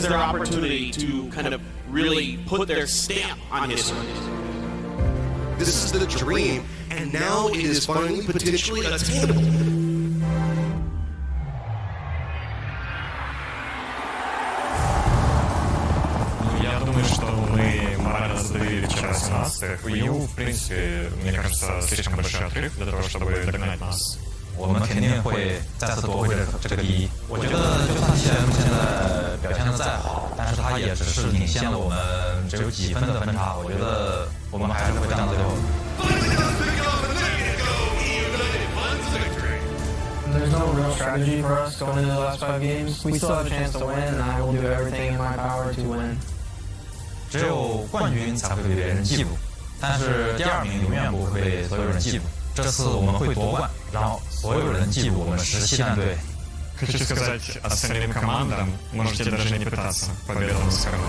is their opportunity to kind of really put their stamp on history. This is the dream, and now it is finally potentially attainable. Я думаю, что мы морально задавили вчера 17-х. В EU, в принципе, мне кажется, слишком большой отрыв для того, чтобы догнать нас. 我们肯定会再次夺回这个第一。我觉得，就算现在表现得再好，但是他也只是领先了我们只有几分的分差。我觉得我们还是会站到最后。There's no real strategy for us going into the last 5 games. We still have a chance to win, and I will do everything in my power to win. 只有冠军才会被别人记住，但是第2名永远不会被所有人记住。这次我们会夺冠，让所有人记住我们17战队。Хочу сказать остальным командам, можете даже не пытаться. Победа на оскорблений.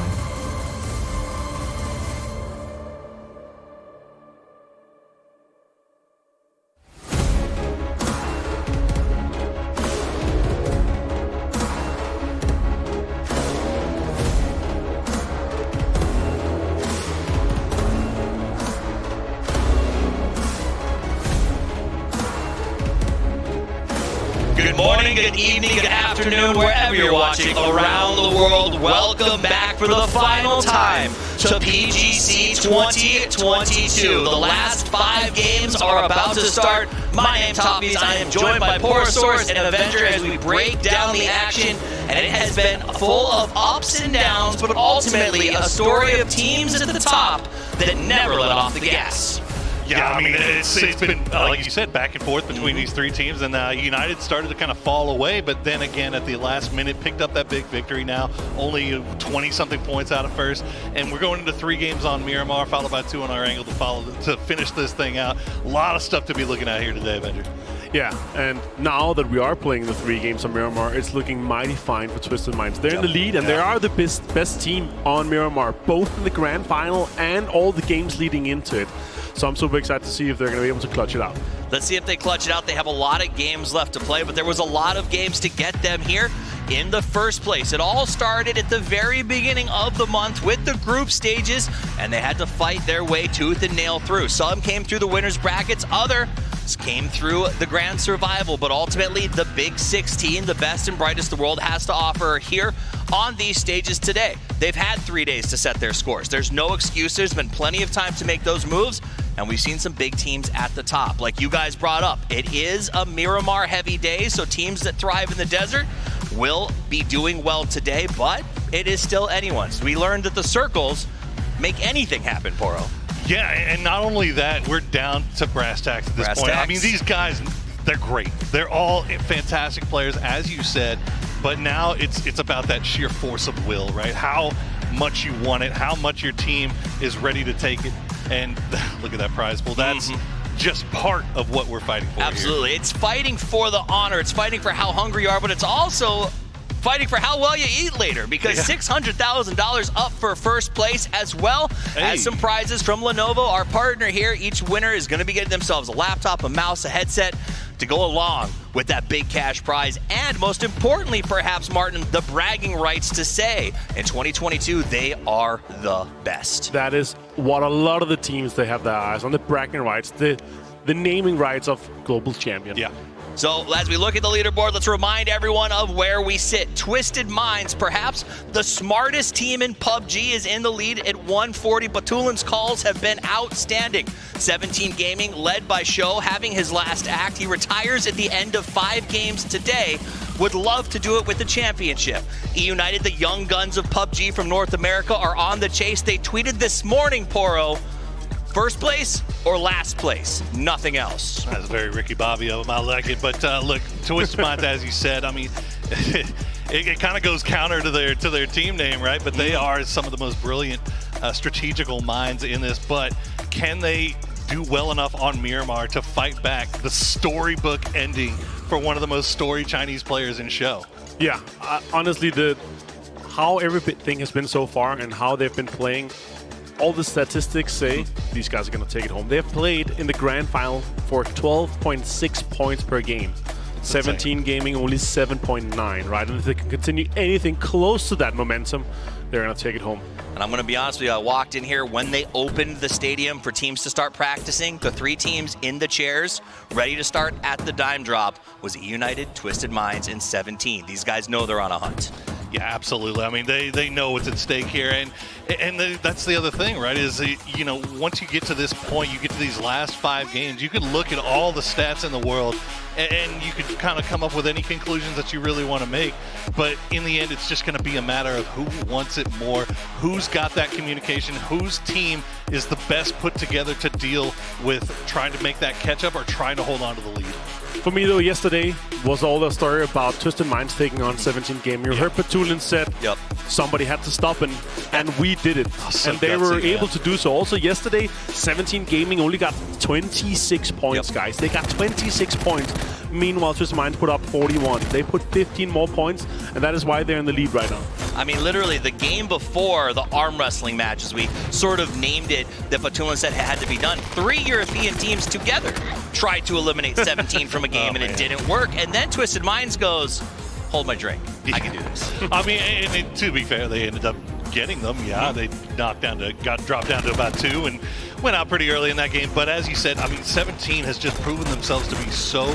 Good morning, good evening, good afternoon, wherever you're watching around the world. Welcome back for the final time to PGC 2022. The last 5 games are about to start. My name's Toppies. I am joined by Porosaurus and Avenger as we break down the action. And it has been full of ups and downs, but ultimately a story of teams at the top that never let off the gas. Yeah, I mean, it's been, like you said, back and forth between these 3 teams, and United started to kind of fall away, but then again at the last minute picked up that big victory now, only 20-something points out of first, and we're going into 3 games on Miramar, followed by 2 on our angle to finish this thing out. A lot of stuff to be looking at here today, Avenger. Yeah, and now that we are playing the 3 games on Miramar, it's looking mighty fine for Twisted Minds. They're in the lead, and they are the best team on Miramar, both in the grand final and all the games leading into it. So I'm super excited to see if they're going to be able to clutch it out. Let's see if they clutch it out. They have a lot of games left to play, but there was a lot of games to get them here in the first place. It all started at the very beginning of the month with the group stages, and they had to fight their way tooth and nail through. Some came through the winners brackets, others came through the grand survival, but ultimately the big 16, the best and brightest the world has to offer, are here on these stages today. They've had 3 days to set their scores. There's no excuse. There's been plenty of time to make those moves, and we've seen some big teams at the top. Like you guys brought up, it is a Miramar heavy day, so teams that thrive in the desert will be doing well today, but it is still anyone's. We learned that the circles make anything happen, Poro. Yeah, and not only that, we're down to brass tacks at this point. I mean, these guys, they're great. They're all fantastic players, as you said, but now it's about that sheer force of will, right? How much you want it, how much your team is ready to take it, and look at that prize pool. That's just part of what we're fighting for. Absolutely. Here. It's fighting for the honor. It's fighting for how hungry you are, but it's also fighting for how well you eat later, because $600,000 up for first place, as well as some prizes from Lenovo, our partner here. Each winner is going to be getting themselves a laptop, a mouse, a headset to go along with that big cash prize. And most importantly, perhaps, Martin, the bragging rights to say in 2022 they are the best. That is what a lot of the teams, they have their eyes on, the bragging rights, the naming rights of global champion. Yeah. So as we look at the leaderboard, let's remind everyone of where we sit. Twisted Minds, perhaps the smartest team in PUBG, is in the lead at 140. Batulin's calls have been outstanding. 17 Gaming, led by Show, having his last act. He retires at the end of 5 games today. Would love to do it with the championship. E-United, the young guns of PUBG from North America, are on the chase. They tweeted this morning, Poro, first place or last place, nothing else. That's very Ricky Bobby of him. I like it. But look, Twisted Minds, as you said, I mean, it kind of goes counter to their team name, right? But they are some of the most brilliant strategical minds in this. But can they do well enough on Miramar to fight back the storybook ending for one of the most storied Chinese players in show? Yeah, honestly, how everything has been so far and how they've been playing, all the statistics say these guys are going to take it home. They've played in the grand final for 12.6 points per game. 17 Gaming only 7.9, right? And if they can continue anything close to that momentum, they're going to take it home. And I'm going to be honest with you, I walked in here when they opened the stadium for teams to start practicing. The 3 teams in the chairs, ready to start at the dime drop, was United, Twisted Minds, and 17. These guys know they're on a hunt. Yeah, absolutely. I mean, they know what's at stake here, and that's the other thing, right? Is you know, once you get to this point, you get to these last 5 games, you can look at all the stats in the world, and you could kind of come up with any conclusions that you really want to make. But in the end, it's just going to be a matter of who wants it more, who's got that communication, whose team is the best put together to deal with trying to make that catch up or trying to hold on to the lead. For me, though, yesterday was all the story about Twisted Minds taking on 17 Gaming. You heard Patulin said somebody had to stop, and we did it. So and they were able to do so. Also, yesterday, 17 Gaming only got 26 points, guys. They got 26 points. Meanwhile, Twisted Minds put up 41. They put 15 more points, and that is why they're in the lead right now. I mean, literally, the game before the arm wrestling match, as we sort of named it, that Patulin said had to be done, 3 European teams together tried to eliminate 17 from a game, and it didn't work. And then Twisted Minds goes, hold my drink. I can do this. I mean, and to be fair, they ended up getting them. Yeah, they got dropped down to about 2 and went out pretty early in that game. But as you said, I mean, 17 has just proven themselves to be so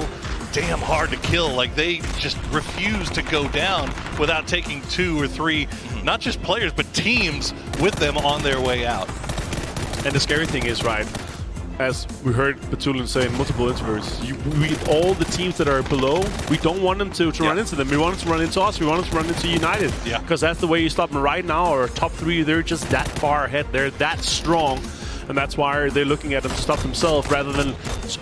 damn hard to kill. Like, they just refuse to go down without taking 2 or 3, not just players, but teams with them on their way out. And the scary thing is, right, as we heard Patulin say in multiple interviews, all the teams that are below, we don't want them to run into them. We want them to run into us. We want them to run into United. Yeah. Because that's the way you stop them right now. Our top 3, they're just that far ahead. They're that strong. And that's why they're looking at them to stop themselves rather than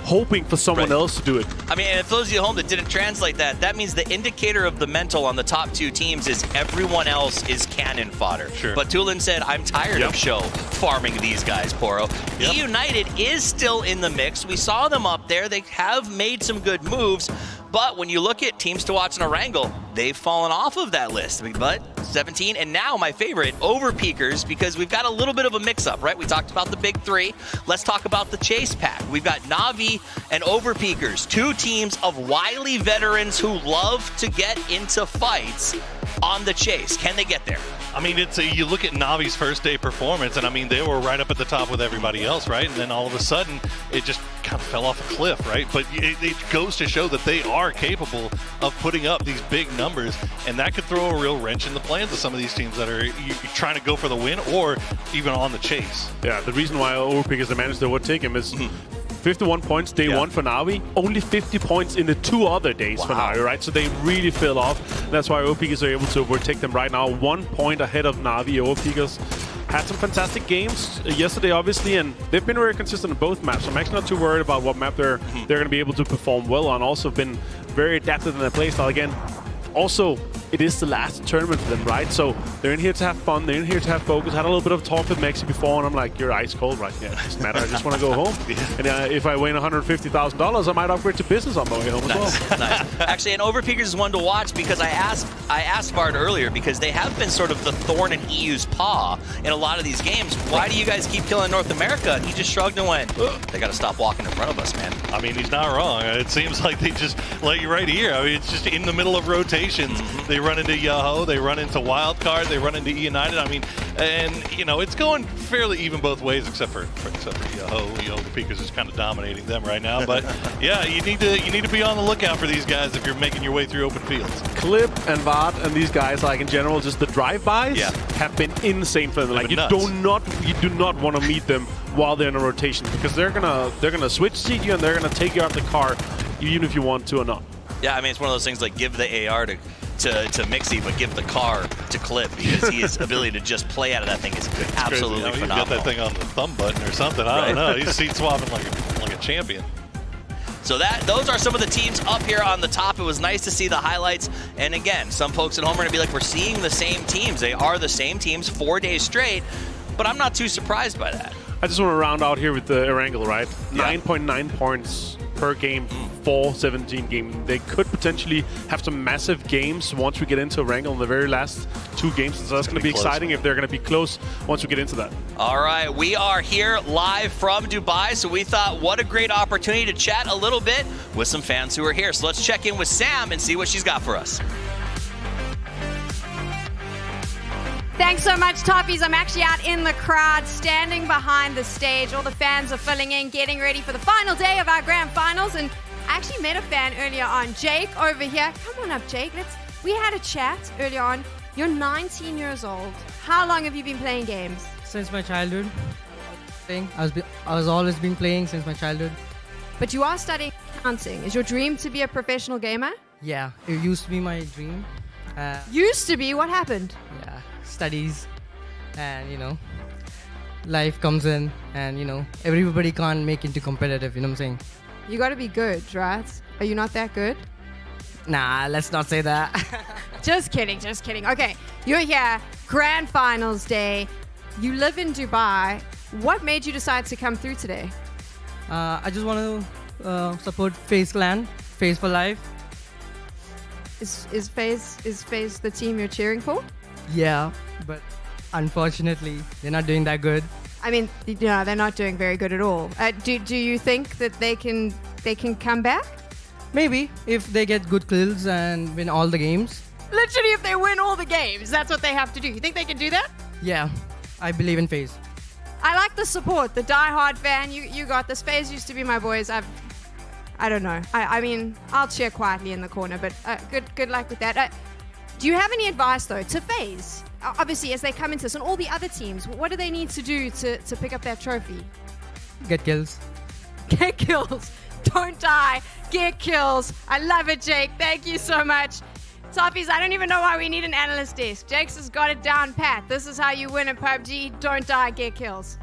hoping for someone else to do it. I mean, and for those of you at home that didn't translate that, that means the indicator of the mental on the top 2 teams is everyone else is cannon fodder. Sure. But Tulin said, I'm tired of show farming these guys, Poro. United is still in the mix. We saw them up there. They have made some good moves. But when you look at teams to watch in a wrangle, they've fallen off of that list. But 17, and now my favorite, Overpeakers, because we've got a little bit of a mix-up, right? We talked about the big 3. Let's talk about the chase pack. We've got Na'Vi and Overpeakers, 2 teams of wily veterans who love to get into fights on the chase. Can they get there? I mean, you look at Na'Vi's first day performance, and I mean, they were right up at the top with everybody else, right? And then all of a sudden, it just kind of fell off a cliff, right? But it goes to show that they are capable of putting up these big numbers, and that could throw a real wrench in the plans of some of these teams that are trying to go for the win or even on the chase. Yeah, the reason why Overpeakers have managed to overtake him is 51 points day 1 for Na'Vi, only 50 points in the 2 other days for Na'Vi, right? So they really fell off. That's why Overpeakers are able to overtake them right now. 1 point ahead of Na'Vi. Overpeakers had some fantastic games yesterday, obviously, and they've been very consistent in both maps. I'm actually not too worried about what map they're going to be able to perform well on. Also been very adaptive in their playstyle. Again, also, it is the last tournament for them, right? So they're in here to have fun. They're in here to have focus. I had a little bit of talk with Mexi before, and I'm like, you're ice cold right here. It doesn't matter. I just want to go home. And if I win $150,000, I might upgrade to business on my way home as well. Nice. Actually, and Overpeakers is one to watch because I asked Bard earlier because they have been sort of the thorn in EU's paw in a lot of these games. Why do you guys keep killing North America? And he just shrugged and went, they got to stop walking in front of us, man. I mean, he's not wrong. It seems like they just let you right here. I mean, it's just in the middle of rotations. They run into Yahoo, they run into Wildcard, they run into United. I mean, and you know, it's going fairly even both ways, except for Yahoo. Overpeakers is kind of dominating them right now. But yeah, you need to be on the lookout for these guys if you're making your way through open fields. Clip and Vard and these guys, like in general, just the drive-bys have been insane for them. Like you do not want to meet them while they're in a rotation because they're gonna switch seat you and they're gonna take you out the car, even if you want to or not. Yeah, I mean, it's one of those things like give the AR to Mixie, but give the car to Clip because his ability to just play out of that thing is absolutely phenomenal. He's got that thing on the thumb button or something. I don't know. He's seat swapping like a champion. So those are some of the teams up here on the top. It was nice to see the highlights. And again, some folks at home are going to be like, we're seeing the same teams. They are the same teams 4 days straight, but I'm not too surprised by that. I just want to round out here with the Erangel, right? 9.9 points per game for 17 games. They could potentially have some massive games once we get into Wrangle in the very last 2 games. So that's going to be exciting if they're going to be close once we get into that. All right, we are here live from Dubai, so we thought what a great opportunity to chat a little bit with some fans who are here. So let's check in with Sam and see what she's got for us. Thanks so much, Toppies. I'm actually out in the crowd, standing behind the stage. All the fans are filling in, getting ready for the final day of our grand finals. And I actually met a fan earlier on, Jake over here. Come on up, Jake. We had a chat earlier on. You're 19 years old. How long have you been playing games? Since my childhood. I was always been playing since my childhood. But you are studying accounting. Is your dream to be a professional gamer? Yeah, it used to be my dream. Used to be? What happened? Yeah, studies, and life comes in, and everybody can't make into competitive. You know what I'm saying? You got to be good, right? Are you not that good? Nah, let's not say that. Just kidding, just kidding. Okay, you're here, grand finals day. You live in Dubai. What made you decide to come through today? I just want to support FaZe Clan, FaZe for life. Is FaZe the team you're cheering for? Yeah, but unfortunately, they're not doing that good. I mean, they're not doing very good at all. Do you think that they can come back? Maybe, if they get good kills and win all the games. Literally, if they win all the games, that's what they have to do. You think they can do that? Yeah, I believe in FaZe. I like the support, the die-hard fan. You got this. FaZe used to be my boys. I don't know. I mean, I'll cheer quietly in the corner, but good luck with that. Do you have any advice, though, to FaZe? Obviously, as they come into this, and all the other teams, what do they need to do to pick up that trophy? Get kills. Get kills. Don't die. Get kills. I love it, Jake. Thank you so much. Toppies, I don't even know why we need an analyst desk. Jake's has got it down pat. This is how you win in PUBG. Don't die, get kills.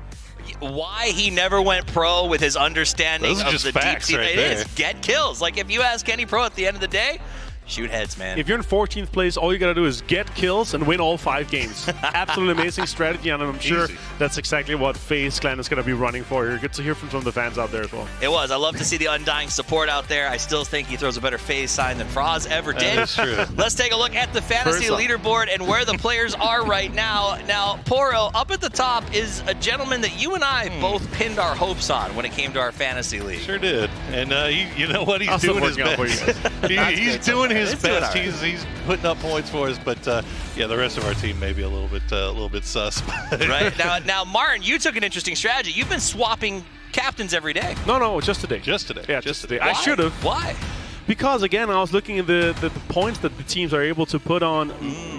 Why he never went pro with his understanding Those are of just the facts deep sea. right It there. is. Get kills. Like, if you ask any pro at the end of the day, shoot heads, man. If you're in 14th place, all you got to do is get kills and win all 5 games. Absolutely amazing strategy, and I'm sure that's exactly what FaZe Clan is going to be running for here. Good to hear from some of the fans out there as well. It was. I love to see the undying support out there. I still think he throws a better FaZe sign than Fraz ever did. That's true. Let's take a look at the fantasy leaderboard and where the players are right now. Now, Poro, up at the top is a gentleman that you and I both pinned our hopes on when it came to our fantasy league. Sure did. And you know what? He's doing his best. He's doing his best. He's putting up points for us, but yeah, the rest of our team may be a little bit sus. Right now, Martin, you took an interesting strategy. You've been swapping captains every day. No, just today. Just today. Yeah, just today. Why? I should have. Why? Because again, I was looking at the points that the teams are able to put on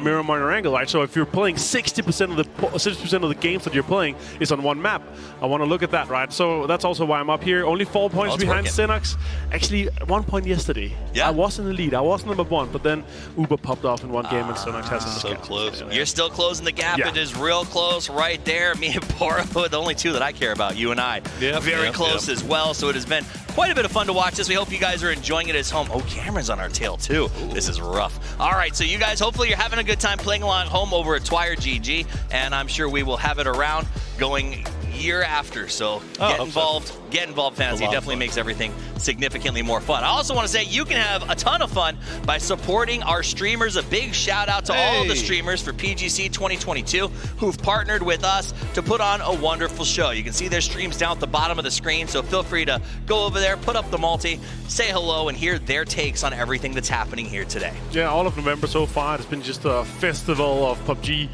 Miramar and Wrangle, right? So if you're playing 60% of the games that you're playing is on one map, I want to look at that, right? So that's also why I'm up here. Only 4 points behind Synox. Actually, 1 point yesterday. Yeah. I was in the lead. I was number 1, but then Uber popped off in one game and Synox has so close. You're still closing the gap. Yeah. It is real close right there. Me and Poro, the only 2 that I care about, you and I. Very close as well. So it has been quite a bit of fun to watch this. We hope you guys are enjoying it at home. Oh, Cameron's on our tail too. Ooh. This is rough. All right, so you guys, hopefully you're having a good time playing along at home over at Twire GG, and I'm sure we will have it around going year after. So get involved, fantasy. It definitely makes everything significantly more fun. I also want to say you can have a ton of fun by supporting our streamers. A big shout out to all the streamers for PGC 2022 who've partnered with us to put on a wonderful show. You can see their streams down at the bottom of the screen, so feel free to go over there, put up the multi, say hello, and hear their takes on everything that's happening here today. Yeah, all of November so far, it's been just a festival of PUBG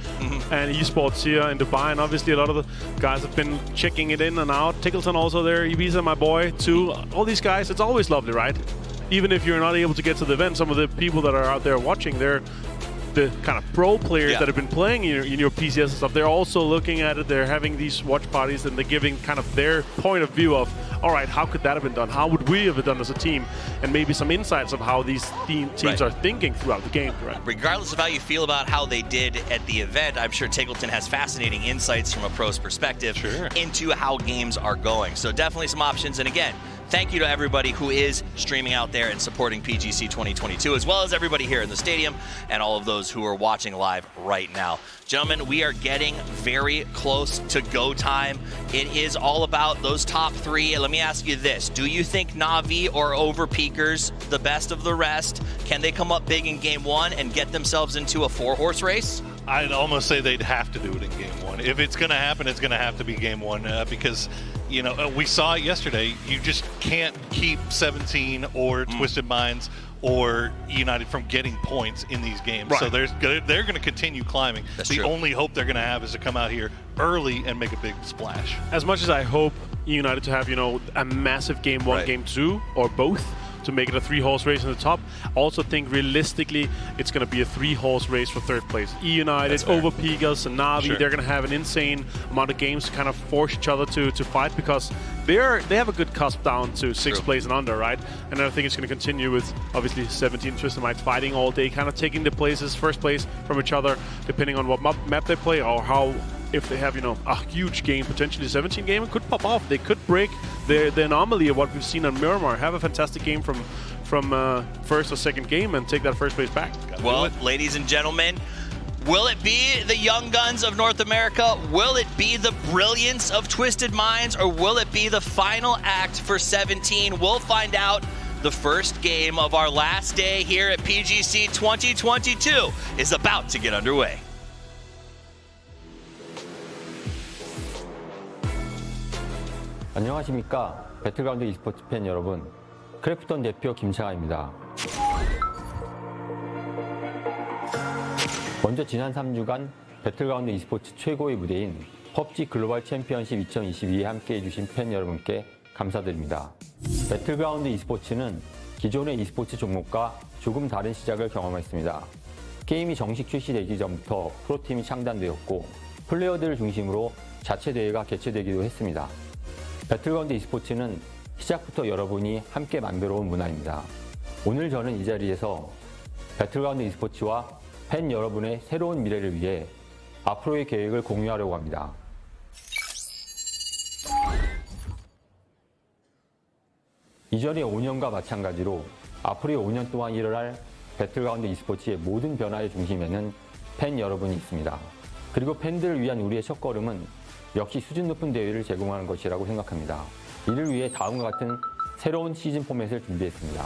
and esports here in Dubai, and obviously a lot of the guys have been checking it in and out. Tickleton also there, Ibiza, my boy, too. All these guys, it's always lovely, right? Even if you're not able to get to the event, some of the people that are out there watching, they're the kind of pro players that have been playing in your PCS and stuff. They're also looking at it, they're having these watch parties, and they're giving kind of their point of view of, all right, how could that have been done? How would we have done as a team? And maybe some insights of how these teams are thinking throughout the game. Right? Regardless of how you feel about how they did at the event, I'm sure Tiggleton has fascinating insights from a pro's perspective into how games are going. So definitely some options. And again, thank you to everybody who is streaming out there and supporting PGC 2022, as well as everybody here in the stadium and all of those who are watching live right now. Gentlemen, we are getting very close to go time. It is all about those top three. Let me ask you this. Do you think Na'Vi or Overpeakers, the best of the rest, can they come up big in game one and get themselves into a 4-horse race? I'd almost say they'd have to do it in game one. If it's going to happen, it's going to have to be game one because, you know, we saw it yesterday. You just can't keep 17 or Twisted Minds or United from getting points in these games. Right. So they're going to continue climbing. That's the true. only hope they're going to have is to come out here early and make a big splash. As much as I hope United to have, you know, a massive game one, game two, or both, to make it a 3-horse race in the top, I also think realistically it's going to be a 3-horse race for third place. United, Overpeakers, and Na'Vi, they're going to have an insane amount of games to kind of force each other to fight because they have a good cusp down to 6th place and under, right? And I think it's going to continue with obviously 17 Twisted Minds fighting all day, kind of taking the places, first place from each other, depending on what map they play or how. If they have, you know, a huge game, potentially 17 game, it could pop off. They could break the anomaly of what we've seen on Miramar. Have a fantastic game from first or second game and take that first place back. Well, ladies and gentlemen, will it be the young guns of North America? Will it be the brilliance of Twisted Minds? Or will it be the final act for 17? We'll find out. The first game of our last day here at PGC 2022 is about to get underway. 안녕하십니까 배틀그라운드 e스포츠 팬 여러분, 크래프톤 대표 김창아입니다. 먼저 지난 3주간 배틀그라운드 e스포츠 최고의 무대인 PUBG 글로벌 챔피언십 2022에 함께해 주신 팬 여러분께 감사드립니다. 배틀그라운드 e스포츠는 기존의 e스포츠 종목과 조금 다른 시작을 경험했습니다. 게임이 정식 출시되기 전부터 프로팀이 창단되었고 플레이어들을 중심으로 자체 대회가 개최되기도 했습니다. 배틀그라운드 e스포츠는 시작부터 여러분이 함께 만들어온 문화입니다. 오늘 저는 이 자리에서 배틀그라운드 e스포츠와 팬 여러분의 새로운 미래를 위해 앞으로의 계획을 공유하려고 합니다. 이전의 5년과 마찬가지로 앞으로의 5년 동안 일어날 배틀그라운드 e스포츠의 모든 변화의 중심에는 팬 여러분이 있습니다. 그리고 팬들을 위한 우리의 첫걸음은 역시 수준 높은 대회를 제공하는 것이라고 생각합니다. 이를 위해 다음과 같은 새로운 시즌 포맷을 준비했습니다.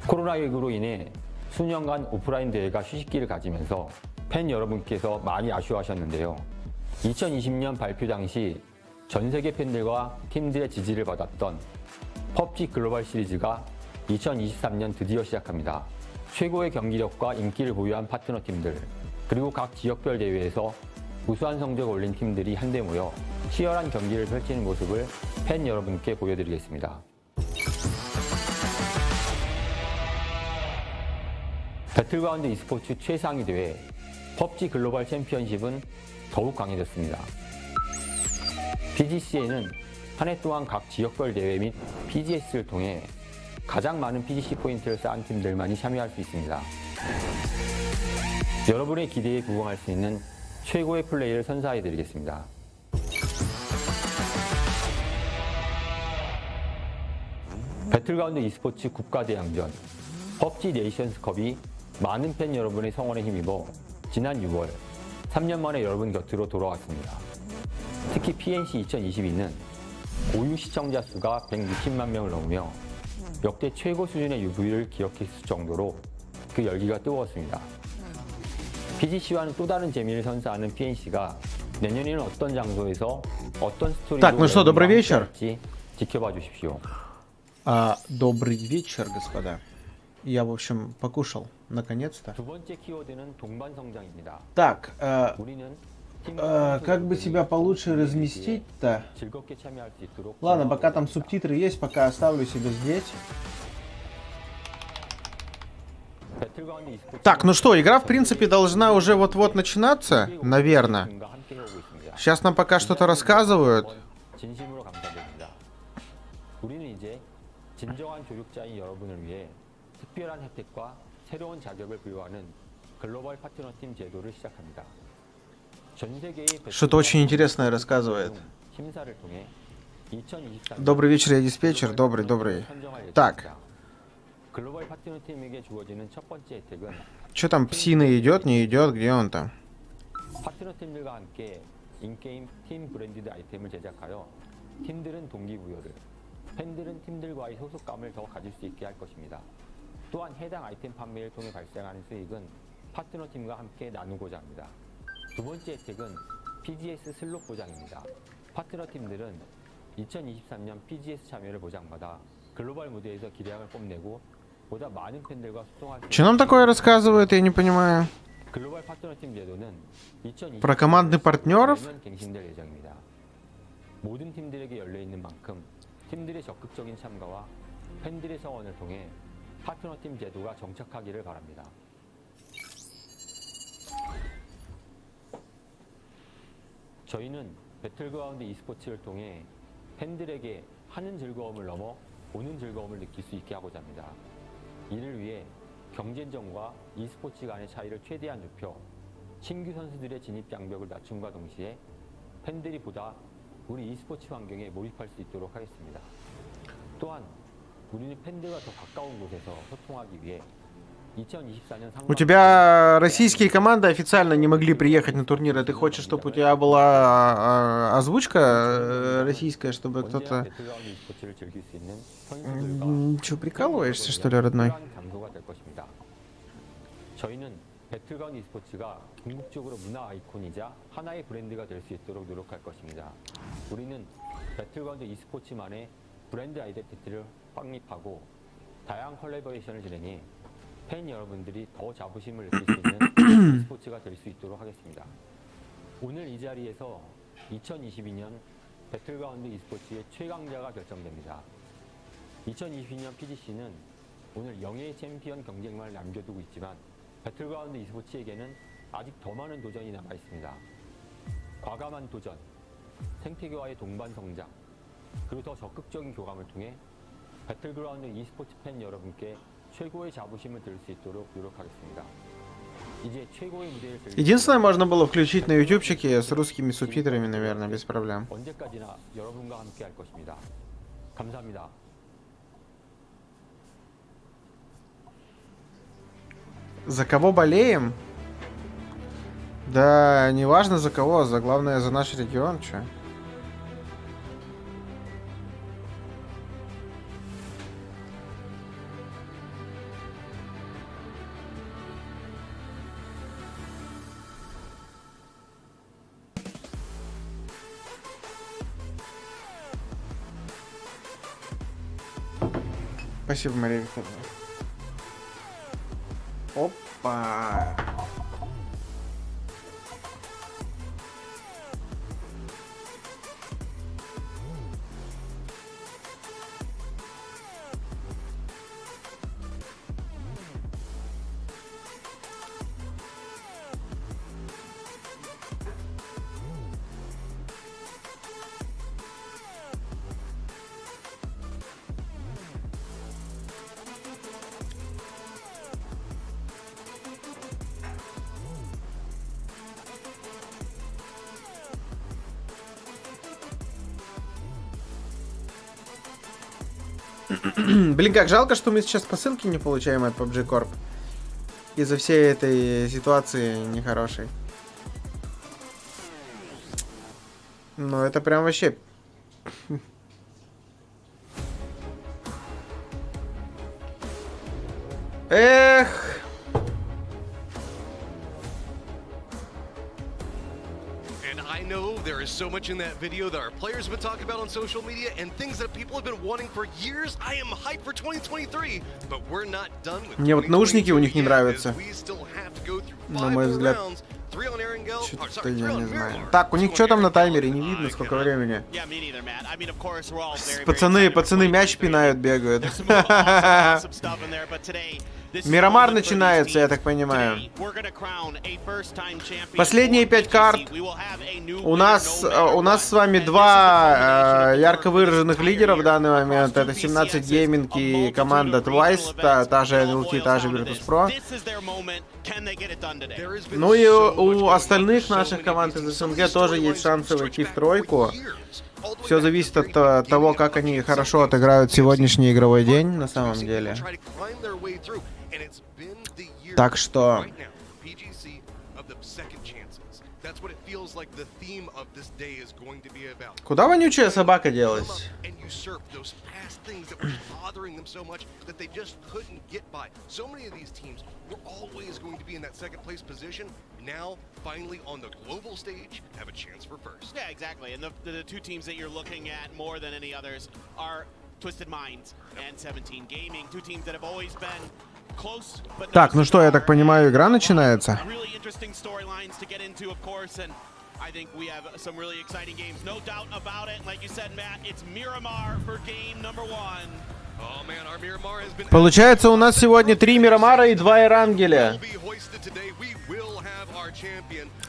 코로나19로 인해 수년간 오프라인 대회가 휴식기를 가지면서 팬 여러분께서 많이 아쉬워하셨는데요. 2020년 발표 당시 전 세계 팬들과 팀들의 지지를 받았던 PUBG 글로벌 시리즈가 2023년 드디어 시작합니다. 최고의 경기력과 인기를 보유한 파트너 팀들, 그리고 각 지역별 대회에서 우수한 성적을 올린 팀들이 한데 모여 치열한 경기를 펼치는 모습을 팬 여러분께 보여드리겠습니다. 배틀그라운드 e스포츠 최상위 대회 PUBG 글로벌 챔피언십은 더욱 강해졌습니다. PGC에는 한 해 동안 각 지역별 대회 및 PGS를 통해 가장 많은 PGC 포인트를 쌓은 팀들만이 참여할 수 있습니다. 여러분의 기대에 부응할 수 있는 최고의 플레이를 선사해드리겠습니다. 배틀그라운드 e스포츠 국가대항전 PUBG 네이션스컵이 많은 팬 여러분의 성원에 힘입어 지난 6월 3년 만에 여러분 곁으로 돌아왔습니다. 특히 PNC 2022는 고유 시청자 수가 160만 명을 넘으며 역대 최고 수준의 UV를 기록했을 정도로 그 열기가 뜨거웠습니다. PGC와는 또 다른 재미를 선사하는 PNC가 내년에는 어떤 장소에서 어떤 스토리로 Так, ну что, добрый вечер. 지켜봐 주십시오. Добрый вечер, господа. Я, в общем, покушал, наконец-то. 두 번째 키워드는 동반 성장입니다. Так, 우리는 как бы тебя получше разместить-то? 즐겁게 참여할 수 있도록 Ладно, пока там субтитры есть, пока оставлю себе здесь. Так, ну что, игра, в принципе, должна уже вот-вот начинаться, наверное. Сейчас нам пока что-то рассказывают. 진심으로 감사드립니다. 우리는 이제 진정한 조력자인 여러분을 위해 특별한 혜택과 새로운 자격을 부여하는 글로벌 파트너팀 제도를 시작합니다. Что-то очень интересное рассказывает. Добрый вечер, я диспетчер. Добрый. Так. Что там, псина идет, не идет? Где он там? 팀들은 동기부여를, 팬들은 팀들과의 소속감을 더 가질 수 있게 할 것입니다. 또한 해당 아이템 판매를 통해 발생하는 수익은 파트너 팀과 함께 나누고자 합니다. 두 번째 혜택은 PGS 슬롯 보장입니다. 파트너 팀들은 2023년 PGS 참여를 보장받아 글로벌 무대에서 기량을 뽐내고 보다 많은 팬들과 소통할 수 있습니다. Что нам такое рассказывают, я не понимаю. 글로벌 파트너 팀 제도는 2023년 Про командных партнеров? 갱신될 예정입니다. 모든 팀들에게 열려 있는 만큼 팀들의 적극적인 참가와 팬들의 성원을 통해 파트너 팀 제도가 정착하기를 바랍니다. 저희는 배틀그라운드 e스포츠를 통해 팬들에게 하는 즐거움을 넘어 보는 즐거움을 느낄 수 있게 하고자 합니다. 이를 위해 경쟁전과 e스포츠 간의 차이를 최대한 좁혀 신규 선수들의 진입 장벽을 낮춤과 동시에 팬들이 보다 우리 e스포츠 환경에 몰입할 수 있도록 하겠습니다. 또한 우리는 팬들과 더 가까운 곳에서 소통하기 위해 2024년 У тебя российские команды официально не могли приехать на турнир, а ты хочешь, чтобы у тебя была озвучка российская, чтобы кто-то... Че, прикалываешься, что ли, родной? 저희는 배틀그라운드 e스포츠가 궁극적으로 문화 아이콘이자 하나의 브랜드가 될 수 있도록 노력할 것입니다. 우리는 배틀그라운드 e스포츠만의 브랜드 아이덴티티를 확립하고 다양한 컬래버레이션을 진행해 팬 여러분들이 더 자부심을 느낄 수 있는 e스포츠가 될 수 있도록 하겠습니다. 오늘 이 자리에서 2022년 배틀그라운드 e스포츠의 최강자가 결정됩니다. 2022년 PGC는 오늘 영예의 챔피언 경쟁만을 남겨두고 있지만 배틀그라운드 e스포츠에게는 아직 더 많은 도전이 남아 있습니다. 과감한 도전, 생태계와의 동반 성장, 그리고 더 적극적인 교감을 통해 배틀그라운드 e스포츠 팬 여러분께 최고의 자부심을 드릴 수 있도록 노력하겠습니다. 이제 최고의 무대를 Единственное, можно было включить на ютубчике с русскими субтитрами, наверное, без проблем. 언제까지나 여러분과 함께 할 것입니다. 감사합니다. За кого болеем? Да, не важно за кого, за главное за наш регион, чё. Спасибо, Мария Викторовна. Опа! Блин, как жалко, что мы сейчас посылки не получаем от PUBG Corp. Из-за всей этой ситуации нехорошей. Ну, это прям вообще... Эх! I know there is so much in that video that our players have been talking about on social media and things that people have been wanting for years. I am hyped for 2023, but we're not done with. Мне вот наушники у них не нравятся. На мой взгляд. Что-то я не знаю. Так, у них что там на таймере? Не видно, сколько времени. Пацаны мяч пинают, бегают. Мирамар начинается, я так понимаю. Последние 5 карт. У нас с вами два ярко выраженных лидера в данный момент. Это 17 Gaming и команда Twice, та же NLT, та же Virtus.pro. Ну и у у остальных наших команд из СНГ тоже есть шансы войти в тройку. Все зависит от того, как они хорошо отыграют сегодняшний игровой день, на самом деле. Так что... Куда вонючая собака делась? Now, finally on the global stage, have a chance for first. Yeah, exactly. And the two teams that you're looking at more than any others are Twisted Minds and 17 Gaming. Two teams that have always been close. But так, ну что, я так понимаю, игра начинается. Really interesting storylines to get into, of course, and I think we have some really exciting games. No doubt about it. Like you said, Matt, it's Miramar for game number 1. Получается, у нас сегодня 3 Мирамара и 2 Эрангеля.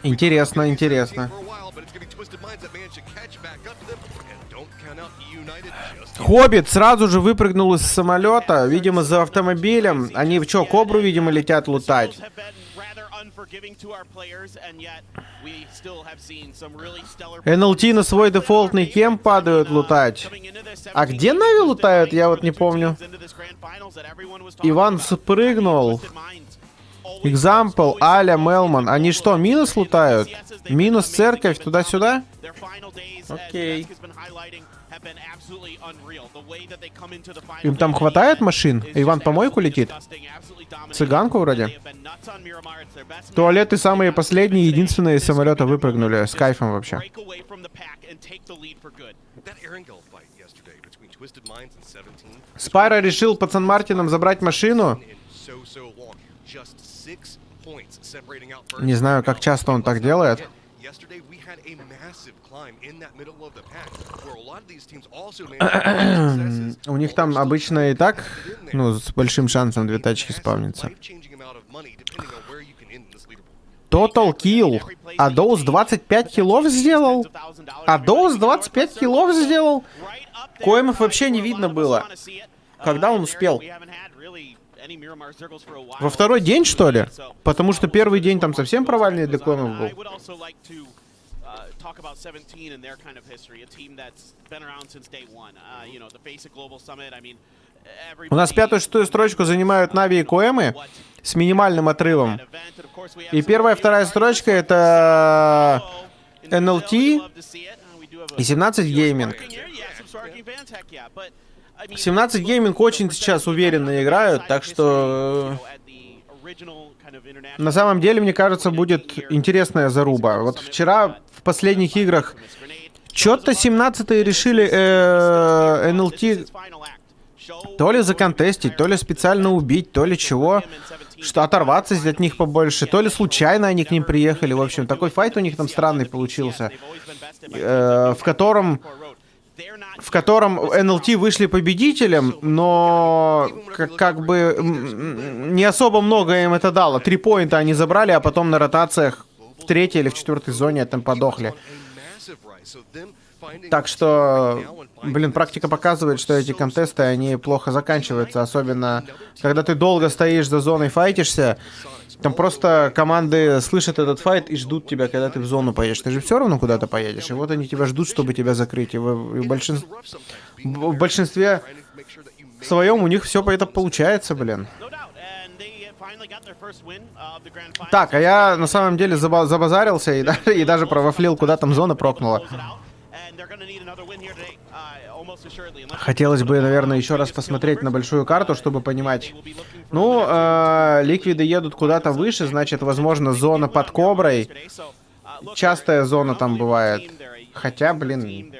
Интересно, интересно. Хоббит сразу же выпрыгнул из самолета, видимо, за автомобилем. Они в чё, кобру, видимо, летят лутать? НЛТ на свой дефолтный кемп падают лутать. А где Нави лутают, я вот не помню. Иван спрыгнул. Example, Аля, Мелман. Они что, минус лутают? Минус церковь, туда-сюда? Окей. Им там хватает машин? Иван помойку летит? Цыганку вроде? Туалеты самые последние, единственные из самолета выпрыгнули. С кайфом вообще. Спайра решил под Сан-Мартином забрать машину. Не знаю, как часто он так делает. У них там обычно и так, ну, с большим шансом 2 тачки спавнится. Total kill. Адоус 25 киллов сделал? Адоус 25 киллов сделал? Коэмов вообще не видно было. Когда он успел? Во второй день, что ли? Потому что первый день там совсем провальный для Коэмов был. Talk about 17 and their kind of history, a team that's been around since day one. You know, the basic global summit, I mean, у нас 5-6 строчку занимают Нави и Коэмы с минимальным отрывом. И 1-я и 2-я строчка это НЛТ и 17 Гейминг. 17 Гейминг очень сейчас уверенно играют, так что на самом деле, мне кажется, будет интересная заруба. Вот вчера в последних играх что-то 17-е решили НЛТ то ли законтестить, то ли специально убить, то ли чего, что оторваться от них побольше, то ли случайно они к ним приехали. В общем, такой файт у них там странный получился, в котором НЛТ вышли победителем, но как бы не особо много им это дало. 3 поинта они забрали, а потом на ротациях в 3-й или в 4-й зоне там подохли. Так что, блин, практика показывает, что эти контесты, они плохо заканчиваются, особенно когда ты долго стоишь за зоной, файтишься. Там просто команды слышат этот файт и ждут тебя, когда ты в зону поедешь. Ты же все равно куда-то поедешь. И вот они тебя ждут, чтобы тебя закрыть. И в большинстве своем у них все это получается, блин. Так, а я на самом деле забазарился и даже провафлил, куда там зона прокнула. Хотелось бы, наверное, еще раз посмотреть на большую карту, чтобы понимать. Ну, ликвиды едут куда-то выше, значит, возможно, зона под коброй. Частая зона там бывает. Хотя, блин...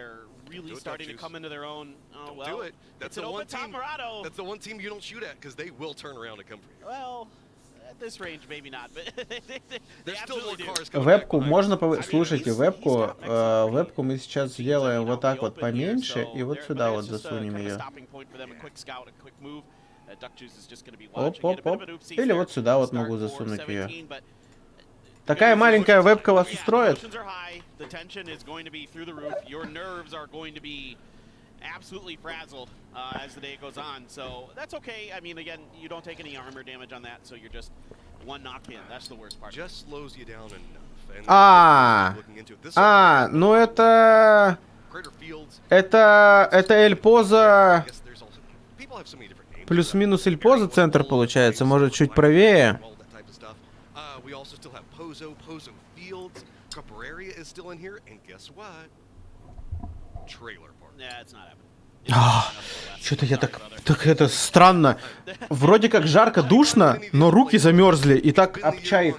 Вебку можно слушайте, вебку мы сейчас сделаем вот так вот поменьше и вот сюда вот засунем ее. Оп. Или вот сюда вот могу засунуть ее. Такая маленькая вебка вас устроит? Absolutely frazzled as the day goes on, so that's okay. I mean, again, you don't take any armor damage on that, so you're just one knock in. That's the worst part. Just slows you down enough. Ну это Эльпоза. Плюс-минус Эльпоза центр получается, может чуть правее. Что-то я так это странно. Вроде как жарко, душно, но руки замерзли. И так об чай их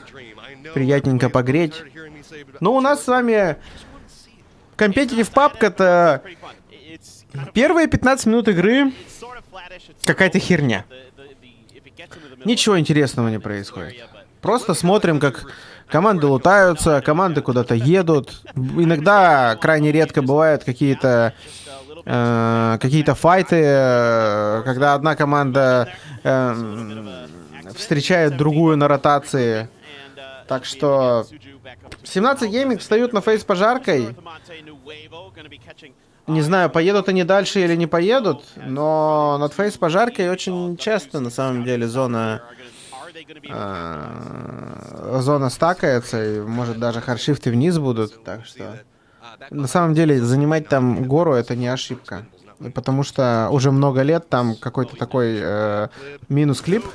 приятненько погреть. Ну, у нас с вами компетитив пабг — это первые 15 минут игры какая-то херня. Ничего интересного не происходит. Просто смотрим, как команды лутаются, команды куда-то едут. Иногда, крайне редко, бывают какие-то файты, когда одна команда встречает другую на ротации. Так что 17 гейминг встают на фейс пожаркой. Не знаю, поедут они дальше или не поедут, но над фейс пожаркой очень часто на самом деле зона стакается, и может даже хардшифты вниз будут, так что на самом деле занимать там гору — это не ошибка, потому что уже много лет там какой-то такой минус клип.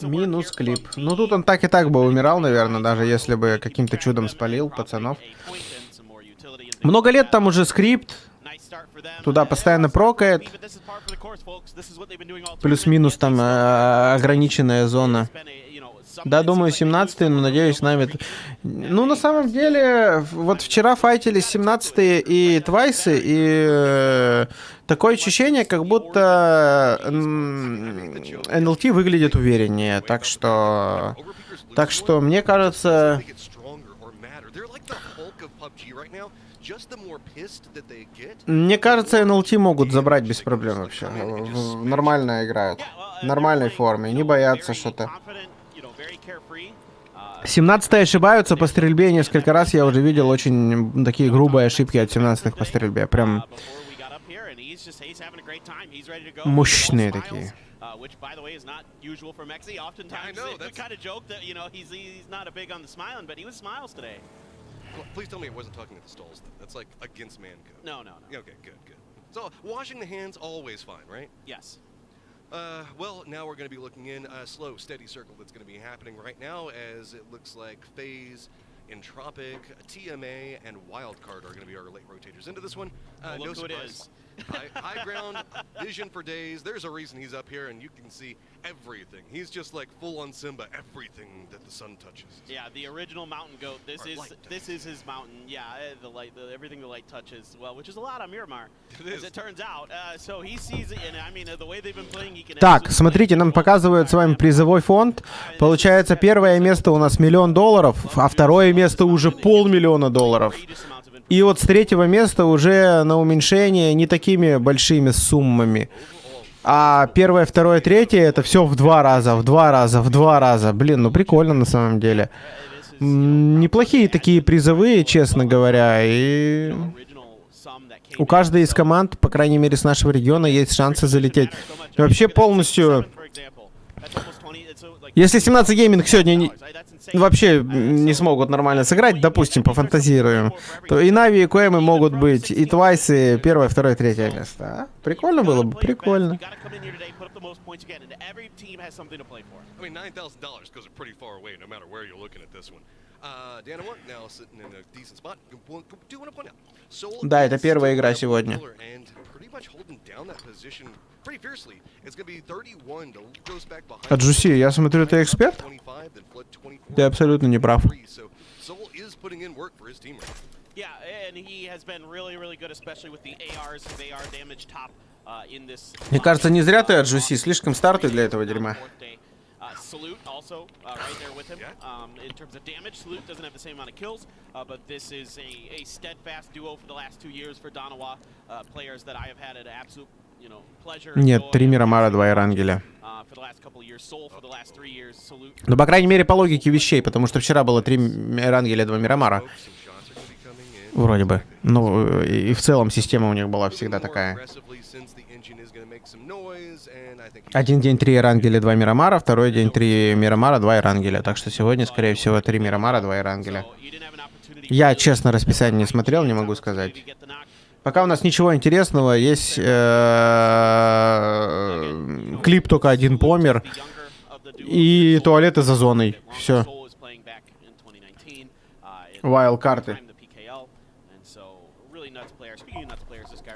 Минус клип. Ну тут он так и так бы умирал, наверное, даже если бы каким-то чудом спалил пацанов. Много лет там уже скрипт. Туда постоянно прокает. Плюс-минус там ограниченная зона. Да, думаю, 17-й, но надеюсь, с нами... Ну, на самом деле, вот вчера файтились 17-е и Твайсы, и такое ощущение, как будто НЛТ выглядит увереннее. Так что мне кажется... Мне кажется, НЛТ могут забрать без проблем вообще. Нормально играют. В нормальной форме. Не боятся что-то. 17-е ошибаются по стрельбе. Несколько раз я уже видел очень такие грубые ошибки от 17-х по стрельбе. Прям мощные такие. Please tell me it wasn't talking at the stalls. That's like against man code. No. Okay, good. So washing the hands, always fine, right? Yes. Well, now we're going to be looking in a slow, steady circle that's going to be happening right now, as it looks like FaZe, Entropic, TMA, and Wildcard are going to be our late rotators into this one. No surprise. High ground, vision for days. There's a reason he's up here, and you can see everything. He's just like full-on Simba, everything that the sun touches. Yeah, the original mountain goat. This is his mountain. Yeah, everything the light touches. Well, which is a lot on Miramar, as it turns out. So he sees it, and I mean the way they've been playing, he can. Так, смотрите, нам показывают с вами призовой фонд. Получается, первое место у нас $1 миллион, а второе место уже $500 000. И вот с третьего места уже на уменьшение не такими большими суммами. А первое, второе, третье — это все в 2 раза. Блин, ну прикольно на самом деле. Неплохие такие призовые, честно говоря. И у каждой из команд, по крайней мере с нашего региона, есть шансы залететь. И вообще полностью... Если 17 гейминг сегодня вообще не смогут нормально сыграть, допустим, пофантазируем, то и Нави, и Коэмы могут быть, и Твайсы первое, второе, третье место. А? Прикольно было бы, прикольно. Да, это первая игра сегодня. А Джуси, я смотрю, ты эксперт? Ты абсолютно не прав. Мне кажется, не зря ты от Джуси, слишком старый для этого дерьма. Salute also right there with him. In terms of damage, Salute doesn't have the same amount of kills, but this is a steadfast duo for the last 2 years for Donawa. Players that I have had an absolute, pleasure. Нет, 3 Мирамара, 2 Эрангеля. Ну, по крайней мере, по логике вещей, потому что вчера было 3 Эрангеля, 2 Мирамара. Вроде бы. Ну, и в целом система у них была всегда такая. Один день 3 Эрангеля, 2 Мирамара, второй день 3 Мирамара, 2 Эрангеля. Так что сегодня, скорее всего, 3 Мирамара, 2 Эрангеля. Я, честно, расписание не смотрел, не могу сказать. Пока у нас ничего интересного, есть клип только один помер. И туалеты за зоной. Все. Вайл карты.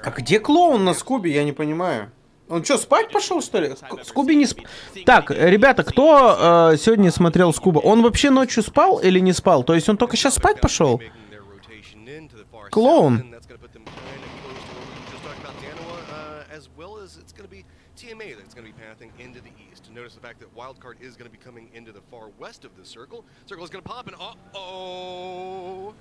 А где клоун на Скуби? Я не понимаю. Он что, спать пошел, что ли? Скуби не спал. Так, ребята, кто сегодня смотрел Скуба? Он вообще ночью спал или не спал? То есть он только сейчас спать пошел? Клоун. Notice the fact that Wildcard is going to be coming into the far west of this circle. Circle is going to pop and uh-oh.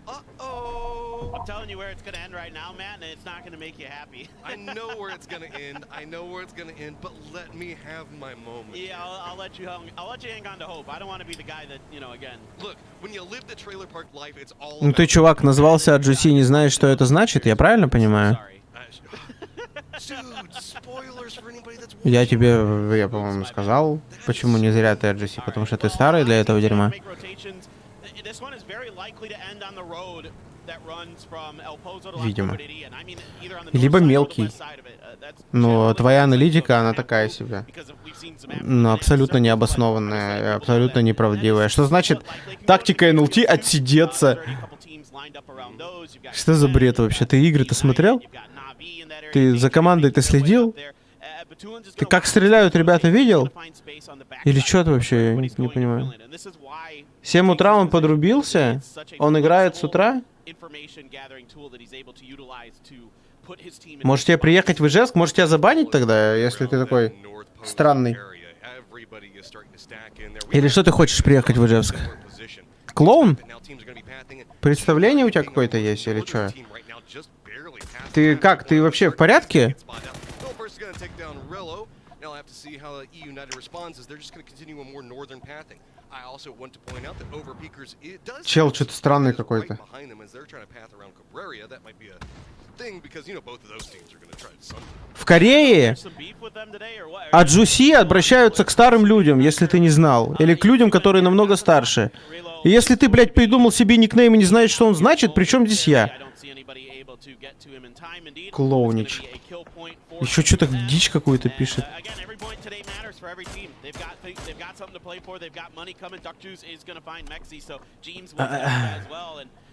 Uh-oh. I'm telling you where it's going to end right now, Matt, and it's not going to make you happy. I know where it's going to end. I know where it's going to end, but let me have my moment. Yeah, I'll let you hang on to hope. I don't want to be the guy that, you know, again. Look, when you live the trailer park life, it's all Ну ты, чувак, назвался Аджуси, не знаешь, что это значит? Я правильно понимаю? Я тебе, я, по-моему, сказал, почему не зря ты RGC, потому что ты старый для этого дерьма. Видимо. Либо мелкий. Но твоя аналитика, она такая себе. Но абсолютно необоснованная, абсолютно неправдивая. Что значит тактика НЛТ отсидеться? Что за бред вообще? Ты игры-то смотрел? Ты за командой-то следил? Ты как стреляют ребята видел? Или что ты вообще? Я не понимаю. 7 утра он подрубился? Он играет с утра? Может тебе приехать в Ижевск? Может тебя забанить тогда, если ты такой странный? Или что ты хочешь приехать в Ижевск? Клоун? Представление у тебя какое-то есть или что? Ты как? Ты вообще в порядке? Чел что-то странный какой-то. В Корее Аджуси обращаются к старым людям, если ты не знал. Или к людям, которые намного старше. И если ты, блядь, придумал себе никнейм и не знаешь, что он значит, при чем здесь я? Клоунич. Еще что-то дичь какую-то пишет.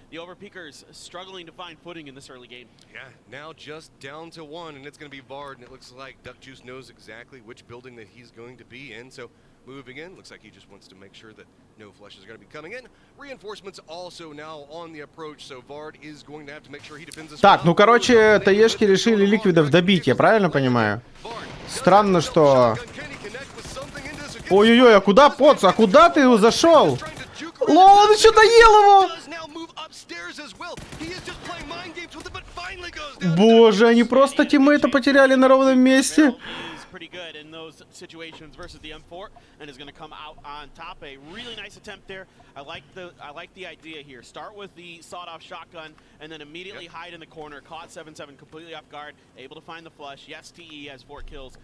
The overpeakers struggling to find footing in this early game. Yeah, now just down to 1, and it's going to be Vard, and it looks like Duck Juice knows exactly which building that he's going to be in. So moving in, looks like he just wants to make sure that no flushes are going to be coming in. Reinforcements also now on the approach, so Vard is going to have to make sure he defends this. Так, ну короче, таешки решили ликвидов добить, я правильно понимаю? Странно, что... Ой-ой-ой, а куда, Поц? А куда ты его зашел? Лол, он еще доел его! Боже, они просто тиммейта потеряли на ровном месте. I like the idea here. Start with the sawed-off shotgun and then immediately hide in the corner. Caught 7-7 completely off guard. Able to find the flush. Yes, TE has 4 kills,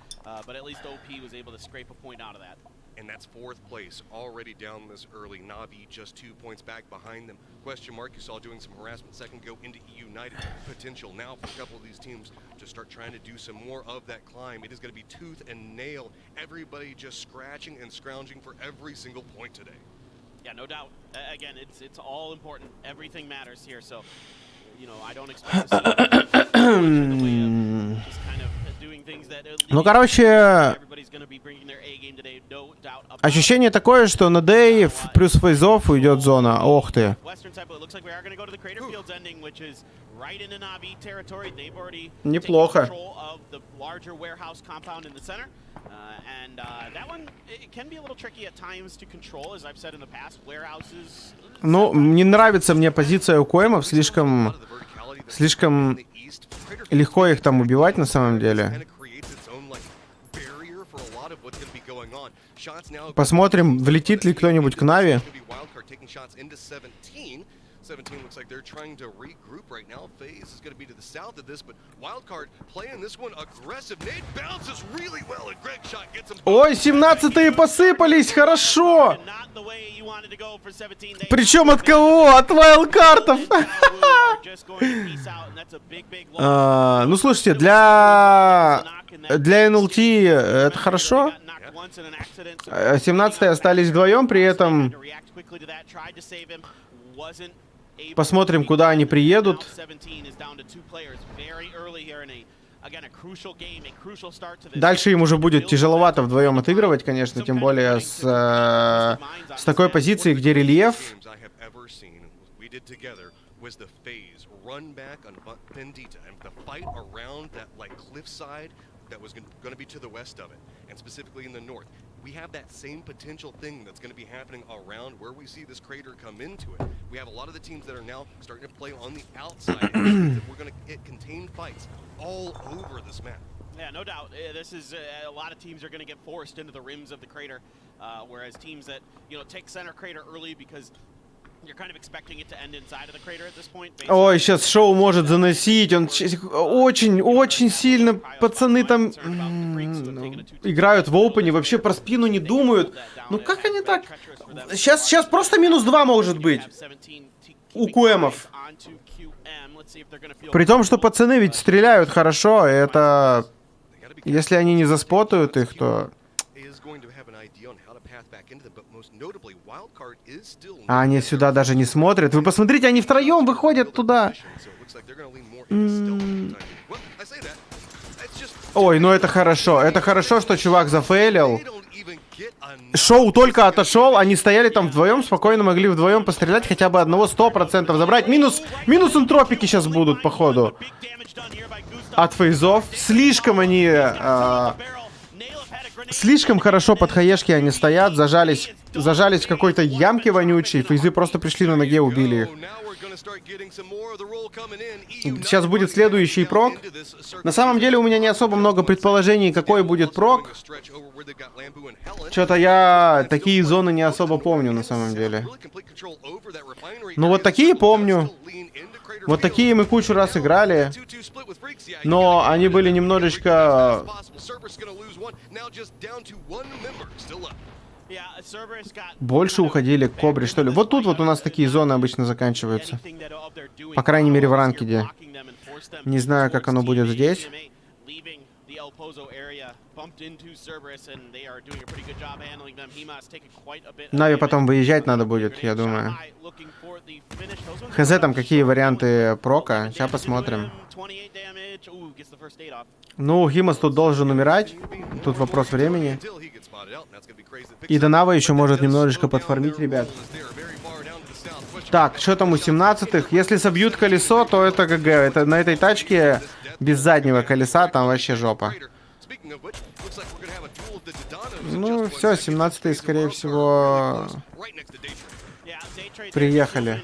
but at least OP was able to scrape a point out of that. And that's 4th place, already down this early. Navi just 2 points back behind them. Question mark, you saw doing some harassment second go into E United. Potential now for a couple of these teams to start trying to do some more of that climb. It is going to be tooth and nail. Everybody just scratching and scrounging for every single point today. Yeah, no doubt. Again, it's all important. Everything matters here, so, you know, I don't expect to see just kind of doing things that... Ну, короче, ощущение такое, что на Дэй плюс фейзов уйдет зона. Ох ты. Неплохо. Ну, не нравится мне позиция у Коэмов, слишком легко их там убивать на самом деле. Посмотрим, влетит ли кто-нибудь к Нави. 17 looks like they're trying to regroup right now. FaZe is going to be to the south of this, but Wildcard playing this one aggressive. Nate bounces really well, and Greg shot gets him. Ой, 17-е посыпались, хорошо. Причем от кого? От вайлдкартов. Ну, слушайте, для NLT это хорошо. 17-е остались вдвоем, при этом посмотрим, куда они приедут. Дальше им уже будет тяжеловато вдвоем отыгрывать, конечно, тем более с такой позиции, где рельеф. That was going to be to the west of it, and specifically in the north. We have that same potential thing that's going to be happening around where we see this crater come into it. We have a lot of the teams that are now starting to play on the outside. And we're going to get contained fights all over this map. Yeah, no doubt. This is a lot of teams are going to get forced into the rims of the crater, whereas teams that take center crater early because you're kind of expecting it to end inside of the crater at this point. Ой, сейчас шоу может заносить. Он очень сильно пацаны там играют в опене, вообще про спину не думают. Ну как они так? Сейчас просто -2 может быть у КУЭМов. При том, что пацаны ведь стреляют хорошо, и это если они не заспотают их, то... А они сюда даже не смотрят. Вы посмотрите, они втроем выходят туда. Ой, ну это хорошо. Это хорошо, что чувак зафейлил. Шоу только отошел, они стояли там вдвоем, спокойно могли вдвоем пострелять, хотя бы одного 100% забрать. Минус энтропики сейчас будут, походу. От фейзов. Слишком они... слишком хорошо под хаешки они стоят, зажались в какой-то ямке вонючей. Фейзы просто пришли на ноге, убили их. Сейчас будет следующий прок. На самом деле у меня не особо много предположений, какой будет прок. Что-то я такие зоны не особо помню, на самом деле. Ну вот такие помню. Вот такие мы кучу раз играли. Но они были немножечко... больше уходили к кобре, что ли. Вот тут вот у нас такие зоны обычно заканчиваются. По крайней мере в ранкеде. Не знаю, как оно будет здесь. Нави потом выезжать надо будет, я думаю. Хз, там какие варианты прока. Сейчас посмотрим. Ну, Химас тут должен умирать. Тут вопрос времени. И Донава еще может немножечко подформить, ребят. Так, что там у 17-х? Если собьют колесо, то это ГГ. Это на этой тачке без заднего колеса там вообще жопа. Ну, все, 17-е, скорее всего, приехали.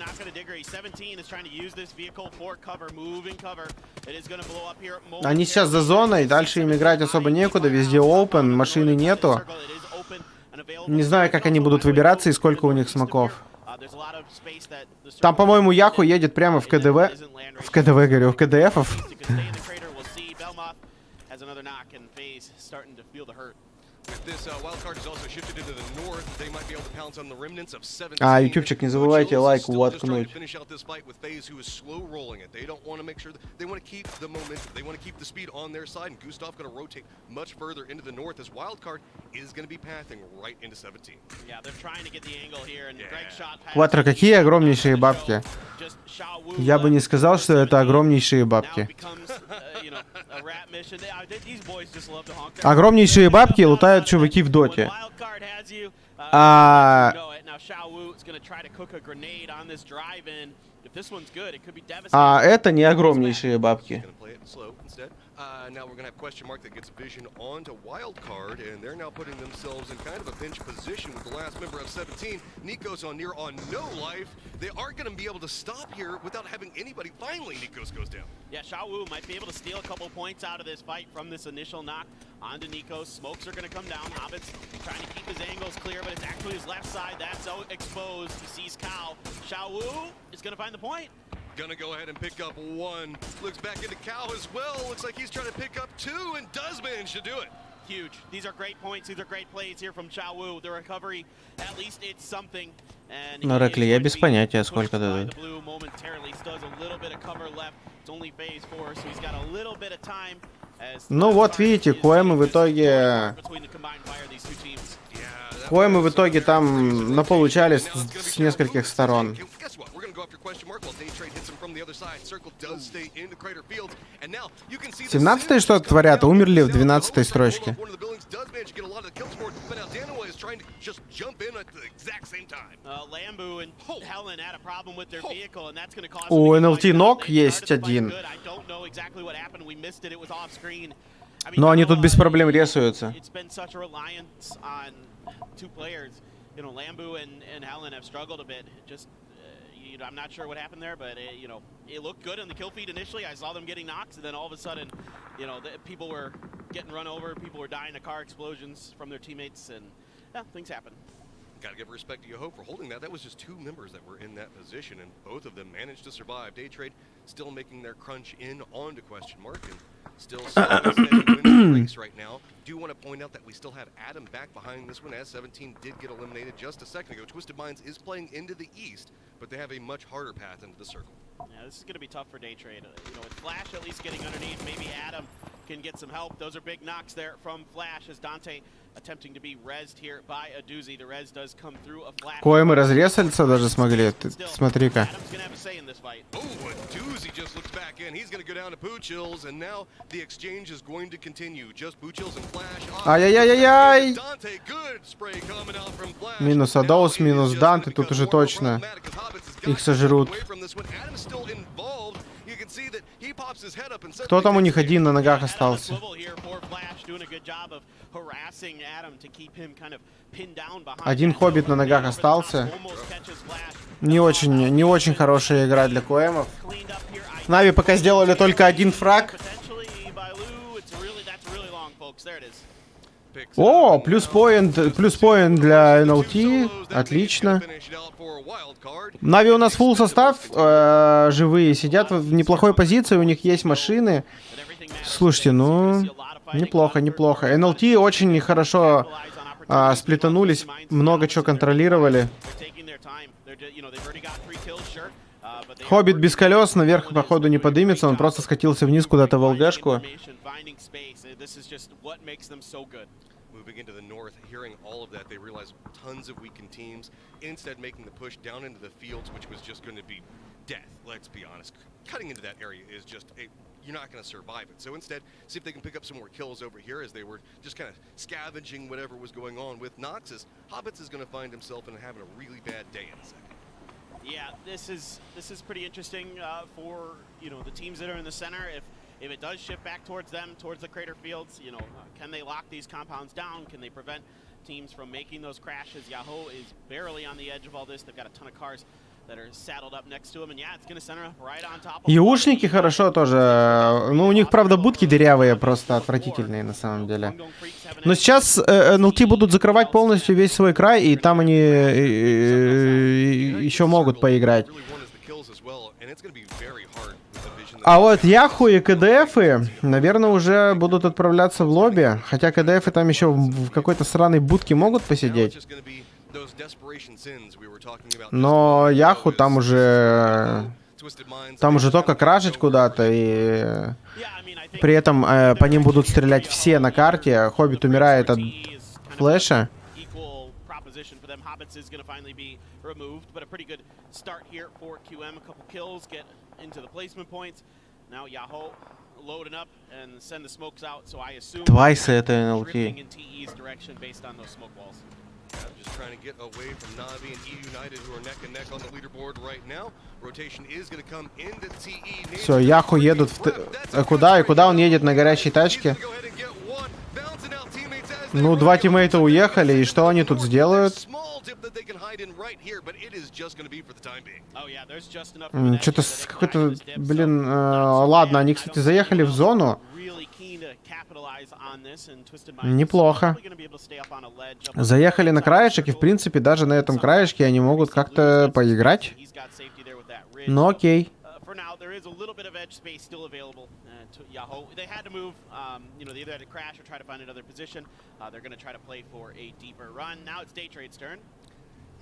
Они сейчас за зоной, дальше им играть особо некуда, везде open, машины нету. Не знаю, как они будут выбираться и сколько у них смоков. Там, по-моему, Яху едет прямо в КДВ. В КДВ, говорю, в КДФов. А, ютубчик, не забывайте лайк воткнуть. Кватро, какие огромнейшие бабки. Я бы не сказал, что это огромнейшие бабки. Огромнейшие бабки лутают чуваки в доте. А это не огромнейшие бабки. Now we're going to have question mark that gets vision onto wild card, and they're now putting themselves in kind of a pinch position with the last member of 17. Nico's on no life. They aren't going to be able to stop here without having anybody. Finally, Nikos goes down. Yeah, Xiaowu might be able to steal a couple points out of this fight from this initial knock onto Nikos. Smokes are going to come down. Hobbit's trying to keep his angles clear, but it's actually his left side that's so exposed. He sees Cow. Xiaowu is going to find the point. Gonna go ahead and pick up one. Looks back into Cow as well. Looks like he's trying to pick up two and does manage to do it. Huge. These are great points. These are great plays here from Xiaowu. The recovery, at least it's something. And на Рекли я без понятия, сколько дадут. Ну вот видите, Коэмы в итоге там наполучали с нескольких сторон. 17-е что-то творят, умерли в 12-й строчке. У Нок есть один. Но они тут без проблем ресуются. I'm not sure what happened there, but it looked good on the kill feed initially. I saw them getting knocks, and then all of a sudden, people were getting run over, people were dying to car explosions from their teammates, and yeah, things happen. Got to give respect to Yoho for holding that. That was just two members that were in that position, and both of them managed to survive. Day Trade still making their crunch in onto question mark, and still winning race right now. Do want to point out that we still have Adam back behind this one, as 17 did get eliminated just a second ago. Twisted Minds is playing into the east, but they have a much harder path into the circle. Yeah, this is going to be tough for Day Trade. With Flash at least getting underneath, maybe Adam can get some help. Those are big knocks there from Flash as Dante attempting to be rezzed here by a doozy. The res does come through a Flash. Коэмы разрезаться даже смогли. Смотри-ка. Oh, a doozy just looks back in. He's going to go down to Poochills, and now the exchange is going to continue. Just Poochills and Flash. Ай-яй-яй-яй! Dante, good spray coming out from Flash. Минус Адоус, минус Данте, тут уже точно их сожрут. Кто там у них один на ногах остался? Один хоббит на ногах остался. Не очень хорошая игра для Коэмов. Нави пока сделали только один фраг. О, плюс-поинт для NLT. Отлично. Нави у нас фулл состав, живые, сидят в неплохой позиции, у них есть машины. Слушайте, ну, неплохо. NLT очень хорошо сплетанулись, много чего контролировали. Хоббит без колес, наверх, походу, не подымется, он просто скатился вниз куда-то в ЛГшку. Moving into the north, hearing all of that, they realized tons of weakened teams, instead making the push down into the fields, which was just going to be death, let's be honest. Cutting into that area is just, you're not going to survive it. So instead, see if they can pick up some more kills over here as they were just kind of scavenging whatever was going on with Noxus. Hobbits is going to find himself and having a really bad day in a second. Yeah, this is pretty interesting for the teams that are in the center. If it does shift back towards them, towards the crater fields, can they lock these compounds down? Can they prevent teams from making those crashes? Yahoo is barely on the edge of all this. They've got a ton of cars that are saddled up next to him, and yeah, it's going to center up right on top of. Яушники хорошо тоже. Ну, у них, правда, будки дырявые, просто отвратительные на самом деле. Но сейчас NLT будут закрывать полностью весь свой край, и там они еще могут поиграть. А вот Яху и КДФы, наверное, уже будут отправляться в лобби. Хотя КДФы там еще в какой-то сраной будке могут посидеть. Но Яху там уже только кражить куда-то. И при этом по ним будут стрелять все на карте. Хоббит умирает от флеша. Твайсы это NLT. trying to get away from Navi and EU United, who are neck and neck on the leaderboard right now. Rotation is going to come into TE. Все, Яху едут куда? И куда он едет на горячей тачке? Ну, два тиммейта уехали, и что они тут сделают? Что-то какой-то, блин, ладно, они, кстати, заехали в зону. Неплохо. Заехали на краешек, и, в принципе, даже на этом краешке они могут как-то поиграть. Ну, окей. They had to move, you know, they either had to crash or try to find another position. They're going to try to play for a deeper run. Now it's Day Trade's turn.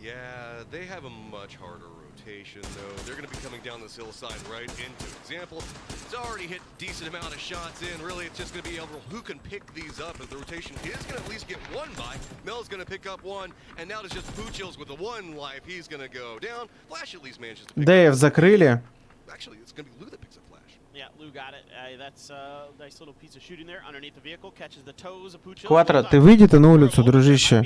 Yeah, they have a much harder rotation, though. They're going to be coming down this hillside right into example. It's already hit decent amount of shots in. Really, it's just going to be able who can pick these up. If the rotation is going to at least get one by, Mel's going to pick up one, and now it's just Poochills with the one life. He's going to go down. Flash at least manages to pick Дэйв закрыли. Actually, it's going to be Lou that picks up Flash. Yeah, Lou got it. That's a nice little piece of shooting there underneath the vehicle. Catches the toes of Poochills. Кватро, ты выйди-то на улицу, дружище.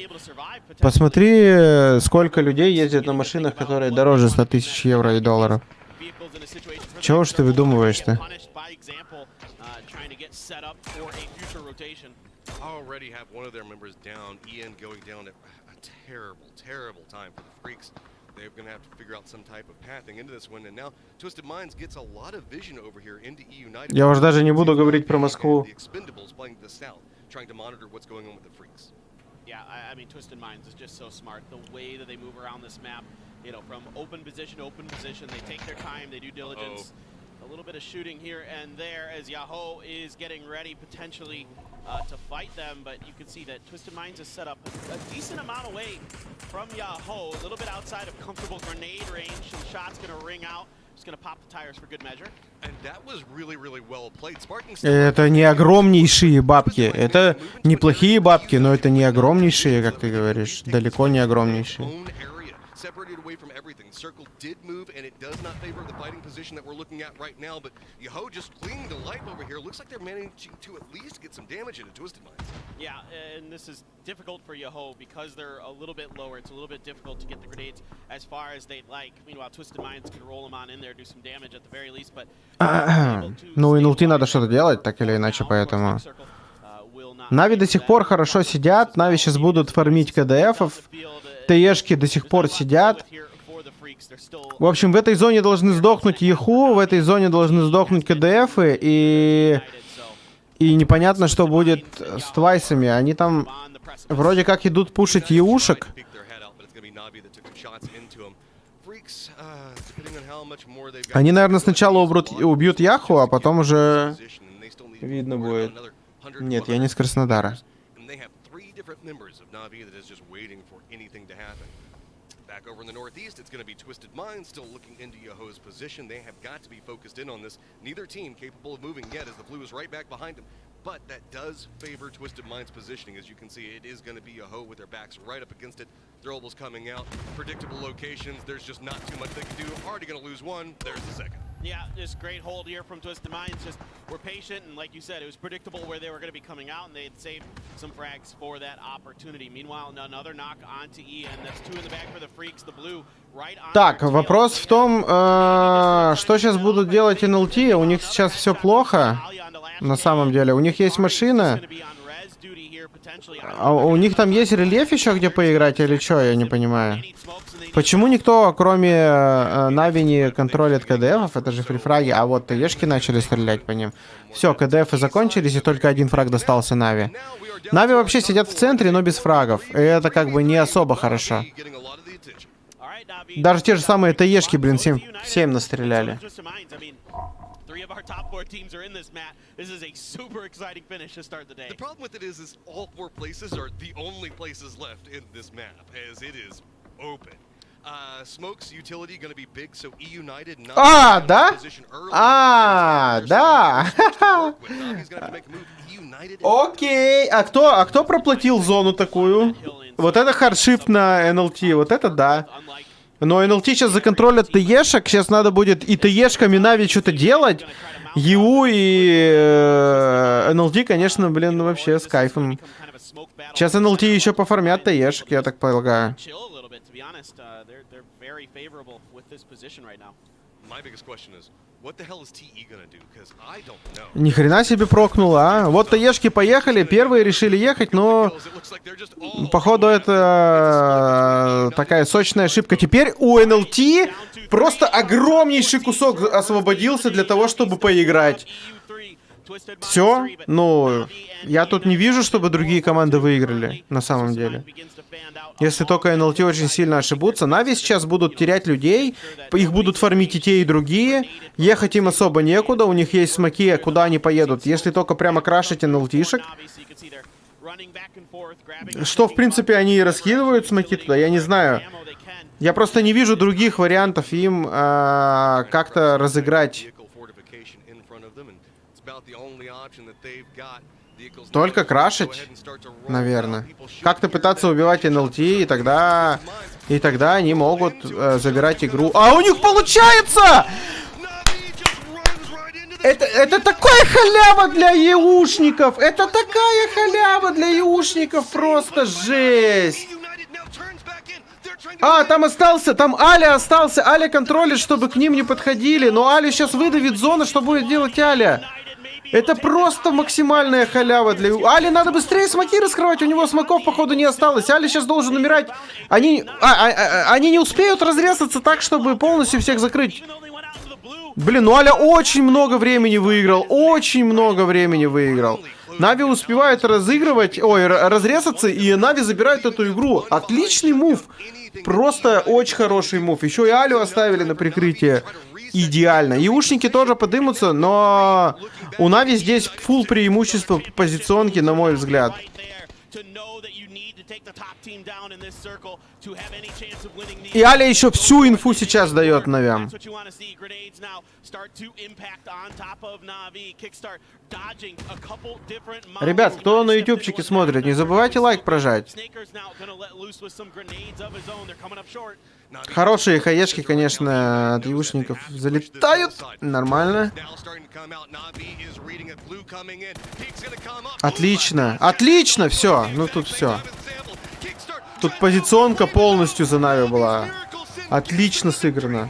Посмотри, сколько людей ездит на машинах, которые дороже 100 тысяч евро и долларов. Чего уж ты выдумываешь-то? Already have one of their members down. Ian going down at a terrible time for the Freaks. They're going to have to figure out some type of pathing into this one, and now Twisted Minds gets a lot of vision over here into EU United. Я уже даже не буду говорить про Москву. The Expendables playing to the south, trying to monitor what's going on with the Freaks. Yeah, I mean, Twisted Minds is just so smart. The way that they move around this map, you know, from open position to open position, they take their time, they do diligence. A little bit of shooting here and there as Yahoo is getting ready potentially to fight them, but you can see that Twisted Minds is set up a decent amount away from Yahoo, a little bit outside of comfortable grenade range. Some shots going to ring out. Just going to pop the tires for good measure. And that was really well played. Это не огромнейшие бабки. Это неплохие бабки, но это не огромнейшие, как ты говоришь. Далеко не огромнейшие. Separated away from everything. Circle did move, and it does not favor the fighting position that we're looking at right now, but Yahoo just clinging to life over here. Looks like they're managing to at least get some damage into Twisted Minds. Yeah, and this is difficult for Yahoo because they're a little bit lower. It's a little bit difficult to get the grenades as far as they'd like. Meanwhile, Twisted Minds can roll them on in there, do some damage at the very least, but... Ну, и НЛТ надо что-то делать, так или иначе, поэтому... Нави до сих пор хорошо сидят, Нави сейчас будут фармить КДФов. ТЕшки до сих пор сидят. В общем, в этой зоне должны сдохнуть Яху, в этой зоне должны сдохнуть КДФы, и непонятно, что будет с Твайсами. Они там вроде как идут пушить Еушек. Они, наверное, сначала убьют Яху, а потом уже видно будет. Нет, я не с Краснодара. Back over in the northeast, it's going to be Twisted Minds still looking into Yahoo's position. They have got to be focused in on this. Neither team capable of moving yet as the blue is right back behind them. But that does favor Twisted Minds' positioning. As you can see, it is going to be Yahoo with their backs right up against it. Throwables coming out. Predictable locations. There's just not too much they can do. Already going to lose one. There's the second. Yeah, just great hold here from Twisted Minds. Just were patient, and like you said, it was predictable where they were going to be coming out, and they had saved some frags for that opportunity. Meanwhile, another knock onto Ian. That's two in the back for the Freaks. The blue right on. Так, вопрос в том, что сейчас будут делать НЛТ. У них сейчас все плохо. На самом деле, у них есть машина. А у них там есть рельеф еще, где поиграть, или что, я не понимаю. Почему никто, кроме Нави, не контролит КДФов? Это же фрифраги, а вот ТЕшки начали стрелять по ним. Все, КДФы закончились, и только один фраг достался Нави. Нави вообще сидят в центре, но без фрагов. И это как бы не особо хорошо. Даже те же самые ТЕшки, блин, 7 настреляли. Three of our top 4 teams are in this mat. This is a super exciting finish to start the day. The problem with it is all 4 places are the only places left in this map, as it is open. Smoke's utility going to be big, so E United not да? Да. Окей. А кто проплатил зону такую? Вот это хардшифт на НЛТ, вот это да. Но НЛТ сейчас законтролят ТЕшек, сейчас надо будет и ТЕшками Нави что-то делать. ЕУ и NLT, конечно, блин, вообще с кайфом. Сейчас NLT еще пофармят ТЕшек, я так полагаю. Ни хрена себе прокнуло, а? Вот ТЕшки поехали, первые решили ехать, но походу это такая сочная ошибка. Теперь у NLT просто огромнейший кусок освободился для того, чтобы поиграть. Все, ну, я тут не вижу, чтобы другие команды выиграли, на самом деле. Если только NLT очень сильно ошибутся. Нави сейчас будут терять людей, их будут фармить и те, и другие. Ехать им особо некуда, у них есть смоки, куда они поедут. Если только прямо крашить NLT-шек. Что, в принципе, они и раскидывают смоки туда, я не знаю. Я просто не вижу других вариантов им как-то разыграть. Только крашить, наверное. Как-то пытаться убивать NLT, и тогда они могут забирать игру. А у них получается! Это такая халява для еушников! Это такая халява для еушников! Просто жесть! А, там остался, там Аля остался. Аля контролит, чтобы к ним не подходили. Но Аля сейчас выдавит зону, что будет делать Аля. Это просто максимальная халява для... Али надо быстрее смоки раскрывать, у него смоков, походу, не осталось. Али сейчас должен умирать. Они не успеют разрезаться так, чтобы полностью всех закрыть. Блин, ну Аля очень много времени выиграл. Очень много времени выиграл. Нави успевают разыгрывать... Ой, разрезаться, и Нави забирают эту игру. Отличный мув. Просто очень хороший мув. Еще и Алю оставили на прикрытие. Идеально. Иушники тоже подымутся, но у Нави здесь фулл преимущество по позиционке, на мой взгляд. И Аля еще всю инфу сейчас дает Навям. Ребят, кто на ютубчике смотрит, не забывайте лайк прожать. Хорошие хаешки, конечно, от юшников залетают. Нормально. Отлично. Отлично, все. Ну тут все. Тут позиционка полностью за Нави была. Отлично сыграно.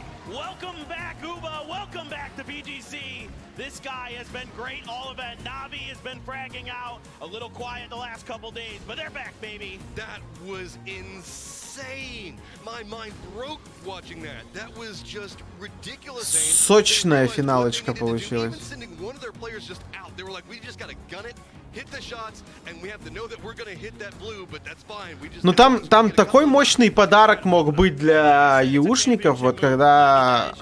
Сочная финалочка получилась. Ну там такой мощный подарок мог быть для еушников, вот когда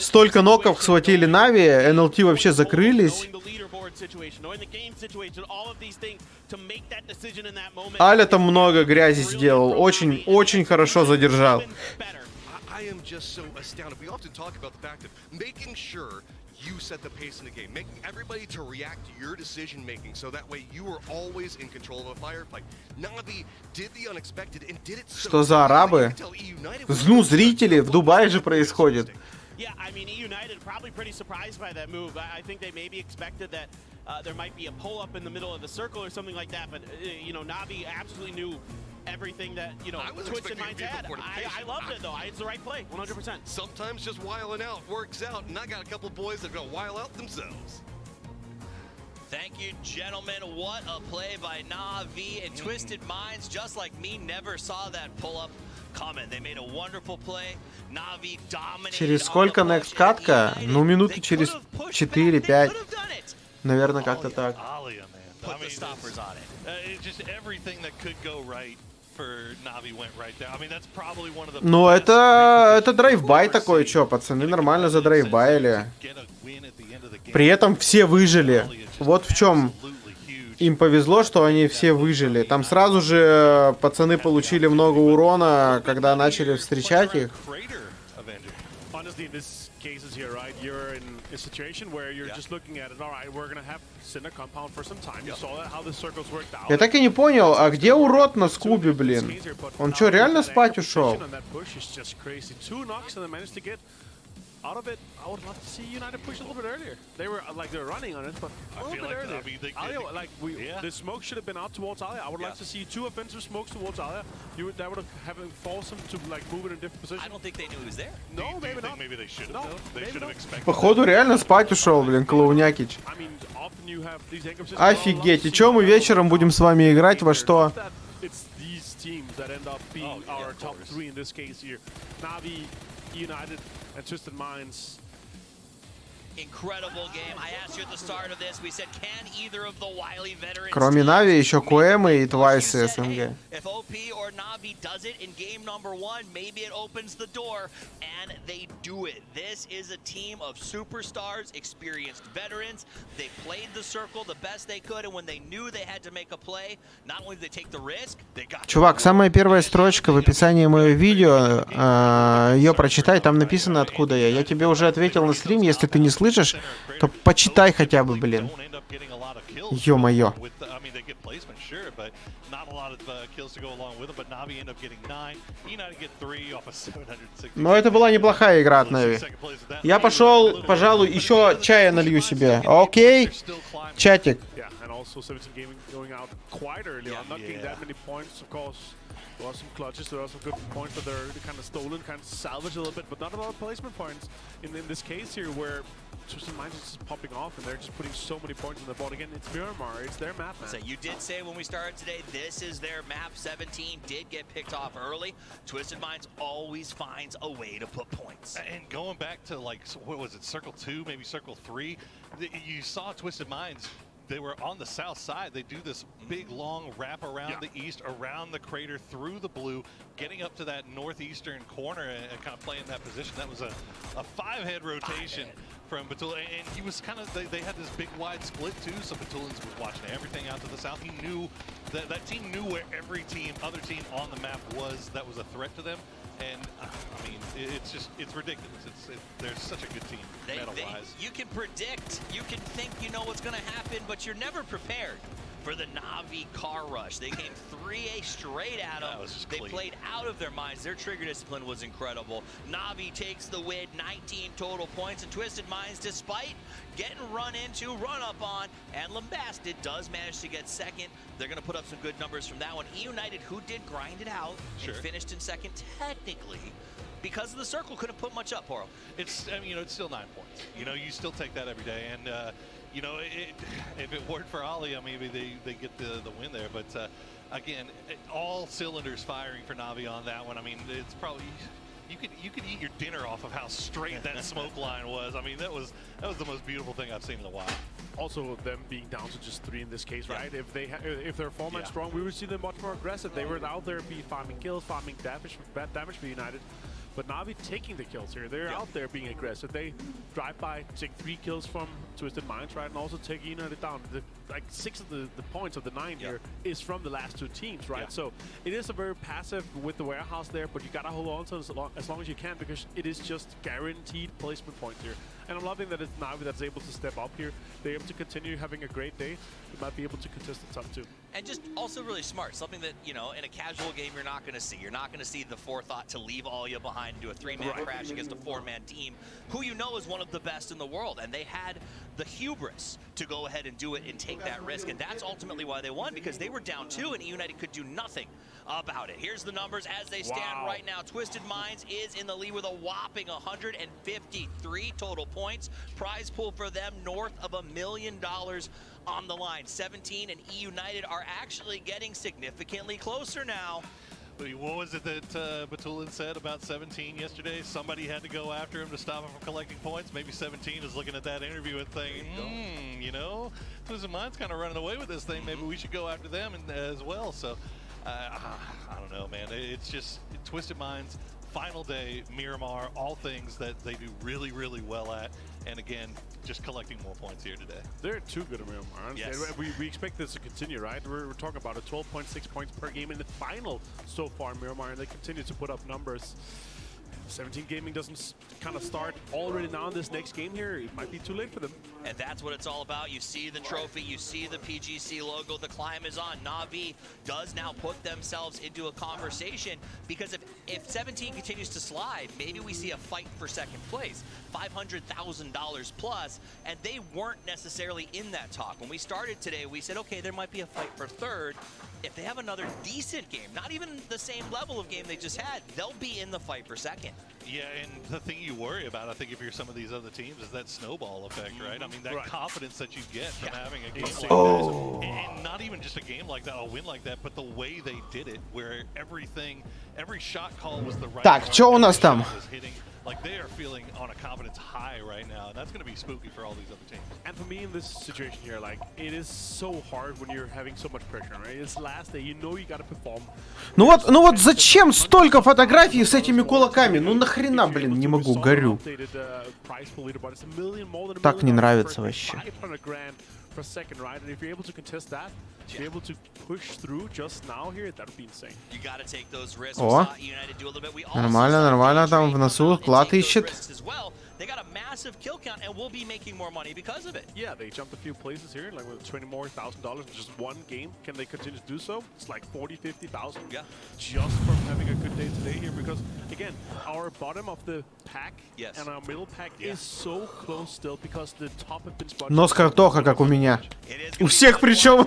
столько ноков схватили Нави, NLT вообще закрылись. Аля там много грязи сделал, очень хорошо задержал. You set the pace in the game, making everybody to react to your decision making, so that way you are always in control of a firefight. Navi did the unexpected and did it so. Что за арабы? Ну, зрители, в Дубае же происходит. Yeah, I mean, United probably pretty surprised by that move. I think they maybe expected that there might be a pull-up in the middle of the circle or something like that, but, you know, Navi absolutely knew everything that, you know, Twisted Minds had. I loved it, though. It's the right play, 100%. Sometimes just wiling out works out, and I got a couple boys that are going to wile out themselves. Thank you, gentlemen. What a play by Navi, and Twisted Minds, just like me, never saw that pull-up coming. They made a wonderful play. Navi dominated. Через сколько next катка? Ну, минуты через 4-5. Наверное, как-то так. Put the stoppers on it. Just everything that could go right for Navi went right there. I mean, that's probably one of the. Ну, это драйвбай такой, чё, пацаны нормально задрайвбайили. При этом все выжили. Вот в чем им повезло, что они все выжили. Там сразу же пацаны получили много урона, когда начали встречать их. Я так и не понял, а где урод на скубе, блин? Он что, реально спать ушел? out of it, I would love to see United push a little bit earlier. They were running on it, but a little bit earlier. The smoke should have been out towards Alia. I would like to see 2 offensive smokes towards Alia. That would have forced them to move it in different positions. I don't think they knew he was there. No, maybe not. Maybe they should have. They should have expected. Походу реально спать ушел, блин, Клоунякич. Офигеть, и чё мы вечером будем с вами играть во что? Teams that end up being our top 3 in this case here. Navi, United, and Twisted Minds. Incredible game. I asked you at the start of this. We said, can either of the wily veterans? Кроме Нави еще КМ и Twice СНГ. If OP or Navi does it in game number 1, maybe it opens the door, and they do it. This is a team of superstars, experienced veterans. They played the circle the best they could, and when they knew they had to make a play, not only did they take the risk, they got. Чувак, самая первая строчка в описании моего видео, ее прочитай, там написано, откуда я. Я тебе уже ответил на стрим, если ты не слышишь, то почитай хотя бы, блин. Ё-моё. Но это была неплохая игра от Нави. Я пошел, пожалуй, еще чая налью себе. Окей? Чатик. There are some clutches, there are some good points, but they're kind of stolen, kind of salvaged a little bit, but not a lot of placement points in this case here where Twisted Minds is just popping off and they're just putting so many points on the board. Again, it's Miramar, it's their map, man. So you did say when we started today, this is their map. 17 did get picked off early. Twisted Minds always finds a way to put points. And going back to, like, what was it, Circle 2, maybe Circle 3, you saw Twisted Minds. They were on the south side. They do this big, long wrap around the east, around the crater, through the blue, getting up to that northeastern corner and kind of playing that position. That was a 5-head rotation from Batula. And he was kind of, they had this big, wide split, too, so Batulans was watching everything out to the south. He knew, that team knew where every team, other team on the map was that was a threat to them. And, I mean, it's ridiculous. They're such a good team, medal-wise. You can predict, you can think you know what's going to happen, but you're never prepared for the Navi car rush. They came 3A straight at them. They played out of their minds. Their trigger discipline was incredible. Navi takes the win, 19 total points, and Twisted Minds, despite getting run into, run up on, and lambasted, does manage to get second. They're going to put up some good numbers from that one. United, who did grind it out, and finished in second, technically, because of the circle, couldn't put much up, Horo. It's, I mean, you know, it's still 9 points. You know, you still take that every day, and you know, if it weren't for Ali, maybe they get the win there. But again, all cylinders firing for Navi on that one. I mean, it's probably you could eat your dinner off of how straight that smoke line was. I mean, that was the most beautiful thing I've seen in a while. Also, them being down to just 3 in this case, right? If they're 4-man strong, we would see them much more aggressive. They were out there farming kills, farming damage for United. But Navi taking the kills here. They're out there being aggressive. They drive by, take 3 kills from Twisted Minds, right? And also take United down. Like 6 of the points of the 9 here is from the last 2 teams, right? So it is a very passive with the warehouse there, but you gotta hold on to it as long as you can, because it is just guaranteed placement points here. And I'm loving that it's Navi that's able to step up here. They're able to continue having a great day. They might be able to contest the top 2. And just also really smart, something that, you know, in a casual game you're not going to see. You're not going to see the forethought to leave Alia behind and do a 3-man crash against a 4-man team, who you know is one of the best in the world. And they had the hubris to go ahead and do it and take that risk. And that's ultimately why they won, because they were down 2 and United could do nothing about it. Here's the numbers as they stand right now. Twisted Minds is in the lead with a whopping 153 total points. Prize pool for them north of $1 million on the line. 17 and E United are actually getting significantly closer now. What was it that Batulin said about 17 yesterday? Somebody had to go after him to stop him from collecting points. Maybe 17 is looking at that interview and thinking, you know, Twisted Minds kind of running away with this thing. Maybe we should go after them as well. So, I don't know, man. It's just Twisted Minds, final day, Miramar, all things that they do really, really well at. And again, just collecting more points here today. They're too good at Miramar. Yes. We expect this to continue, right? We're talking about a 12.6 points per game in the final so far in Miramar, and they continue to put up numbers. 17 Gaming doesn't kind of start already now in this next game here, it might be too late for them. And that's what it's all about. You see the trophy, you see the PGC logo, the climb is on. Na'Vi does now put themselves into a conversation, because if 17 continues to slide, maybe we see a fight for second place, $500,000 plus, and they weren't necessarily in that talk. When we started today, we said, okay, there might be a fight for third. If they have another decent game, not even the same level of game they just had, they'll be in the fight for second. Yeah, and the thing you worry about, I think, if you're some of these other teams, is that snowball effect, right? I mean, that confidence that you get from having a game like this, and not even just a game like that, a win like that, but the way they did it, where every shot call was the right. Так, что у нас там? Like, they are feeling on a confidence high right now, and that's going to be spooky for all these other teams. And for me in this situation here, like, it is so hard when you're having so much pressure, right? It's last day, you know you gotta perform. Ну вот зачем столько фотографий с этими кулаками? Ну нахрена, блин, не могу, горю. Так не нравится вообще. For second, right? And if you're able to contest that, be able to push through just now here, that would be insane. You gotta take those risks. О, нормально, нормально, там в носу клад ищет. They got a massive kill count and will be making more money because of it. Yeah, they jumped a few places here, like with $20,000 more in just one game. Can they continue to do so? It's like 40,000-50,000. Yeah. Just from having a good day today here, because again, our bottom of the pack and our middle pack is so close still, because the top have been spotted. Нос картоха, как у меня. У всех причем.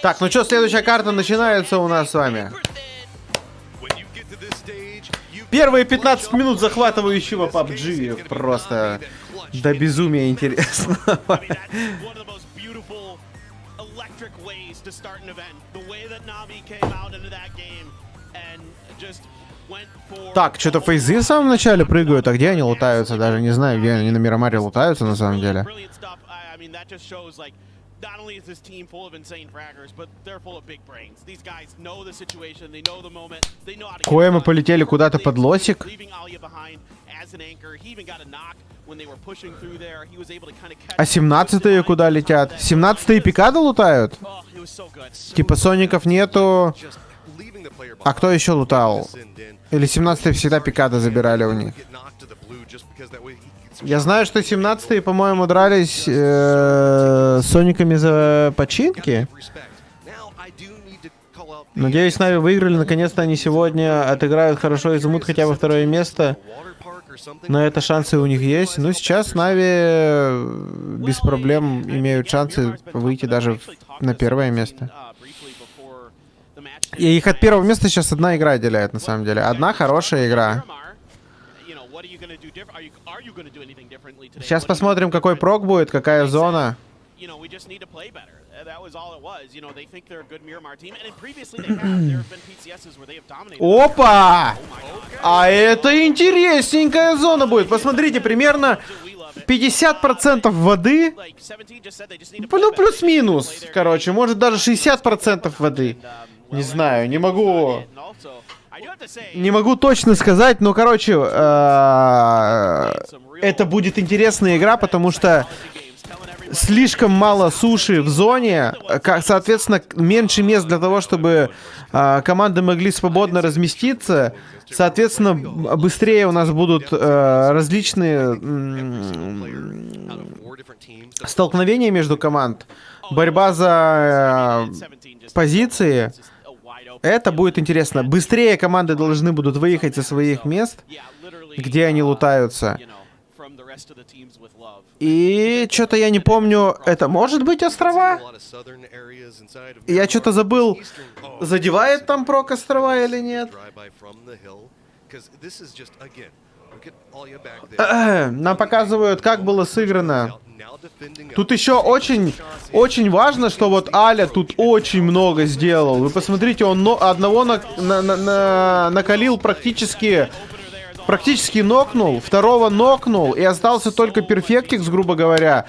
Так, ну что, следующая карта начинается у нас с вами. Первые 15 минут захватывающего PUBG. Просто до безумия интересно. Так, что-то фейзы в самом начале прыгают, а где они лутаются? Даже не знаю, где они на Мирамаре лутаются на самом деле. Not only is this team full of insane fraggers, but they're full of big brains. These guys know the situation, they know the moment, they know how to. Кое мы полетели куда-то под лосик. А 17-е куда летят? 17-е пикады лутают? Типа соников нету. А кто еще лутал? Или 17-е всегда пикады забирали у них? Я знаю, что 17-е, по-моему, дрались с сониками за починки. Надеюсь, Нави выиграли. Наконец-то они сегодня отыграют хорошо и займут хотя бы второе место. На это шансы у них есть. Но сейчас Нави без проблем имеют шансы выйти даже на первое место. И их от первого места сейчас одна игра отделяет, на самом деле. Одна хорошая игра. Сейчас посмотрим, какой прок будет, какая зона. Опа! А это интересненькая зона будет. Посмотрите, примерно 50% воды. Ну, плюс-минус. Короче, может даже 60% воды. Не знаю, не могу точно сказать, но, короче, это будет интересная игра, потому что слишком мало суши в зоне, соответственно, меньше мест для того, чтобы команды могли свободно разместиться. Соответственно, быстрее у нас будут различные столкновения между команд, борьба за позиции. Это будет интересно. Быстрее команды должны будут выехать со своих мест, где они лутаются. И что-то я не помню, это может быть острова? Я что-то забыл, задевает там прок острова или нет? Нам показывают, как было сыграно. Тут еще очень важно, что вот Аля тут очень много сделал. Вы посмотрите, он одного накалил практически нокнул, второго нокнул, и остался только перфектикс, грубо говоря.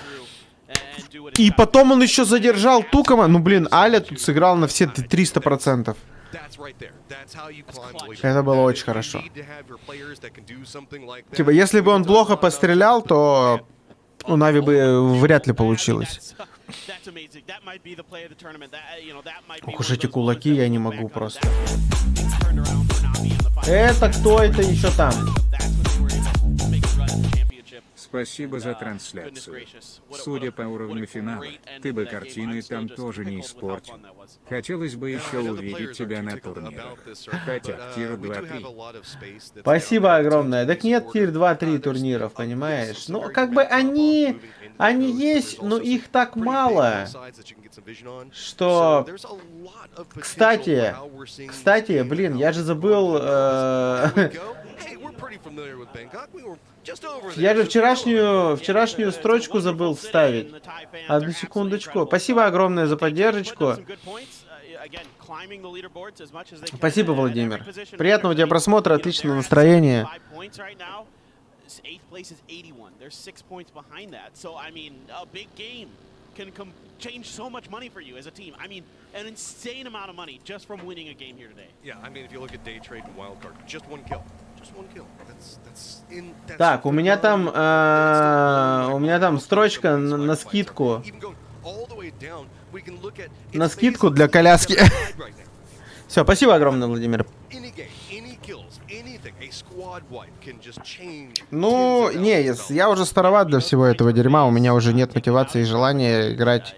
И потом он еще задержал ту команду. Ну, блин, Аля тут сыграл на все 300%. Это было очень хорошо. Типа, если бы он плохо пострелял, то у Нави бы вряд ли получилось. Ох уж эти кулаки, я не могу просто. Это кто это еще там? Спасибо за трансляцию. Судя по уровню финала, ты бы картины там тоже не испортил. Хотелось бы еще увидеть тебя на турнирах. Хотя тир 2-3. Спасибо огромное. Так нет тир 2-3 турниров, понимаешь? Ну, как бы они есть, но их так мало, что... Кстати, блин, я же забыл... Я же вчерашнюю строчку забыл вставить. Одну секундочку. Спасибо огромное за поддержку. Спасибо, Владимир. Приятного тебе просмотра, отличного настроения. Change so much money for you as a team. I mean, an insane amount of money just from winning a game here today. Yeah, I mean, if you look at day trade and wild card, just one kill. Just one kill. That's так, у меня там строчка на скидку. На скидку для коляски. Все, спасибо огромное, Владимир. Ну, не, я уже староват для всего этого дерьма, у меня уже нет мотивации и желания играть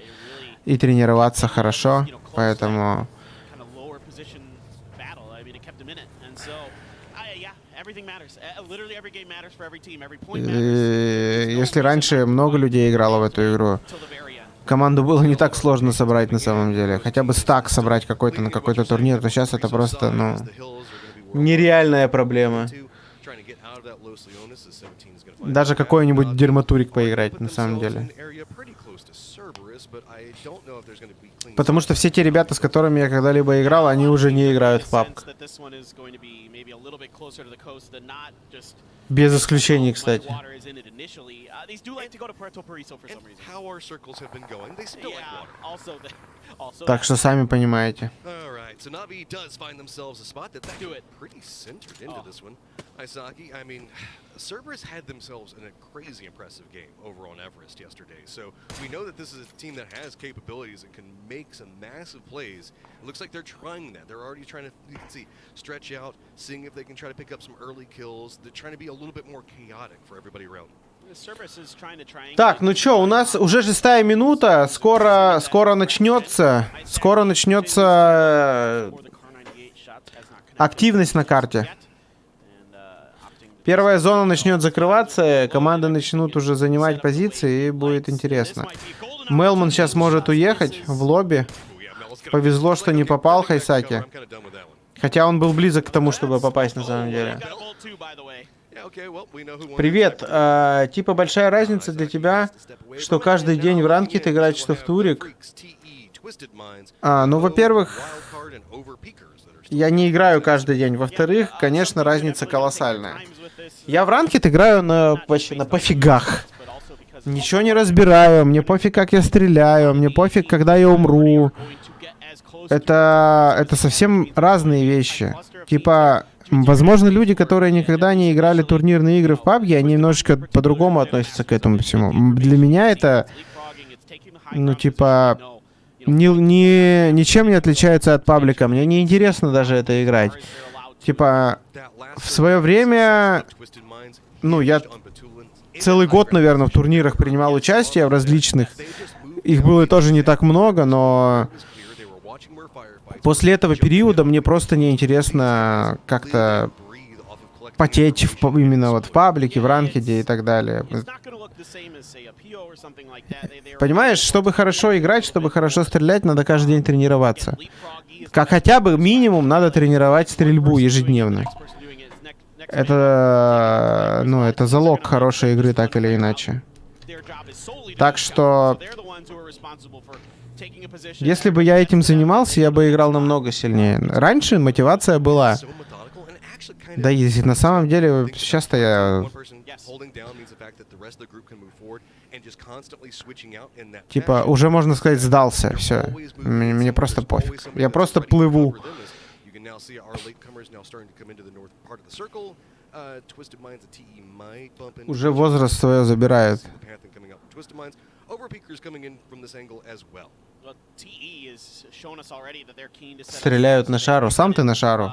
и тренироваться хорошо, поэтому... Если раньше много людей играло в эту игру, команду было не так сложно собрать на самом деле. Хотя бы стак собрать какой-то на какой-то турнир, то сейчас это просто, ну, нереальная проблема. Даже какой-нибудь дерматурик поиграть, на самом деле. Потому что все те ребята, с которыми я когда-либо играл, они уже не играют в пабг. Без исключений, кстати. Так что сами понимаете. Cerberus had themselves in a crazy impressive game over on Everest yesterday, so we know that this is a team that has capabilities and can make some massive plays. It looks like they're trying that. They're already trying to, you can see, stretch out, seeing if they can try to pick up some early kills. They're trying to be a little bit more chaotic for everybody around. Так, ну чё, у нас уже 6-я минута, скоро начнется активность на карте. Первая зона начнет закрываться, команды начнут уже занимать позиции, и будет интересно. Мелман сейчас может уехать в лобби. Повезло, что не попал Хайсаки. Хотя он был близок к тому, чтобы попасть на самом деле. Привет. Типа большая разница для тебя, что каждый день в ранкет играть, что в турик? Ну, во-первых, я не играю каждый день. Во-вторых, конечно, разница колоссальная. Я в ранкет играю вообще на пофигах. Ничего не разбираю, мне пофиг, как я стреляю, мне пофиг, когда я умру. Это совсем разные вещи. Типа, возможно, люди, которые никогда не играли турнирные игры в PUBG, они немножечко по-другому относятся к этому всему. Для меня это, ну, типа, ничем не отличается от паблика. Мне не интересно даже это играть. Типа, в свое время, ну, я целый год, наверное, в турнирах принимал участие в различных. Их было тоже не так много, но после этого периода мне просто неинтересно как-то потеть именно вот в паблике, в ранкеде и так далее. Понимаешь, чтобы хорошо играть, чтобы хорошо стрелять, надо каждый день тренироваться. Как хотя бы минимум надо тренировать стрельбу ежедневно. Это, ну, это залог хорошей игры, так или иначе. Так что, если бы я этим занимался, я бы играл намного сильнее. Раньше мотивация была. Да, и на самом деле, сейчас-то я... Типа, уже, можно сказать, сдался. Все. Мне просто пофиг. Я просто плыву. Уже возраст свое забирает. Overpeakers coming in from this angle as well. Стреляют на шару. Сам ты на шару.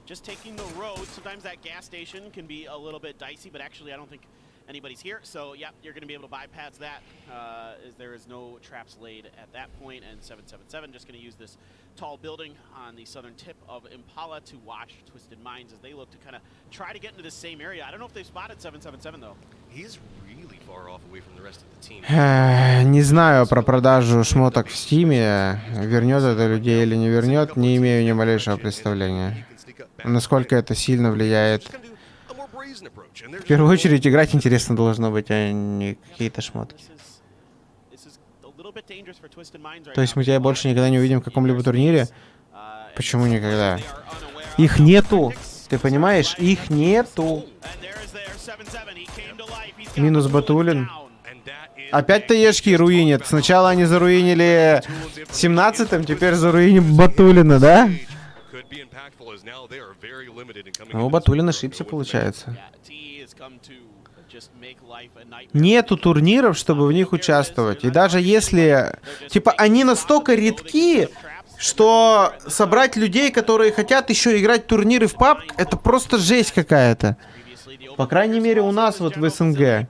Just taking the road. Sometimes that gas station can be a little bit dicey, but actually I don't think anybody's here. So yeah, you're going to be able to bypass that as there is no traps laid at that point. And 777 just going to use this tall building on the southern tip of Impala to watch Twisted Minds as they look to kind of try to get into the same area. I don't know if they've spotted 777 though. He's really far off away from the rest of the team. Не знаю про продажу шмоток в Стиме. Вернет это людей или не вернет, не имею ни малейшего представления. Насколько это сильно влияет. В первую очередь играть интересно должно быть, а не какие-то шмотки. То есть мы тебя больше никогда не увидим в каком-либо турнире? Почему никогда? Их нету. Ты понимаешь? Их нету. Минус Батулин. Опять таешки руинят. Сначала они заруинили 17-м, теперь заруиним Батулина, да? Ну, Батулин ошибся, получается. Нету турниров, чтобы в них участвовать. И даже если... Типа, они настолько редки, что собрать людей, которые хотят еще играть турниры в PUBG, это просто жесть какая-то. По крайней мере, у нас вот в СНГ.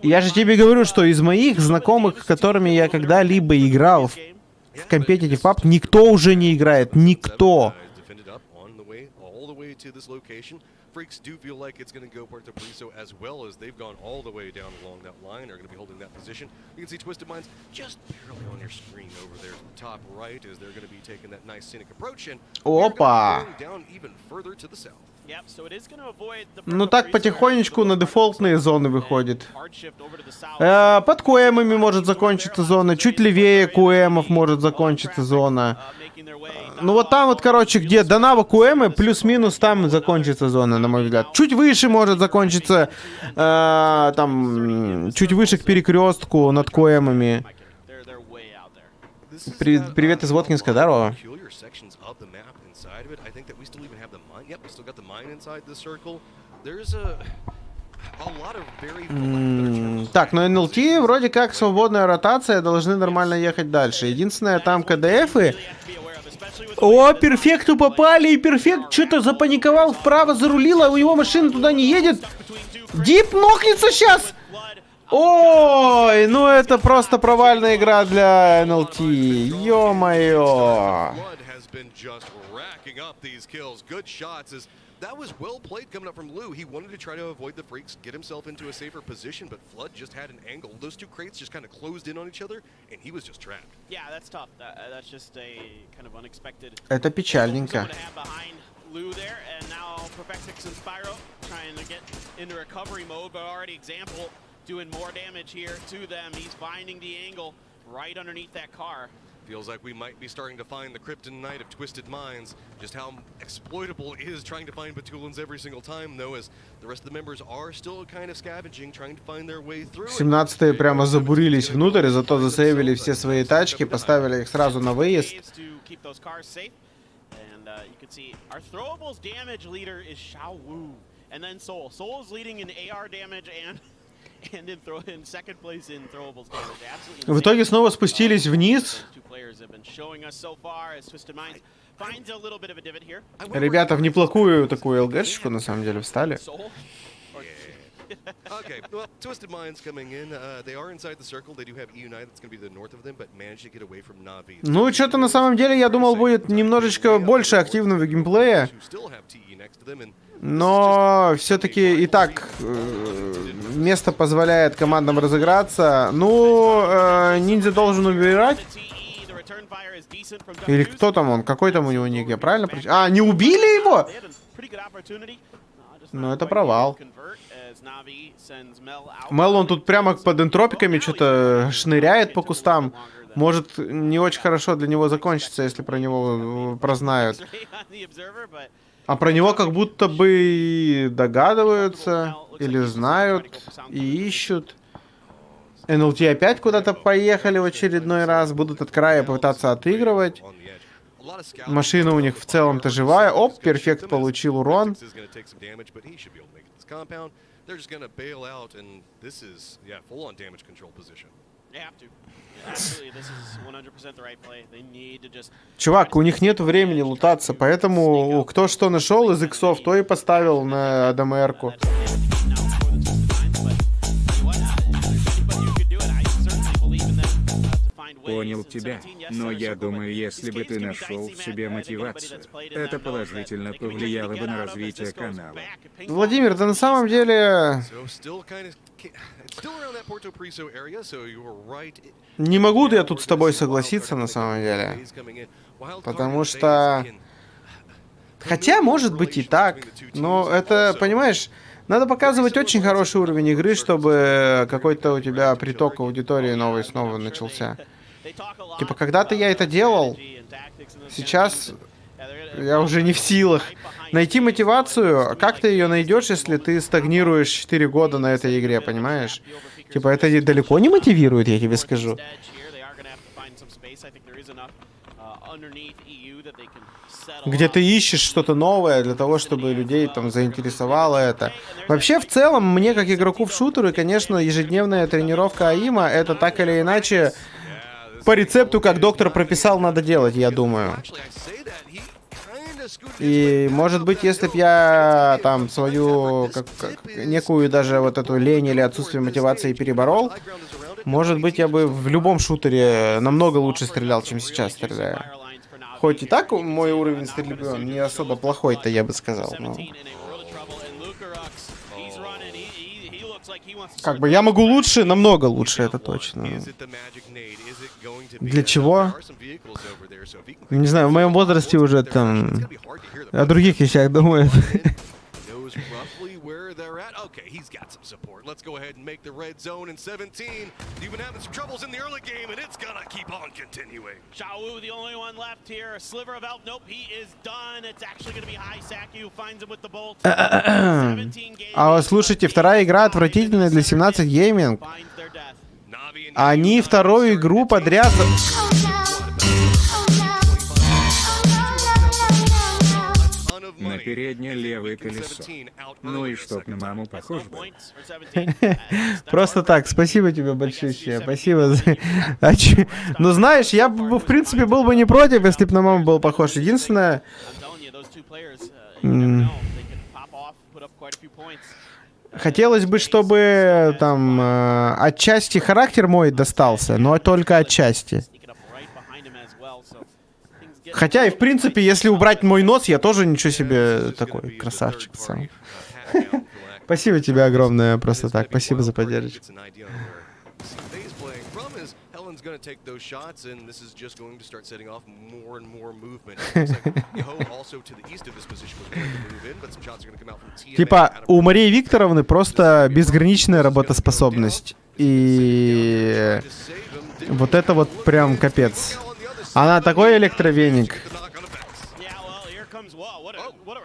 Я же тебе говорю, что из моих знакомых, с которыми я когда-либо играл в компетитив PUBG, никто уже не играет. Никто. Freaks do feel like it's going to go Puerto Priso as well as they've gone all the way down along that line, are going to be holding that position. You can see Twisted Minds just barely on your screen over there to the top right as they're going to be taking that nice scenic approach and Опа! down even further to the south. Ну так потихонечку на дефолтные зоны выходит. Под куэмами может закончиться зона, чуть левее куэмов может закончиться зона. Ну вот там вот, короче, где Донава куэмы, плюс-минус там закончится зона, на мой взгляд. Чуть выше может закончиться, там, чуть выше к перекрестку над куэмами. Привет из Воткинска, здорово. Так, но НЛТ вроде как свободная ротация, должны нормально ехать дальше. Единственное, там КДФы... О, перфекту попали, и перфект что-то запаниковал, вправо зарулил, а у его машина туда не едет. Дип нокнется сейчас! Ой, ну это просто провальная игра для НЛТ. Ё-моё. That was well played coming up from Lou. He wanted to try to avoid the freaks, get himself into a safer position, but Flood just had an angle. Those two crates just kind of closed in on each other, and he was just trapped. Yeah, that's tough. That's just a kind of unexpected. Это печальненько. Lou there, and now Perfectix and Spyro trying to get into recovery mode, but already example doing more damage here to them. He's finding the angle right underneath that car. Feels like we might be starting to find the kryptonite of Twisted Minds. Just how exploitable it is trying to find Batulins every single time, though, as the rest of the members are still kind of scavenging, trying to find their way through. 17-е прямо забурились внутрь, зато засейвили все свои тачки, поставили их сразу на выезд. Our throwables damage leader is Xiaowu, and then Soul. Soul is leading in AR damage and in second place in throwables damage. Absolutely. В итоге снова спустились вниз. Ребята в неплохую такую ЛГшечку на самом деле встали. Okay, well, Twisted Minds coming in. They are inside the circle. They do have EU United that's going to be the north of them, but managed to get away from Navi. Ну, что-то на самом деле, я думал, будет немножечко больше активного геймплея. Но все-таки и так место позволяет командам разыграться. Ну, ниндзя должен убирать. Или кто там он? Какой там у него ник? Я правильно прочитал? А, не убили его? Ну, это провал. Мел, он тут прямо под энтропиками что-то шныряет по кустам. Может, не очень хорошо для него закончится, если про него прознают. А про него как будто бы догадываются, или знают, и ищут. НЛТ опять куда-то поехали в очередной раз, будут от края пытаться отыгрывать. Машина у них в целом-то живая. Оп, перфект получил урон. Чувак, у них нет времени лутаться, поэтому кто что нашел из иксов, то и поставил на АДМР-ку. Понял тебя, но я думаю, если бы ты нашел в себе мотивацию, это положительно повлияло бы на развитие канала. Владимир, да на самом деле... Не могу я тут с тобой согласиться, на самом деле. Потому что... Хотя, может быть и так. Но это, понимаешь, надо показывать очень хороший уровень игры, чтобы какой-то у тебя приток аудитории новый снова начался. Типа, когда-то я это делал, сейчас я уже не в силах. Найти мотивацию, как ты ее найдешь, если ты стагнируешь 4 года на этой игре, понимаешь? Типа, это далеко не мотивирует, я тебе скажу. Где ты ищешь что-то новое для того, чтобы людей там заинтересовало это. Вообще, в целом, мне как игроку в шутеры, конечно, ежедневная тренировка АИМа, это так или иначе по рецепту, как доктор прописал, надо делать, я думаю. И, может быть, если б я там свою некую даже вот эту лень или отсутствие мотивации переборол, может быть, я бы в любом шутере намного лучше стрелял, чем сейчас стреляю. Хоть и так мой уровень стрельбы, он не особо плохой-то, я бы сказал. Но... Как бы я могу лучше, намного лучше, это точно. Для чего? Не знаю, в моем возрасте уже там о других вещах думают. А слушайте, вторая игра отвратительная для 17 гейминг. Они вторую игру подряд... На переднее левое колесо. Ну и чтоб на маму похож был. Просто так, спасибо тебе большое. Спасибо. Ну знаешь, я в принципе был бы не против, если бы на маму был похож. Единственное... Хотелось бы, чтобы там отчасти характер мой достался, но только отчасти. Хотя и в принципе, если убрать мой нос, я тоже ничего себе такой красавчик сам. Спасибо тебе огромное, просто так. Спасибо за поддержку. Типа, у Марии Викторовны просто безграничная работоспособность. И вот это вот прям капец. Она такой электровеник.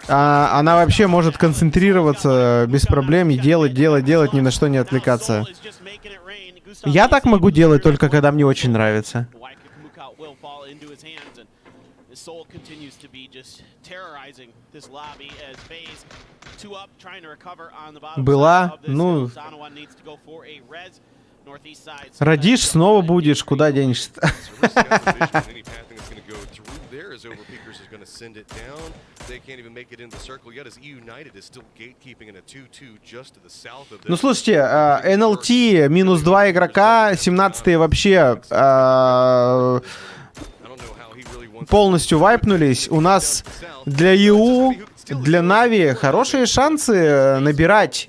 Она вообще может концентрироваться без проблем и делать, ни на что не отвлекаться. Я так могу делать только когда мне очень нравится. Была, ну... Родишь, снова будешь, куда денешься? Ну слушайте, NLT минус 2 игрока, 17-е вообще полностью вайпнулись. У нас для EU, для Нави хорошие шансы набирать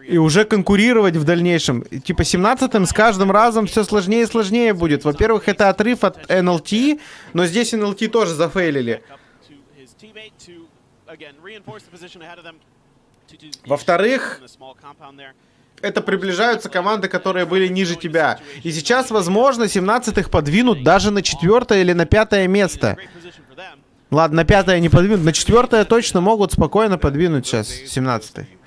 и уже конкурировать в дальнейшем. Типа 17-м с каждым разом все сложнее и сложнее будет. Во-первых, это отрыв от NLT, но здесь NLT тоже зафейлили. Во-вторых, это приближаются команды, которые были ниже тебя. И сейчас, возможно, 17-х подвинут даже на 4-е или на 5-е место. Ладно, на 5-е не подвинут, на 4-е точно могут спокойно подвинуть сейчас 17-й.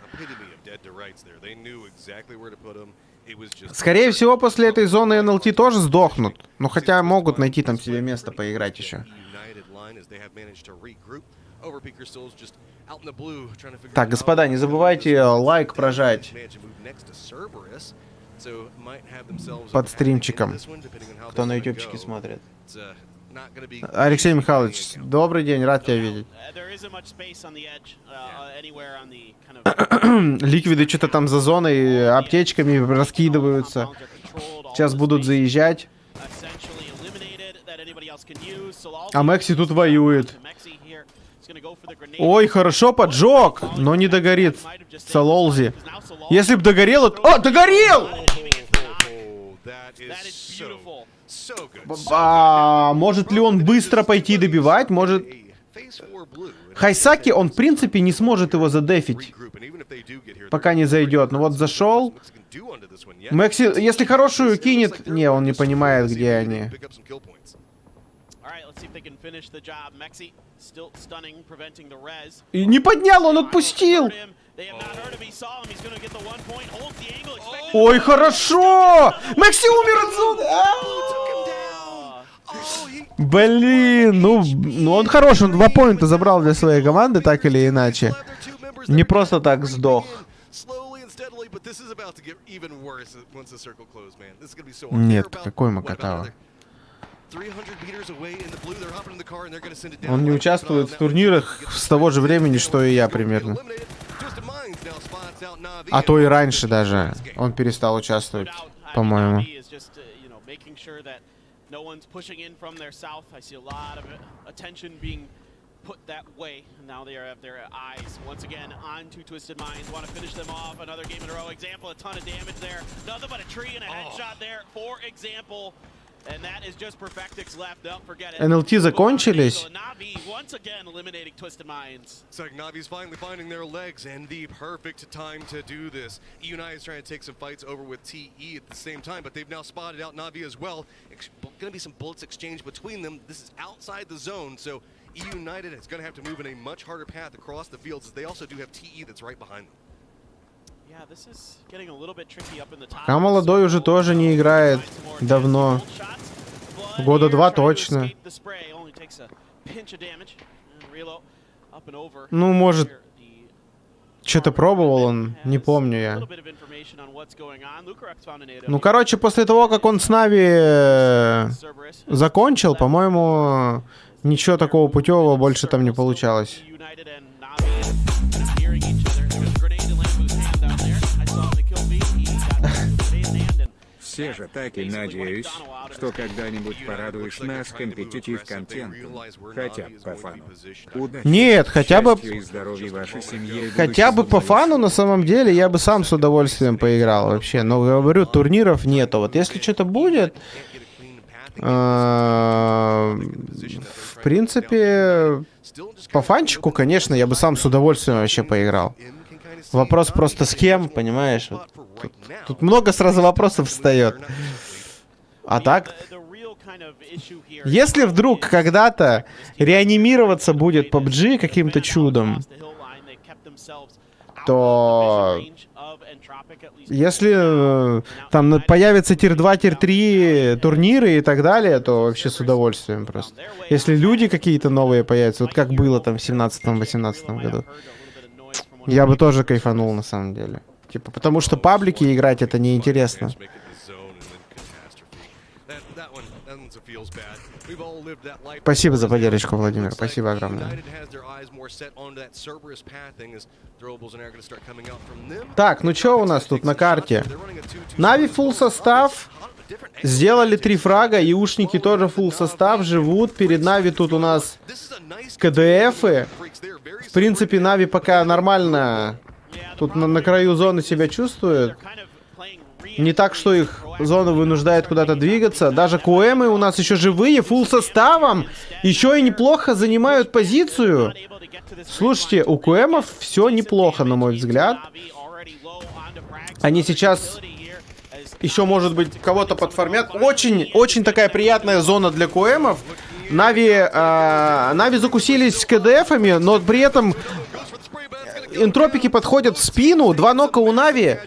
Скорее всего, после этой зоны NLT тоже сдохнут. Но хотя могут найти там себе место поиграть еще. Так, господа, не забывайте лайк прожать под стримчиком, кто на ютубчике смотрит. Алексей Михайлович, добрый день, рад тебя видеть. Ликвиды что-то там за зоной аптечками раскидываются. Сейчас будут заезжать. А Мэкси тут воюет. Ой, хорошо, поджег, но не догорит. Салолзи. Если б догорел... О, догорел! Может ли он быстро пойти добивать? Может... Хайсаки, он в принципе не сможет его задефить, пока не зайдет. Ну вот зашел. Мэкси, если хорошую кинет... Не, он не понимает, где они. И не поднял, он отпустил. Ой, хорошо! Мэкси умер от зоны! Блин, ну он хорош, он 2 поинта забрал для своей команды, так или иначе. Не просто так сдох. Нет, какой Макатава. Он не участвует в турнирах с того же времени, что и я примерно. А то и раньше даже он перестал участвовать, по-моему. Put that way. Now they have their eyes once again on two Twisted Minds. Want to finish them off. Another game in a row. Example, a ton of damage there. Nothing but a tree and a headshot there for Example. And that is just Perfectix left. Don't forget it. NLT закончились. Once again eliminating Twisted Minds. It's like Navi's finally finding their legs and the perfect time to do this. United is trying to take some fights over with TE at the same time, but they've now spotted out Navi as well. Going to be some bullets exchanged between them. This is outside the zone, so United is going to have to move in a much harder path across the fields, as they also do have TE that's right behind them. Yeah, this is getting a little bit tricky up in the top. А молодой уже тоже не играет давно. Года 2 точно. Ну, может, что-то пробовал он, не помню я. Ну, короче, после того, как он с Нави закончил, по-моему, ничего такого путевого больше там не получалось. Все же так и надеюсь, что когда-нибудь порадуешь нас компетитив-контентом, хотя бы по фану. Удачи, нет, хотя бы... и здоровья вашей семье. Хотя бы по фану, на самом деле, я бы сам с удовольствием поиграл вообще. Но, говорю, турниров нету. Вот если что-то будет... В принципе, по фанчику, конечно, я бы сам с удовольствием вообще поиграл. Вопрос просто с кем, понимаешь? Вот тут много сразу вопросов встает. А так, если вдруг когда-то реанимироваться будет PUBG каким-то чудом, то если там появятся тир-2, тир-3 турниры и так далее, то вообще с удовольствием просто. Если люди какие-то новые появятся, вот как было там в 17-18 году, я бы тоже кайфанул на самом деле. Типа, потому что паблики играть это неинтересно. Спасибо за поддержку, Владимир. Спасибо огромное. Так, ну что у нас тут на карте? Нави фулл состав. Сделали 3 фрага. Иушники тоже фулл состав. Живут. Перед Нави тут у нас КДФы. В принципе, Нави пока нормально тут на краю зоны себя чувствуют. Не так, что их зона вынуждает куда-то двигаться. Даже КУМы у нас еще живые, фулл составом. Еще и неплохо занимают позицию. Слушайте, у КУМов все неплохо, на мой взгляд. Они сейчас еще, может быть, кого-то подформят. Очень такая приятная зона для КУМов. Нави закусились КДФами, но при этом энтропики подходят в спину. 2 нока у Нави.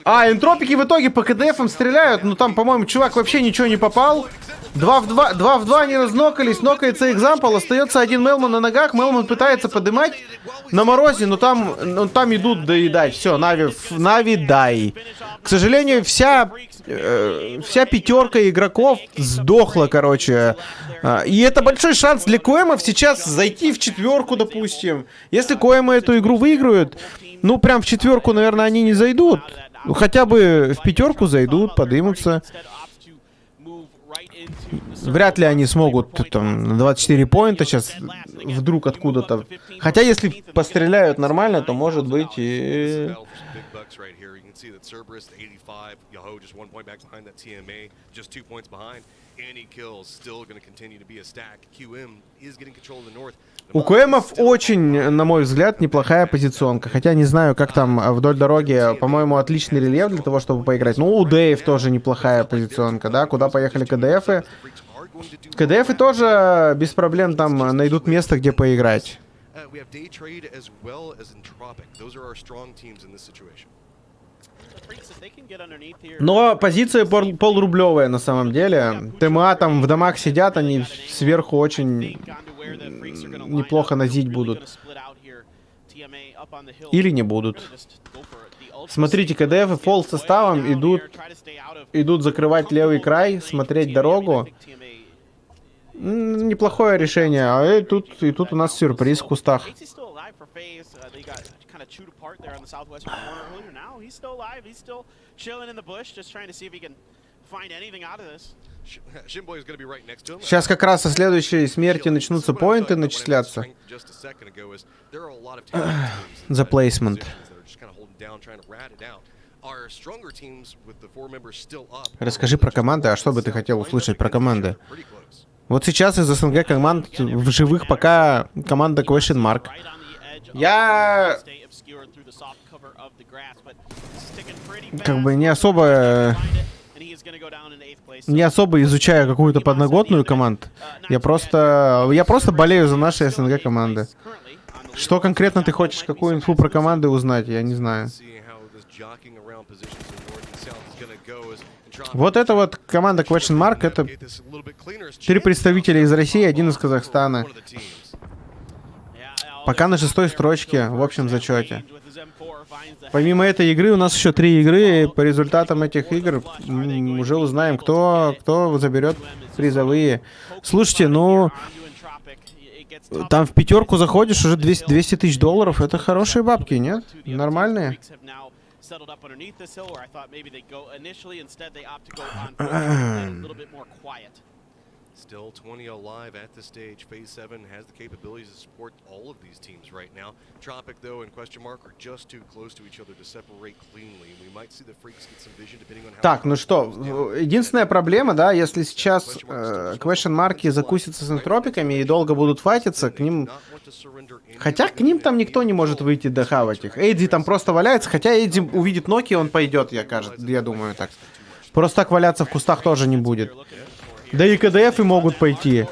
А, энтропики в итоге по КДФам стреляют. Ну там, по-моему, чувак вообще ничего не попал. 2 в 2 они разнокались. Нокается экзампл. Остается один Мелман на ногах. Мелман пытается поднимать на морозе, но там идут доедать. Все, Нави дай. К сожалению, вся пятерка игроков сдохла, короче. И это большой шанс для Коэмов сейчас зайти в 4-ку, допустим. Если Коэмы эту игру выиграют, ну прям в 4-ку, наверное, они не зайдут. Ну, хотя бы в 5-ку зайдут, подымутся. Вряд ли они смогут там на 24 поинта сейчас вдруг откуда-то. Хотя если постреляют нормально, то может быть и... У КМов очень, на мой взгляд, неплохая позиционка. Хотя не знаю, как там вдоль дороги. По-моему, отличный рельеф для того, чтобы поиграть. Ну, у ДФ тоже неплохая позиционка, да? Куда поехали КДФы? КДФы тоже без проблем там найдут место, где поиграть. Но позиция полрублевая на самом деле. ТМА там в домах сидят, они сверху очень неплохо назить будут. Или не будут. Смотрите, КДФ фолл составом идут закрывать левый край, смотреть дорогу. Неплохое решение. А и тут у нас сюрприз в кустах. Сейчас как раз со следующей смерти начнутся поинты начисляться. За плейсмент. Расскажи про команды, а что бы ты хотел услышать про команды? Вот сейчас из СНГ команд в живых пока команда Question Mark. Я как бы не особо изучаю какую-то подноготную команду. Я просто болею за наши СНГ команды. Что конкретно ты хочешь, какую инфу про команды узнать, я не знаю. Вот это вот команда Question Mark, это 3 представителя из России, 1 из Казахстана. Пока на 6-й строчке в общем зачете. Помимо этой игры у нас еще 3 игры, и по результатам этих игр уже узнаем, кто заберет призовые. Слушайте, ну там в 5-ку заходишь, уже 200 тысяч долларов, это хорошие бабки, нет? Нормальные. Settled up underneath this hill, or I thought maybe they'd go initially. Instead, they opt to go on foot, a little bit more quiet. Still 20 alive at the stage. Phase 7 has the capabilities to support all of these teams right now. Tropic, though, and Question Mark are just too close to each other to separate cleanly. We might see the Freaks get some vision depending on how... Так, ну что, единственная проблема, да, если сейчас Question Mark закусятся с энтропиками и долго будут файтиться, к ним... Хотя к ним там никто не может выйти дохавать их. Эйдзи там просто валяется, хотя Эйдзи увидит ноки, он пойдет, я думаю так. Просто так валяться в кустах тоже не будет. Да и КДФы могут пойти.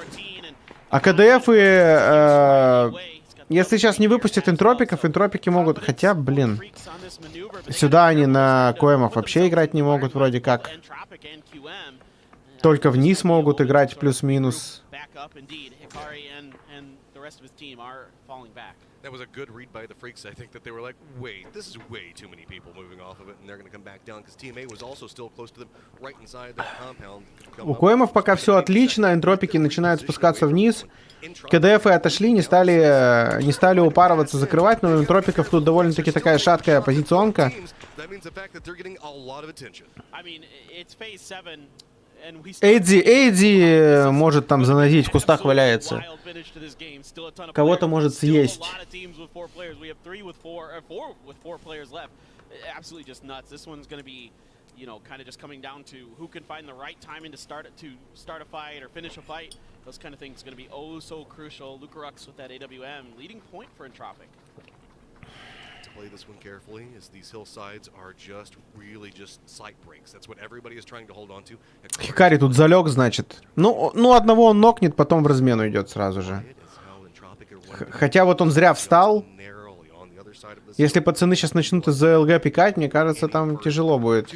А КДФы, если сейчас не выпустят энтропиков, энтропики могут... Хотя, блин, сюда они на Коэмов вообще играть не могут вроде как. Только вниз могут играть плюс-минус. That was a good read by the Freaks. I think that they were like, wait, this is way too many people moving off of it, and they're going to come back down because TMA was also still close to them right inside that compound. У Коэмов пока все отлично, энтропики начинают спускаться вниз. КДФы отошли, не стали упарываться, закрывать, но у энтропиков тут довольно-таки такая шаткая позиционка. Эйдзи может там занозить, в кустах валяется. Кого-то может съесть. You know, kind of just coming down to who can find the right timing to start a fight or finish a fight. Those kind of things going to be oh so crucial. Lucarux with that AWM leading point for Entropic. Play this one carefully, as these hillsides are just really just sight breaks. That's what everybody is trying to hold on to. Хикари тут залег, значит. Ну одного он нокнет, потом в размен уйдет сразу же. Хотя вот он зря встал. Если пацаны сейчас начнут из-за ЛГ пикать, мне кажется, там тяжело будет.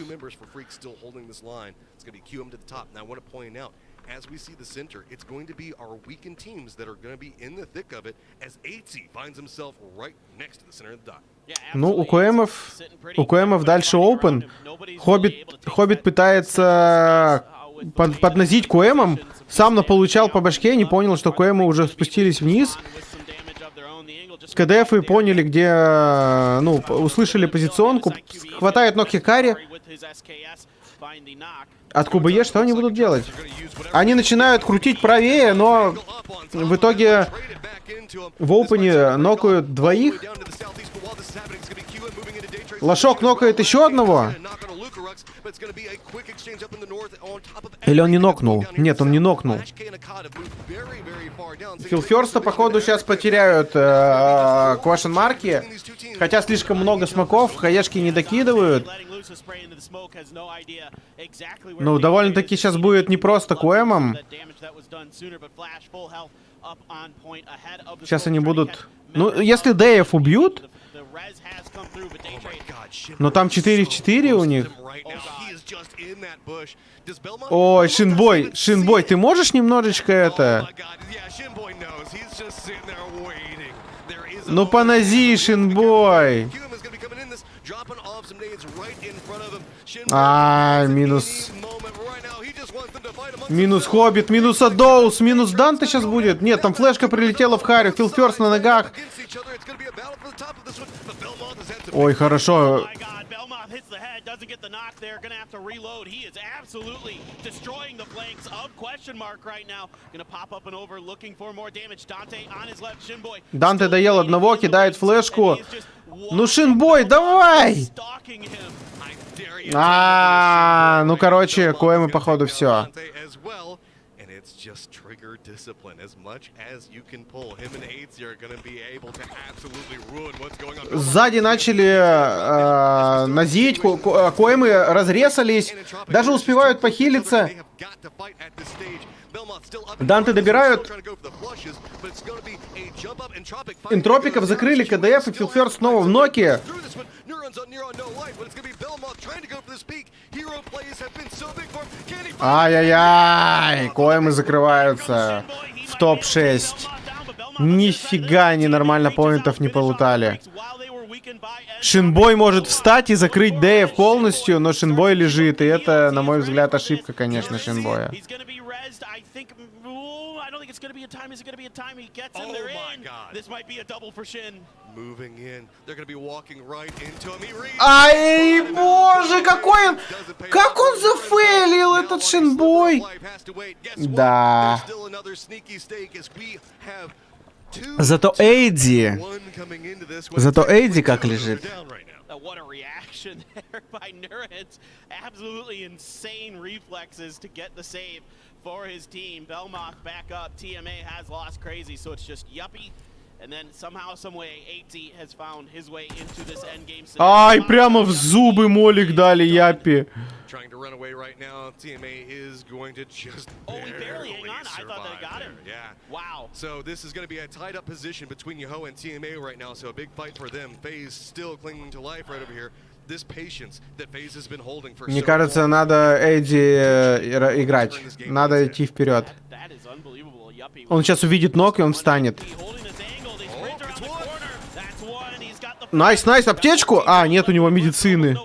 As we see the center, it's going to be our weakened teams that are going to be in the thick of it as 8C finds himself right next to the center of the dot. Ну, у КМов дальше open. Хоббит пытается подносить КМом. Сам наполучал по башке, не понял, что КМы уже спустились вниз. КДФы поняли, где... Ну, услышали позиционку. Хватает ног Хикари. От КБЕ что они будут делать? Они начинают крутить правее, но в итоге в опене нокают двоих. Лошок нокает еще одного. Или он не нокнул? Нет, он не нокнул. Филферста, походу, сейчас потеряют квашенмарки. Хотя слишком много смоков, хаешки не докидывают. Ну, довольно-таки сейчас будет не просто КМом. Сейчас они будут... Ну, если Дэев убьют... Но там 4 в 4 у них. Ой, Шинбой, ты можешь немножечко это... Ну, понози, Шинбой. Минус. Минус Хоббит, минус Адоус, минус Данте сейчас будет. Нет, там флешка прилетела в Харю, Филферст на ногах. Ой, хорошо. Данте доел одного, кидает флешку. Ну, Шинбой, давай! Ну, короче, КМы, походу, все. Сзади начали назить, КМы разрезались, даже успевают похилиться. Данте добирают. Энтропиков закрыли, КДФ и Филферст снова в ноке. Ай-яй-яй, КМы закрываются в топ-6. Нифига они нормально поинтов не полутали. Шинбой может встать и закрыть Дэев полностью, но Шинбой лежит, и это, на мой взгляд, ошибка, конечно, Шинбоя. Ай, боже, какой он... Как он зафейлил, этот Шинбой? Да. Зато Эйди как лежит. What a reaction there by Nurans. Absolutely insane reflexes to get the save for his team. Belmoth back up. TMA has lost crazy, so it's just Yuppie. And then somehow, some way, 8Z has found his way into this endgame. Ай, прямо в зубы молик дали Япи. Trying to run away right now. TMA is going to just barely hang on. I thought they got him. Yeah. Wow. So this is going to be a tied up position between Yoho and TMA right now. So a big fight for them. FaZe still clinging to life right over here. This patience that FaZe has been holding for. Мне кажется, надо Эдди играть. Надо идти вперед. Он сейчас увидит ног, и он встанет. Найс, аптечку? А, нет у него медицины.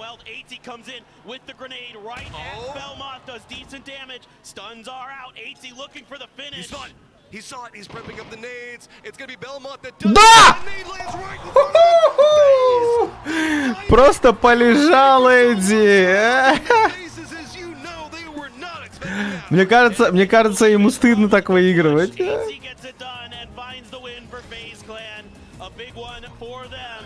Да! Просто полежал Эдди. Мне кажется, ему стыдно так выигрывать. a big one for them.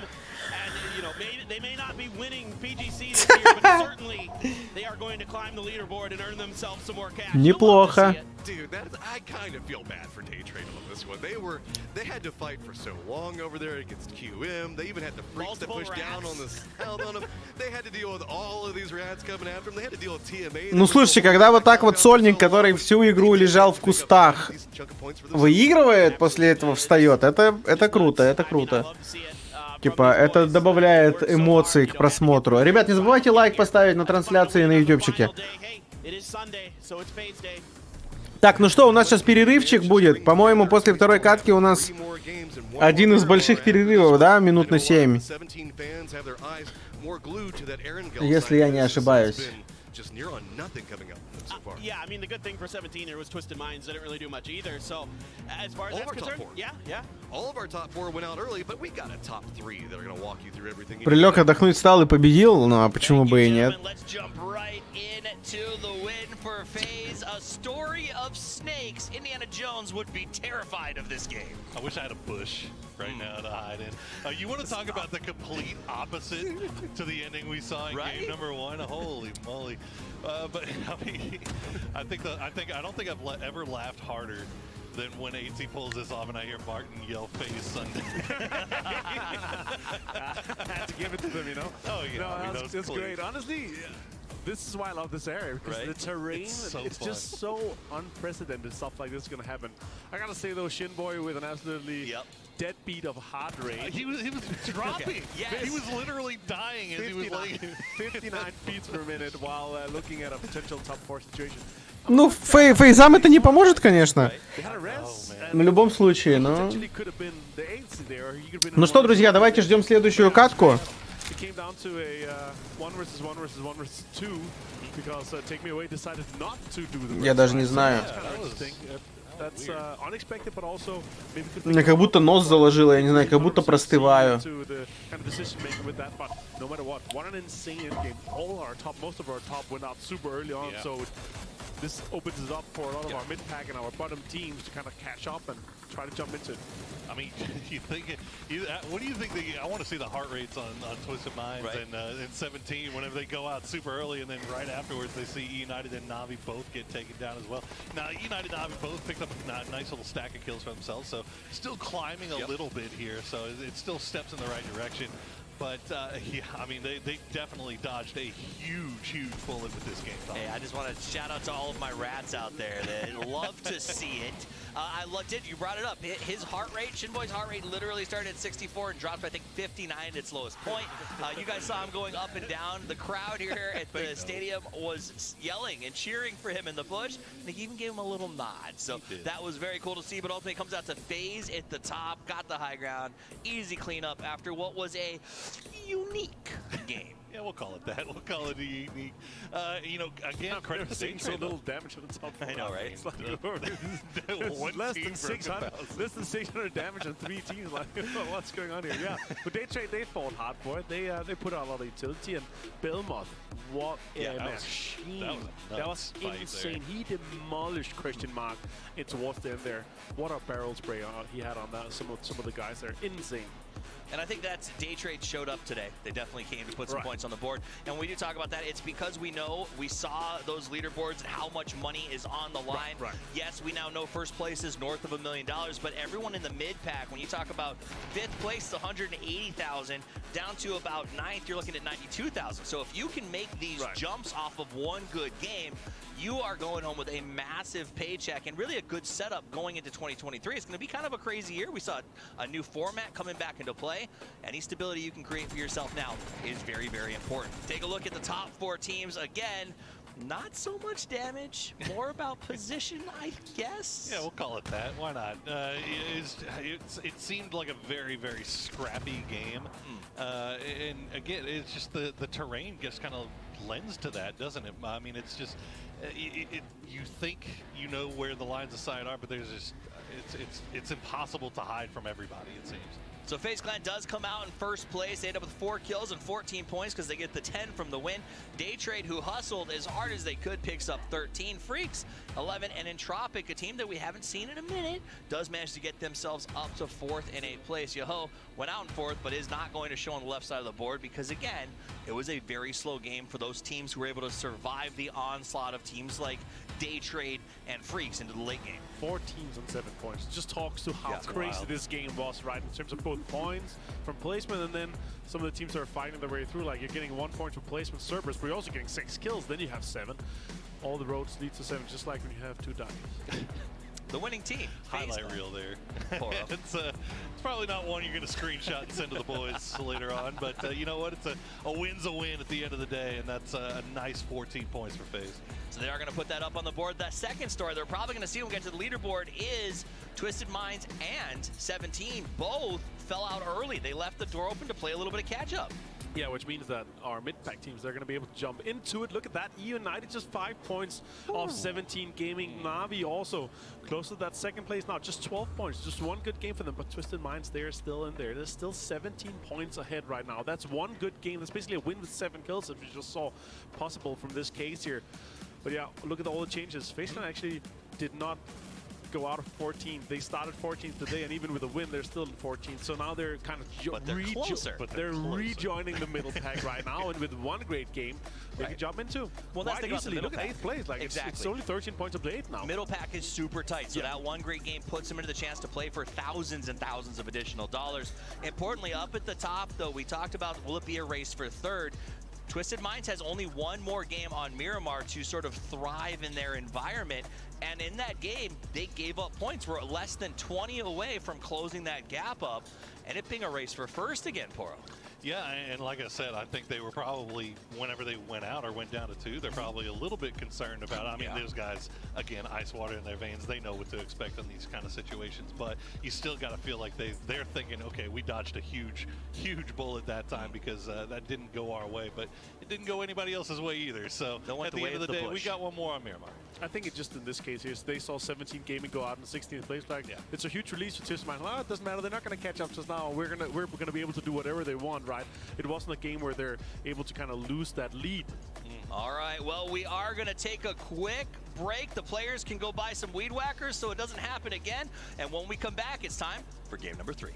And, you know, they may not be winning PGC this year, but certainly they are going to climb the leaderboard and earn themselves some more cash. Неплохо. Dude, I kind of feel bad for Day Trade on this one. They had to fight for so long over there against QM. They even had the freaks that pushed down on the held on them. They had to deal with all of these rats coming after them. They had to deal with TMA. Ну слушайте, когда вот так вот сольник, который всю игру лежал в кустах, выигрывает, после этого встает, это круто, это круто. Типа, это добавляет эмоций к просмотру. Ребят, не забывайте лайк поставить на трансляции на ютубчике. Так, ну что, у нас сейчас перерывчик будет. По-моему, после второй катки у нас один из больших перерывов, да, минут на 7. Если я не ошибаюсь. Yeah, I mean, the good thing for 17 there was Twisted Minds didn't really do much either. So, as far as that's concerned, yeah. All of our top 4 went out early, but we got a top 3 that are going to walk you through everything. Прилег, отдохнуть, встал и победил, ну а почему бы и нет? Let's jump right into the win for FaZe. A story of snakes. Indiana Jones would be terrified of this game. I wish I had a bush right now to hide in. You want to talk about the complete opposite to the ending we saw in game number 1? Holy moly! But I mean, I don't think I've ever laughed harder than when AC pulls this off and I hear Martin yell "FaZe Sunday." I had to give it to them, you know. Oh yeah, no, I mean, that's great. Honestly, this is why I love this area, because the terrain, it's just so unprecedented. Stuff like this is gonna happen. I gotta say though, Shinboy with an absolutely deadbeat of heart rate. He was dropping. He was literally dying as he was like 59 beats per minute while looking at a potential top 4 situation. Ну, фейзам это не поможет, конечно. В любом случае, но... Ну что, друзья, давайте ждем следующую катку. Я даже не знаю. Мне как будто нос заложило, я не знаю, как будто простываю. This opens it up for a lot of our mid pack and our bottom teams to kind of catch up and try to jump into it. I mean, what do you think? I want to see the heart rates on Twisted Minds and 17 whenever they go out super early and then right afterwards they see United and Navi both get taken down as well. Now, United and Navi both picked up a nice little stack of kills for themselves, so still climbing a little bit here, so it still steps in the right direction. But, yeah, I mean, they definitely dodged a huge bullet with this game. Hey, I just want to shout out to all of my rats out there that love to see it. I loved it. You brought it up. His heart rate, Shinboy's heart rate literally started at 64 and dropped, I think, 59 at its lowest point. You guys saw him going up and down. The crowd here at the stadium was yelling and cheering for him in the bush. And they even gave him a little nod. So that was very cool to see. But ultimately, it comes out to FaZe at the top, got the high ground. Easy cleanup after what was a unique game. Yeah, we'll call it that. We'll call it a unique. You know, again, credit to seeing so little damage on the top. I know, right? It's like less than 600 damage on 3 teams. Like, what's going on here? Yeah, but they fought hard for it. They put out a lot of utility, and Belmont, what a machine! That was insane. He demolished Question Mark towards the end there. What a barrel spray he had on that. Some of the guys there, insane. And I think that's Day Trade showed up today. They definitely came to put some points on the board. And when we do talk about that, it's because we saw those leaderboards and how much money is on the line. Yes, we now know first place is north of $1 million, but everyone in the mid pack, when you talk about 5th place, 180,000, down to about 9th, you're looking at 92,000. So if you can make these jumps off of one good game, you are going home with a massive paycheck and really a good setup going into 2023. It's going to be kind of a crazy year. We saw a new format coming back into play. Any stability you can create for yourself now is very, very important. Take a look at the top 4 teams. Again, not so much damage, more about position, I guess. Yeah, we'll call it that. Why not? It seemed like a very, very scrappy game. And again, it's just the terrain just kind of lends to that, doesn't it? I mean, it's just, you think you know where the lines of sight are, but there's just, it's impossible to hide from everybody, it seems. So FaZe Clan does come out in first place. They end up with 4 kills and 14 points because they get the 10 from the win. Daytrade, who hustled as hard as they could, picks up 13. Freaks, 11. And Entropic, a team that we haven't seen in a minute, does manage to get themselves up to 4th in 8th place. Yoho went out in 4th, but is not going to show on the left side of the board because, again, it was a very slow game for those teams who were able to survive the onslaught of teams like Daytrade and Freaks into the late game. 4 teams on 7 points. It just talks to how crazy wild. this game was, right? In terms of both points from placement, and then some of the teams are fighting their way through. Like, you're getting 1 point from placement, Cerberus, but you're also getting 6 kills. Then you have 7. All the roads lead to 7, just like when you have 2 dice. The winning team. Highlight reel there. It's probably not one you're going to screenshot and send to the boys later on, but you know what? It's a win's a win at the end of the day, and that's a nice 14 points for FaZe. So they are going to put that up on the board. That second story they're probably going to see when we get to the leaderboard is Twisted Minds and 17 both fell out early. They left the door open to play a little bit of catch-up. Yeah, which means that our mid-pack teams, they're going to be able to jump into it. Look at that. United just 5 points off 17 Gaming. Navi also close to that second place now. Just 12 points. Just one good game for them. But Twisted Minds, they're still in there. They're still 17 points ahead right now. That's one good game. That's basically a win with 7 kills, as we just saw possible from this case here. But yeah, look at all the changes. FaZe Clan actually did not go out of 14. They started 14th today, and even with a win, they're still in 14th. So now they're kind of they're rejoining the middle pack right now, and with one great game, they can jump into. Well, that's quite easily. Look at 8th place. Like it's only 13 points up to 8th now. Middle pack is super tight, so that one great game puts them into the chance to play for thousands and thousands of additional dollars. Importantly, up at the top, though, we talked about will it be a race for 3rd? Twisted Minds has only one more game on Miramar to sort of thrive in their environment. And in that game, they gave up points. We're less than 20 away from closing that gap up and it being a race for 1st again, Poro. Yeah, and like I said, I think they were probably, whenever they went out or went down to 2, they're probably a little bit concerned about it. I mean, those guys, again, ice water in their veins. They know what to expect in these kind of situations. But you still got to feel like they're thinking, okay, we dodged a huge bullet that time because that didn't go our way. But it didn't go anybody else's way either. So at the end of the day, we got one more on Miramar. I think it just in this case here, they saw 17 Gaming go out in 16th place. Like, it's a huge release for Twisted Minds. Oh, it doesn't matter. They're not going to catch up. So now we're gonna be able to do whatever they want, right? It wasn't a game where they're able to kind of lose that lead. All right, well, we are going to take a quick break. The players can go buy some weed whackers so it doesn't happen again. And when we come back, it's time for game number 3.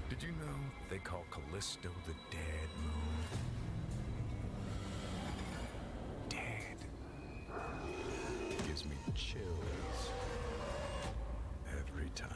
Did you know they call Callisto the Dead Moon? Dead. Gives me chills every time.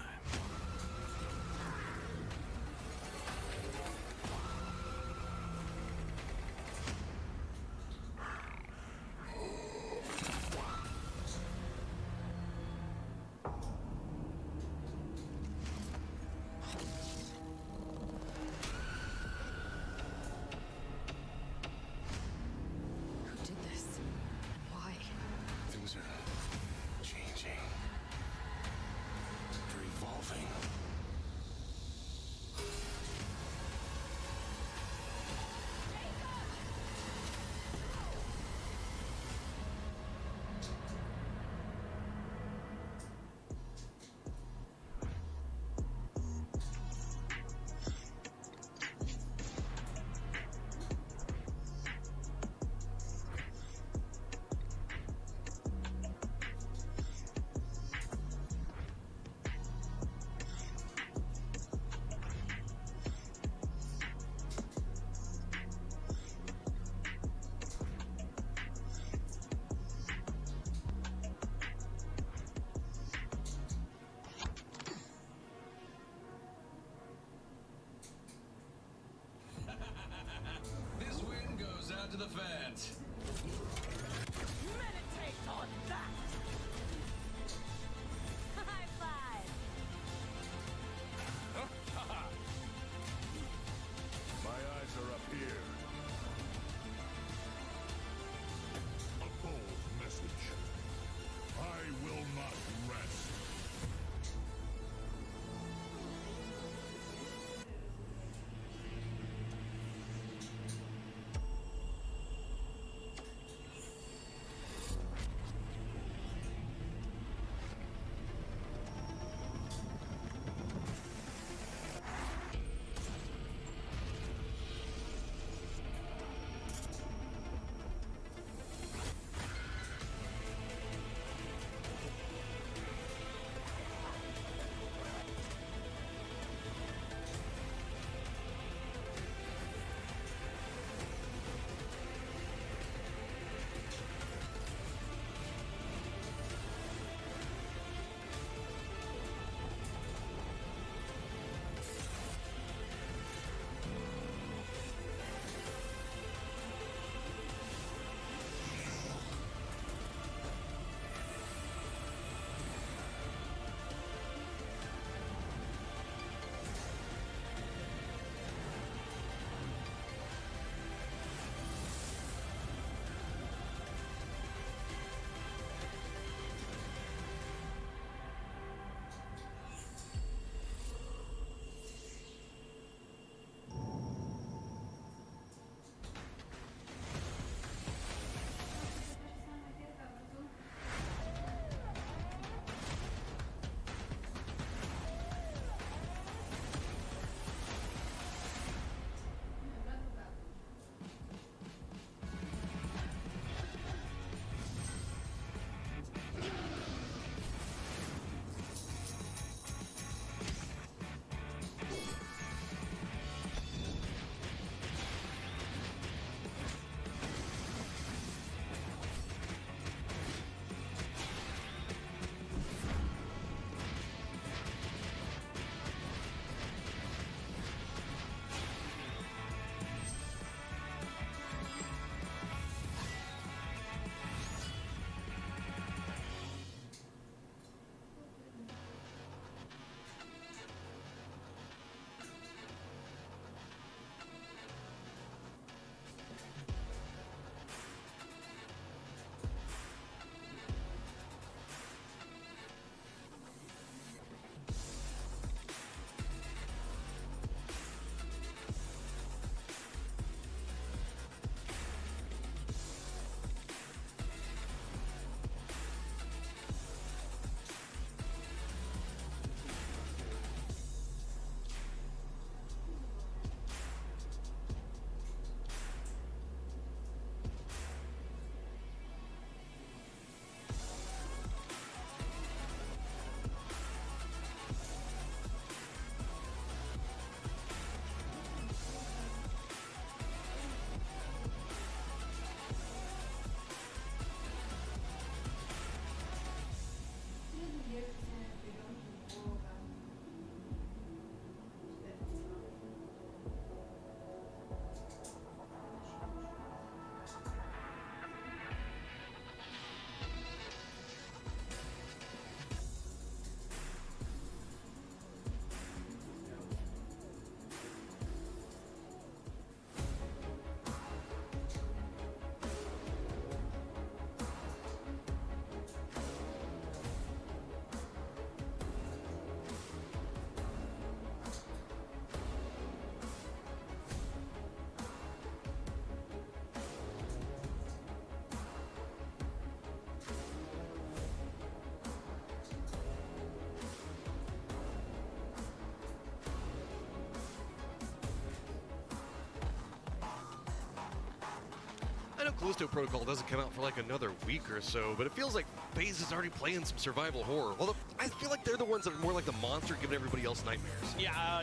know Callisto Protocol doesn't come out for like another week or so, but it feels like FaZe is already playing some survival horror. Although I feel like they're the ones that are more like the monster giving everybody else nightmares. Yeah.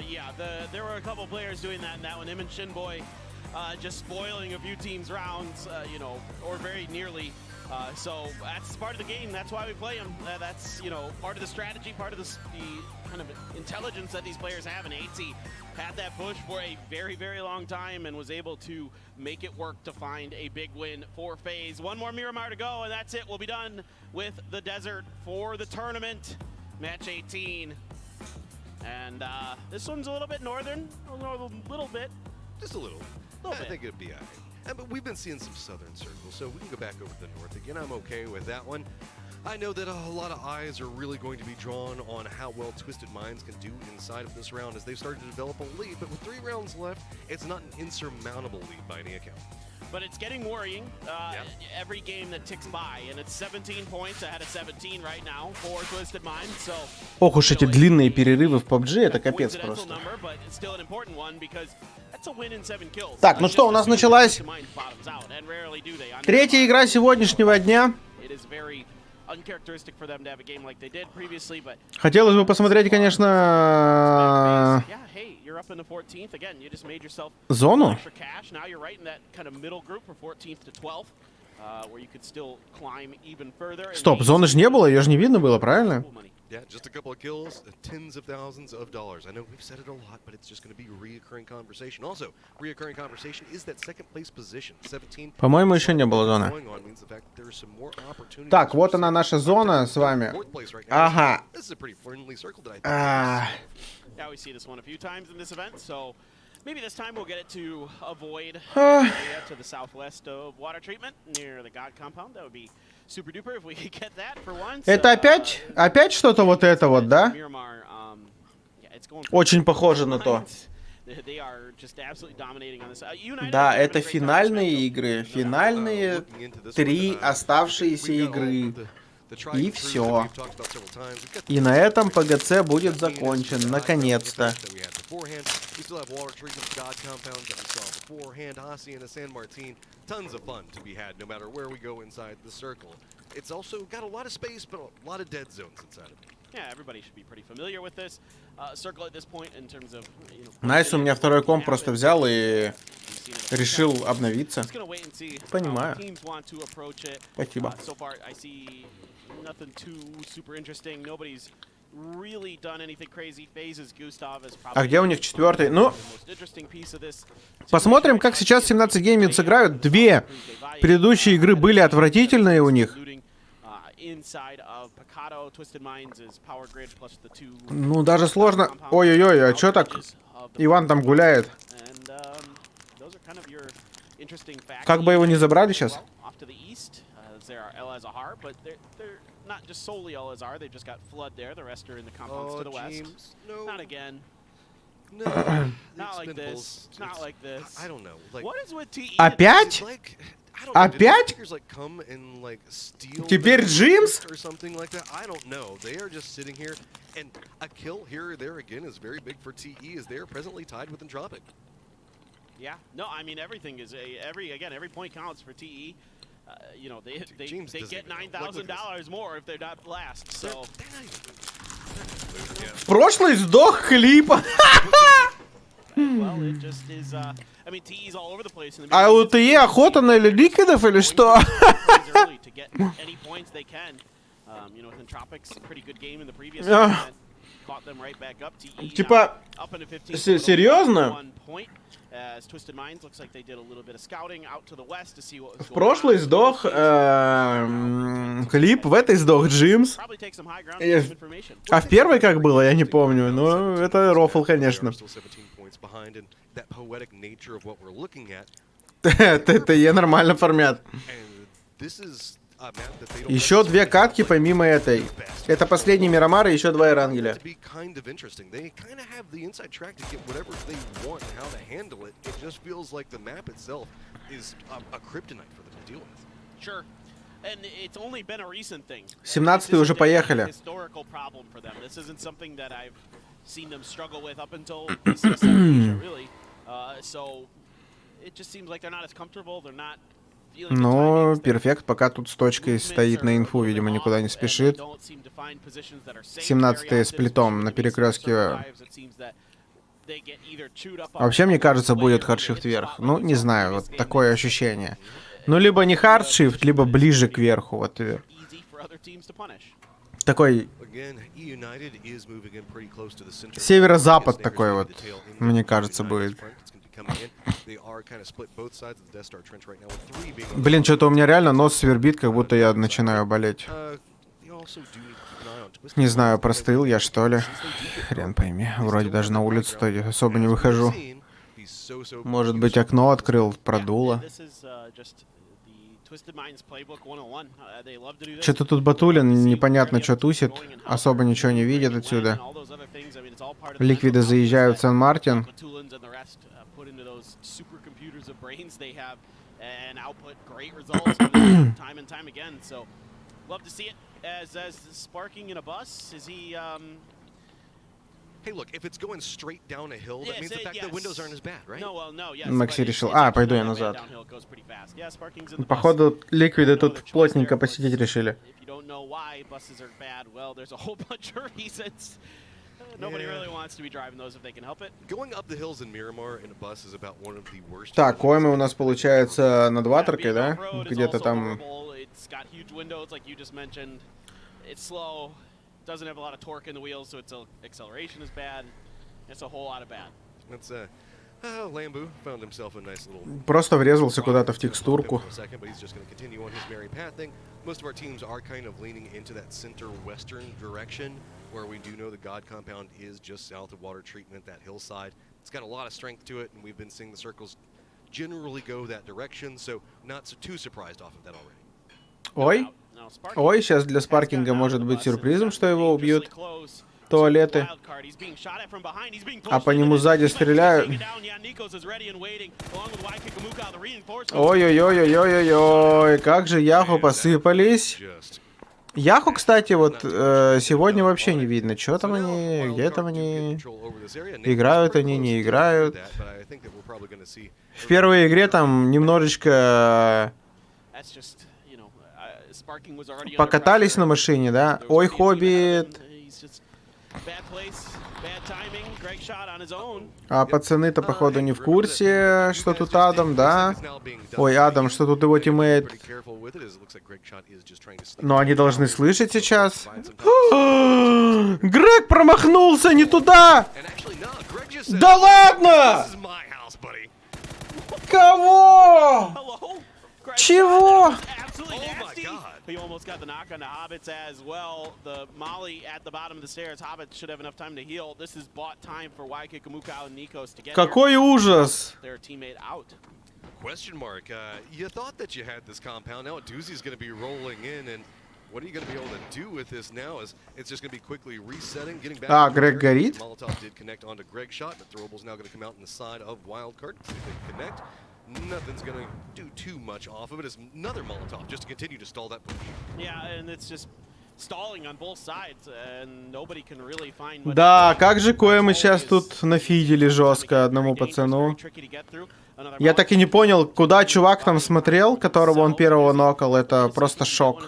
There were a couple players doing that in that one. Him and Shinboy just spoiling a few teams' rounds, you know, or very nearly. So that's part of the game. That's why we play them. That's, you know, part of the strategy, part of the kind of intelligence that these players have. And AT had that push for a very, very long time and was able to make it work to find a big win for FaZe. One more Miramar to go, and that's it. We'll be done with the desert for the tournament. Match 18. And this one's a little bit northern, a little bit. Just a little. I think it'd be all right. But we've been seeing some southern circles, so we can go back over to the north again. I'm okay with that one. I know that a lot of eyes are really going to be drawn on how well Twisted Minds can do inside of this round as they've started to develop a lead, but with 3 rounds left, it's not an insurmountable lead by any account. But it's getting worrying every game that ticks by, and it's 17 points ahead of 17 right now for Twisted Minds. So, ох уж эти длинные перерывы в PUBG, это капец просто. Так, ну что, у нас началась третья игра сегодняшнего дня. Хотелось бы посмотреть, конечно, зону. Стоп, зоны же не было, ее же не видно было, правильно? Yeah, just a couple of kills, tens of thousands of dollars. I know we've said it a lot, but it's just going to be reoccurring conversation. Also, reoccurring conversation is that second place position. 17. По-моему, еще не было зоны. Так, вот она наша зона с вами. Ага. Yeah, we see this one a few times in this event, so maybe this time we'll get it to avoid to the southwest of water treatment near the God compound. That would be super duper if we could get that for once. Это опять что-то вот это вот, да? Очень похоже на то. Да, это финальные игры, финальные 3 оставшиеся игры. И все. И на этом ПГЦ будет закончен, наконец-то. Найс, у меня второй комп просто взял и решил обновиться. Понимаю. Спасибо. А где у них 4-й? Ну, посмотрим, как сейчас 17 гейминг сыграют. 2 предыдущие игры были отвратительные у них. Ну, даже сложно. Ой-ой-ой, а чё так? Иван там гуляет. Как бы его не забрали сейчас? Not just solely LSR, they've just got flood there. The rest are in the compounds to the west. No. Not again. No. Not like this. Not like this. I don't know. Like, what is with TE? Опять? Опять? Теперь Джимс? Or something like that. I don't know. They are just sitting here, and a kill here or there again is very big for TE as they are presently tied with Entropic. Yeah. No, I mean everything is every point counts for TE. You know, they get $9,000 more if they're not last. So. Прошлый сдох Клипа. А у ТЕ охота на ликвидов или что? Типа, серьезно? В прошлый сдох Клип, в этой сдох Джимс. А в первой как было, я не помню. Но это рофл, конечно. ТТЕ нормально фармят. Еще 2 катки помимо этой. Это последний Мирамар и еще 2 Эрангеля. And it's only been a recent thing. 17-й уже поехали. Historical problem for them. This isn't something that I've seen them struggle with up until really. So it just seems like they're not as comfortable. They're not Ну, перфект пока тут с точкой стоит на инфу, видимо, никуда не спешит. 17-й с плитом на перекрестке. Вообще, мне кажется, будет хардшифт вверх. Ну, не знаю, вот такое ощущение. Ну, либо не хардшифт, либо ближе к верху. Вот такой северо-запад такой вот, мне кажется, будет. Блин, что-то у меня реально нос свербит, как будто я начинаю болеть. Не знаю, простыл я, что ли. Хрен пойми. Вроде даже на улицу-то особо не выхожу. Может быть, окно открыл, продуло. Что-то тут Батулин непонятно что тусит. Особо ничего не видит отсюда. Ликвиды заезжают в Сан-Мартин. Макси решил, пойду я назад. Походу, ликвиды тут плотненько посидеть решили. Так, Оймы у нас получается над ватеркой, да? Где-то там. Doesn't have a lot of torque in the wheels, so its acceleration is bad. It's a whole lot of bad. Lambu found himself a nice little. Просто врезался куда-то в текстурку. Most of our teams are kind of leaning into that center-western direction, where we do know the God compound is just south of water treatment, that hillside. It's got a lot of strength to it, and we've been seeing the circles generally go that direction, so not so too surprised off of that already. Ой. Ой, сейчас для спаркинга может быть сюрпризом, что его убьют. Туалеты. А по нему сзади стреляют. Ой-ой-ой-ой-ой-ой, как же Яху посыпались. Яху, кстати, вот сегодня вообще не видно. Что там они, где там они. Играют они, не играют. В первой игре там немножечко покатались на машине, да? Ой, Хоббит. А пацаны-то, походу, не в курсе, что тут Адам, да? Ой, Адам, что тут его тиммейт. Но они должны слышать сейчас. Грег промахнулся не туда! Да ладно! Кого? Чего? He almost got the knock on the Hobbits as well. The Molly at the bottom of the stairs. Hobbits should have enough time to heal. This is bought time for YK Kamukau and Nikos to get Какой ужас! Their teammate out. Question mark. You thought that you had this compound. Now a doozy's going to be rolling in, and what are you going to be able to do with this now? Is it's just going to be quickly resetting, getting back. Грег горит. Molotov did connect onto Greg's shot, but throwable's now going to come out on the side of Wildcard. See if they can connect. Nothing's gonna do too much off of it. It's another Molotov just to continue to stall that push. Yeah, and it's just stalling on both sides, and nobody can really find. Да, как же кое мы сейчас тут нафидели жестко одному пацану. Я так и не понял, куда чувак там смотрел, которого он первого нокал. Это просто шок.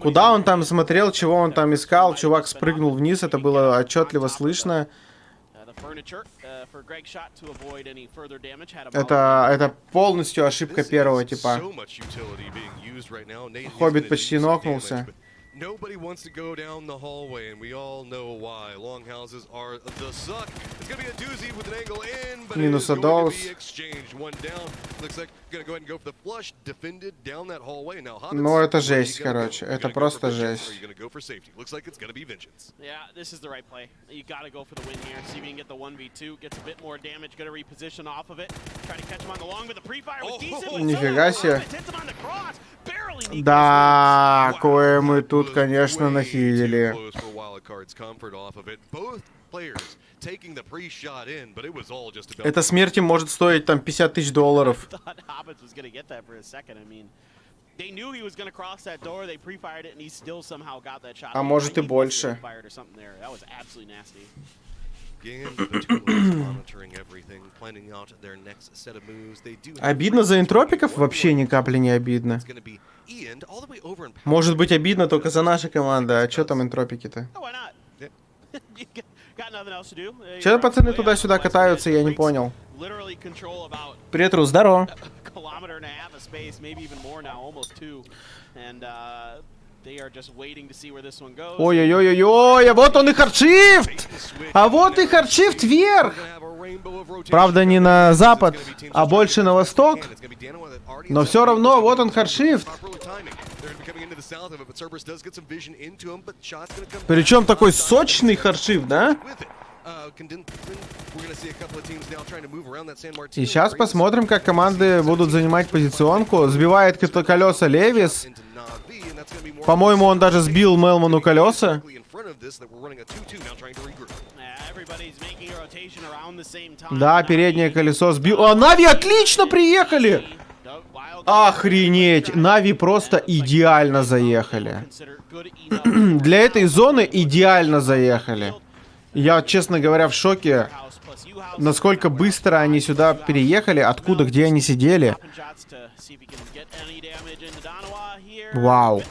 Куда он там смотрел, чего он там искал. Чувак спрыгнул вниз, это было отчетливо слышно. Это полностью ошибка первого типа. Хоббит почти нокнулся. Nobody wants to go down the hallway, and we all know why. Longhouses are the suck. It's going to be a doozy with an angle in, but it is going to be exchanged. One down. Looks like going to go ahead and go for the flush. Defended down that hallway. Now Ну, это жесть, короче. Это просто жесть. Looks like it's going to be vengeance. Yeah, this is the right play. You got to go for the win here. See if you can get the 1v2. Gets a bit more damage. Going to reposition off of it. Try to catch him on the long, but the pre-fire was decent. Нифига себе. Да, кое мы тут, конечно, нафидели. Эта смерть им может стоить там $50 000. А может и больше. Обидно за энтропиков? Вообще ни капли не обидно. Может быть обидно только за наши команды, а что там энтропики-то? Че пацаны туда-сюда катаются, я не понял. Привет, здорово. Ой-ой-ой-ой, а вот он и хардшифт! А вот и хардшифт вверх! Правда, не на запад, а больше на восток. Но все равно, вот он хардшифт. Причем такой сочный хардшифт, да? И сейчас посмотрим, как команды будут занимать позиционку. Сбивает колеса Левис. По-моему, он даже сбил Мелману колеса. Да, переднее колесо сбил. А, Нави отлично приехали! Охренеть! Нави просто идеально заехали. Для этой зоны идеально заехали. Я, честно говоря, в шоке, насколько быстро они сюда переехали, откуда, где они сидели. Вау.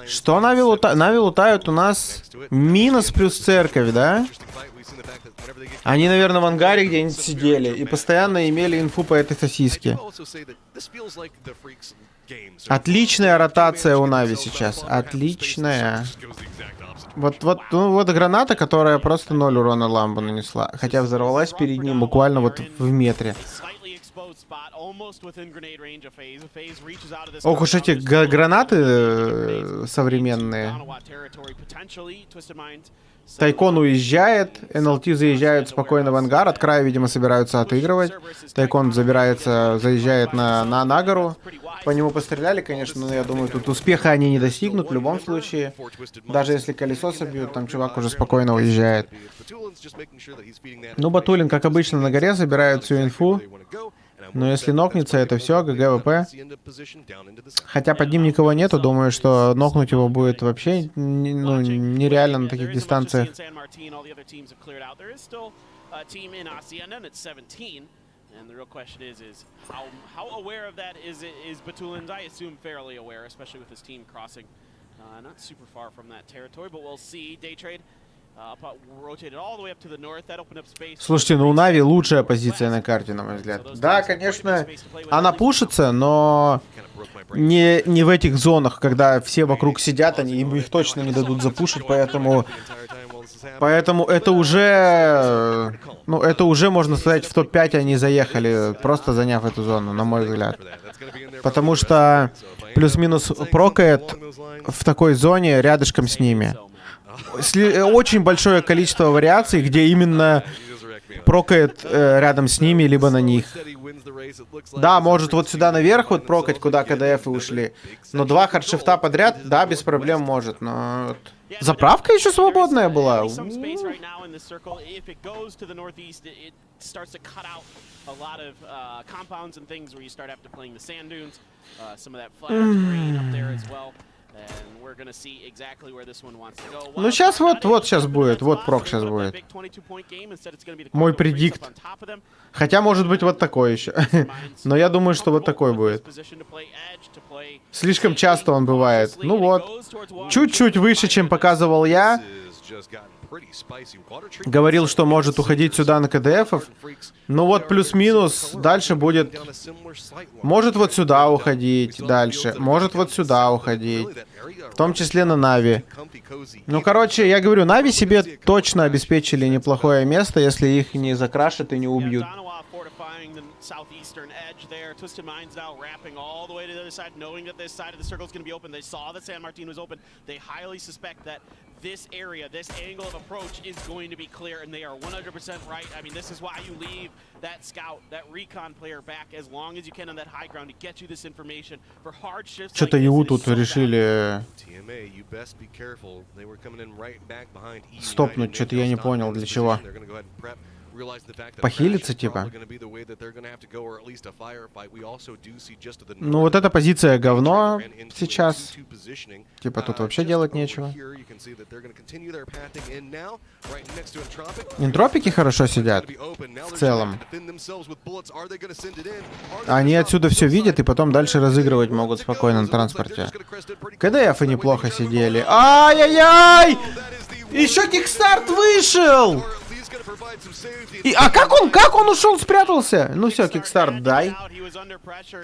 Что Нави лутают у нас? Минус плюс церковь, да? Они, наверное, в ангаре где-нибудь сидели и постоянно имели инфу по этой сосиске. Отличная ротация у Нави сейчас. Отличная. Вот граната, которая просто 0 урона ламбу нанесла. Хотя взорвалась перед ним буквально вот в метре. Ох уж эти гранаты современные. Тайкон уезжает, НЛТ заезжают спокойно в ангар, от края, видимо, собираются отыгрывать. Тайкон заезжает на гору. По нему постреляли, конечно, но я думаю, тут успеха они не достигнут в любом случае. Даже если колесо собьют, там чувак уже спокойно уезжает. Ну, Батулин, как обычно, на горе забирает всю инфу. Но если нокнется, это все, ГГВП. Хотя под ним никого нету, думаю, что нокнуть его будет вообще нереально на таких дистанциях. And the real question is how aware of that is Batulins? I assume fairly aware, especially with his team crossing not super far from that territory, but we'll see. Day trade rotated all the way up to the north. That opened up space. Слушайте, ну у Нави лучшая позиция на карте, на мой взгляд. Да, конечно, она пушится, но не в этих зонах, когда все вокруг сидят, им их точно не дадут запушить, поэтому это уже, можно сказать, в топ-5 они заехали, просто заняв эту зону, на мой взгляд. Потому что плюс-минус прокает в такой зоне рядышком с ними. Очень большое количество вариаций, где именно прокает рядом с ними, либо на них. Да, может вот сюда наверх вот прокать, куда КДФ ушли. Но 2 хардшифта подряд, да, без проблем может. Но заправка еще свободная была. Ну сейчас вот сейчас будет, вот прок сейчас будет. Мой предикт. Хотя может быть вот такой еще. Но я думаю, что вот такой будет. Слишком часто он бывает. Ну вот. Чуть-чуть выше, чем показывал я. Говорил, что может уходить сюда на КДФов. Ну вот плюс-минус. Дальше будет... Может вот сюда уходить дальше. Может вот сюда уходить. В том числе на Нави. Ну, короче, я говорю, Нави себе точно обеспечили неплохое место, если их не закрашат и не убьют. southeastern edge there. Twisted Minds now wrapping all the way to the other side, knowing that this side of the circle is going to be open. They saw that San Martin was open. They highly suspect that this area, this angle of approach is going to be clear, and they are 100% right. I mean, this is why you leave that scout, that recon player back as long as you can on that high ground to get you this information for hard shifts. Что-то его тут решили стопнуть, что-то я не понял для чего. Похилиться, типа. Ну вот эта позиция говно сейчас. Типа тут вообще делать нечего. Энтропики хорошо сидят. В целом. Они отсюда все видят и потом дальше разыгрывать могут спокойно на транспорте. КДФы неплохо сидели. Ай-яй-яй! Еще кикстарт вышел! А как он ушел, спрятался? Ну все, кикстарт дай.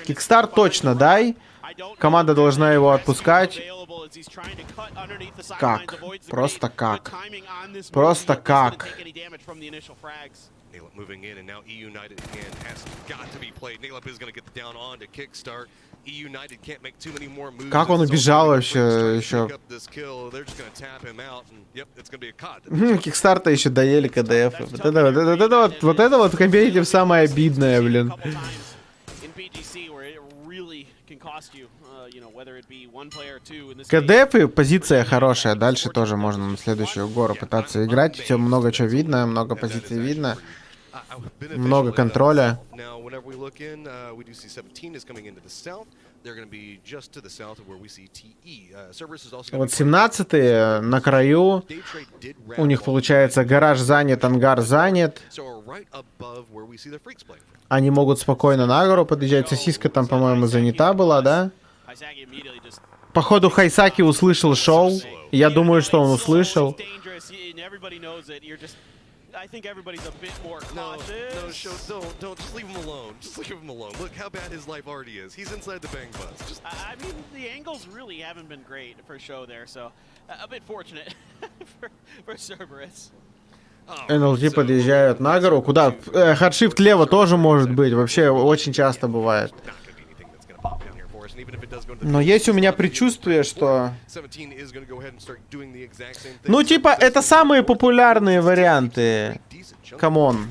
Кикстарт точно дай. Команда должна его отпускать. Как? Просто как? Просто как? Как он убежал вообще еще? Кикстарта еще доели КДФ. Вот это вот в компетитив самое обидное, блин. КДФ, позиция хорошая. Дальше тоже можно на следующую гору пытаться играть. Все много чего видно, много позиций видно. Много контроля. Вот 17-е на краю. У них получается гараж занят, ангар занят. Они могут спокойно на гору подъезжать. Сосиска там, по-моему, занята была, да? Походу, Хайсаки услышал шоу. Я думаю, что он услышал. I think everybody's a bit more cautious. No, don't. Just leave him alone. Just leave him alone. Look how bad his life already is. He's inside the bang bus. Just... I mean, the angles really haven't been great for show there, so a bit fortunate for Cerberus. НЛТ подъезжают на гору. Куда? Хардшифт лево тоже может быть. Вообще очень часто бывает. Но есть у меня предчувствие, что... Ну, типа, это самые популярные варианты. Камон.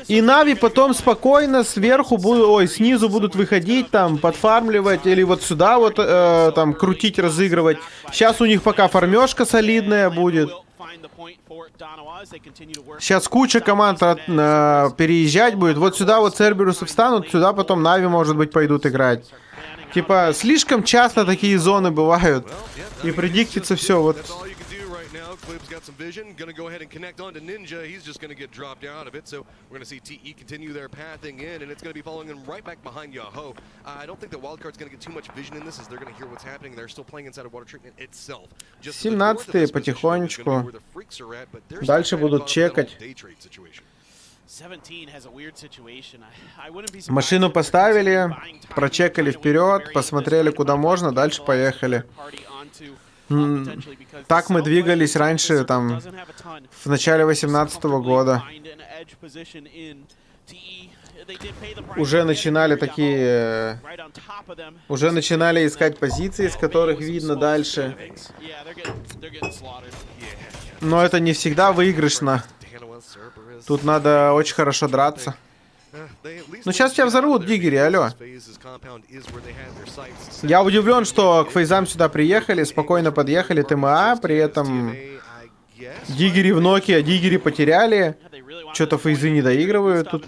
И Нави потом спокойно сверху будут... Ой, снизу будут выходить, там, подфармливать. Или вот сюда вот, там, крутить, разыгрывать. Сейчас у них пока фармежка солидная будет. Сейчас куча команд переезжать будет. Вот сюда вот Церберусы встанут, сюда потом Нави, может быть, пойдут играть. Типа, слишком часто такие зоны бывают. И предиктится все вот. Семнадцатые потихонечку. Дальше будут чекать. Машину поставили, прочекали вперед, посмотрели, куда можно, дальше поехали. Так мы двигались раньше, там, в начале 18-го года. Уже начинали такие... Уже начинали искать позиции, с которых видно дальше. Но это не всегда выигрышно. Тут надо очень хорошо драться. Ну сейчас тебя взорвут, диггери, алло. Я удивлен, что к фейзам сюда приехали, спокойно подъехали ТМА, при этом диггери в ноке, а диггери потеряли. Что-то фейзы не доигрывают тут.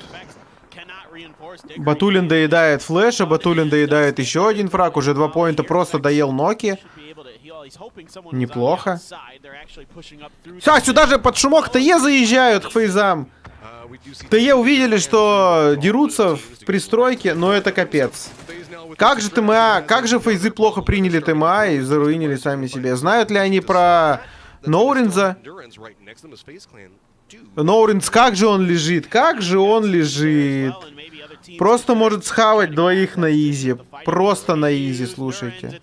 Батулин доедает флеша, Батулин доедает еще один фраг, уже 2 поинта просто доел ноки. Неплохо. Все, сюда же под шумок ТЕ заезжают к фейзам. ТЕ увидели, что дерутся в пристройке, но это капец. Как же ТМА, как же фейзы плохо приняли ТМА и заруинили сами себе. Знают ли они про Ноуринза? Ноуринз, как же он лежит? Как же он лежит? Просто может схавать двоих на изи. Просто на изи, слушайте.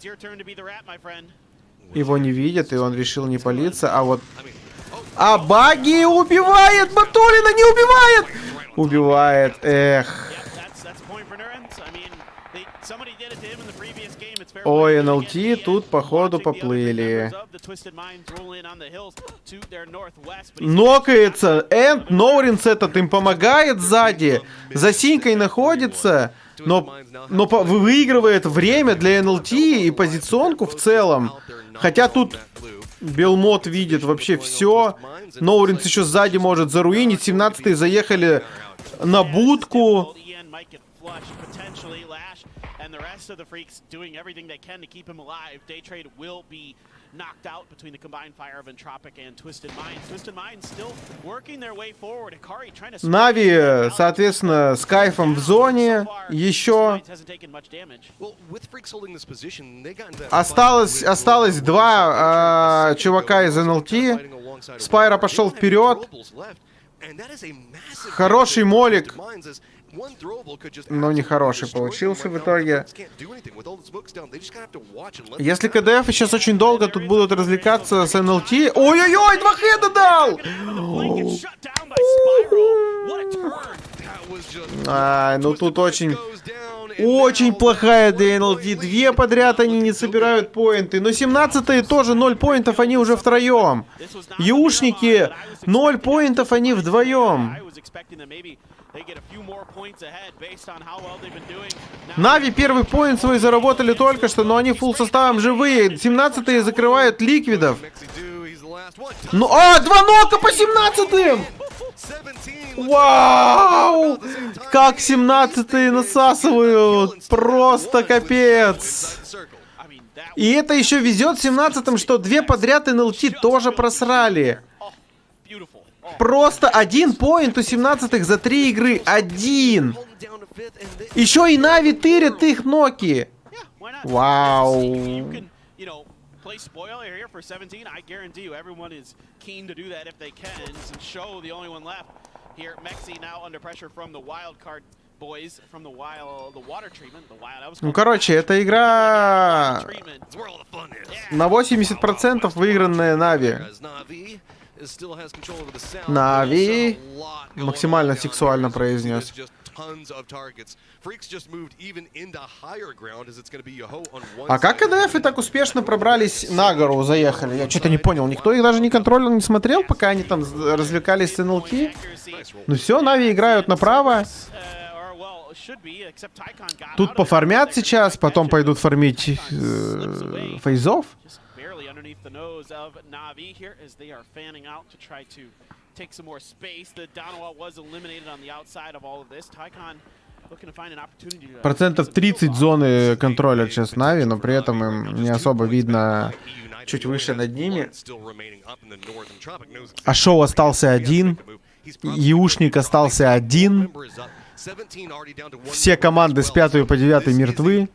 Его не видят, и он решил не палиться, а вот... А Баги убивает! Батулина не убивает! Убивает, эх. Ой, НЛТ тут, походу, поплыли. Нокается. Энд, Ноуринс этот им помогает сзади. За синькой находится. Но выигрывает время для НЛТ и позиционку в целом. Хотя тут Белмот видит вообще все. Ноуринс еще сзади может заруинить. 17-е заехали на будку. Knocked out between the combined fire of Entropic and Twisted Minds. Twisted Minds still working their way forward. Hikari trying to... Нави, соответственно, с кайфом в зоне. Еще осталось два чувака из НЛТ. Спайра пошел вперед. Хороший молик. Но нехороший получился в итоге. Если КДФ сейчас очень долго тут будут развлекаться с НЛТ... Ой-ой-ой, 2 хеда дал! Ну тут очень плохая для НЛТ. 2 подряд они не собирают поинты. Но 17-е тоже 0 поинтов, они уже втроем. Юшники 0 поинтов, они вдвоем. Нави первый поинт свой заработали только что, но они фулл составом живые. 17-е закрывают ликвидов. Ну, 2 нока по 17-м! Вау! Как 17-е насасывают! Просто капец! И это еще везет 17-м, что 2 подряд НЛТ тоже просрали. Просто 1 поинт у 17-х за 3 игры. 1! Еще и Нави тырят их ноки. Вау. Ну, короче, эта игра на 80% выигранная Нави. Нави максимально сексуально произнес. А как КДФ и так успешно пробрались на гору, заехали? Я что-то не понял. Никто их даже не контролил, не смотрел, пока они там развлекались с НЛТ. Ну все, Нави играют направо. Тут пофармят сейчас, потом пойдут фармить фейзов. The nose of Navi here as they are fanning out to try to take some more space. The Danawa was eliminated on the outside of all of this. Tycon looking to find an opportunity. Процентов 30 зоны контролят сейчас Нави, но при этом им не особо видно чуть выше над ними. А Шоу остался один. Юшник остался один. Все команды с 5 по 9 мертвы.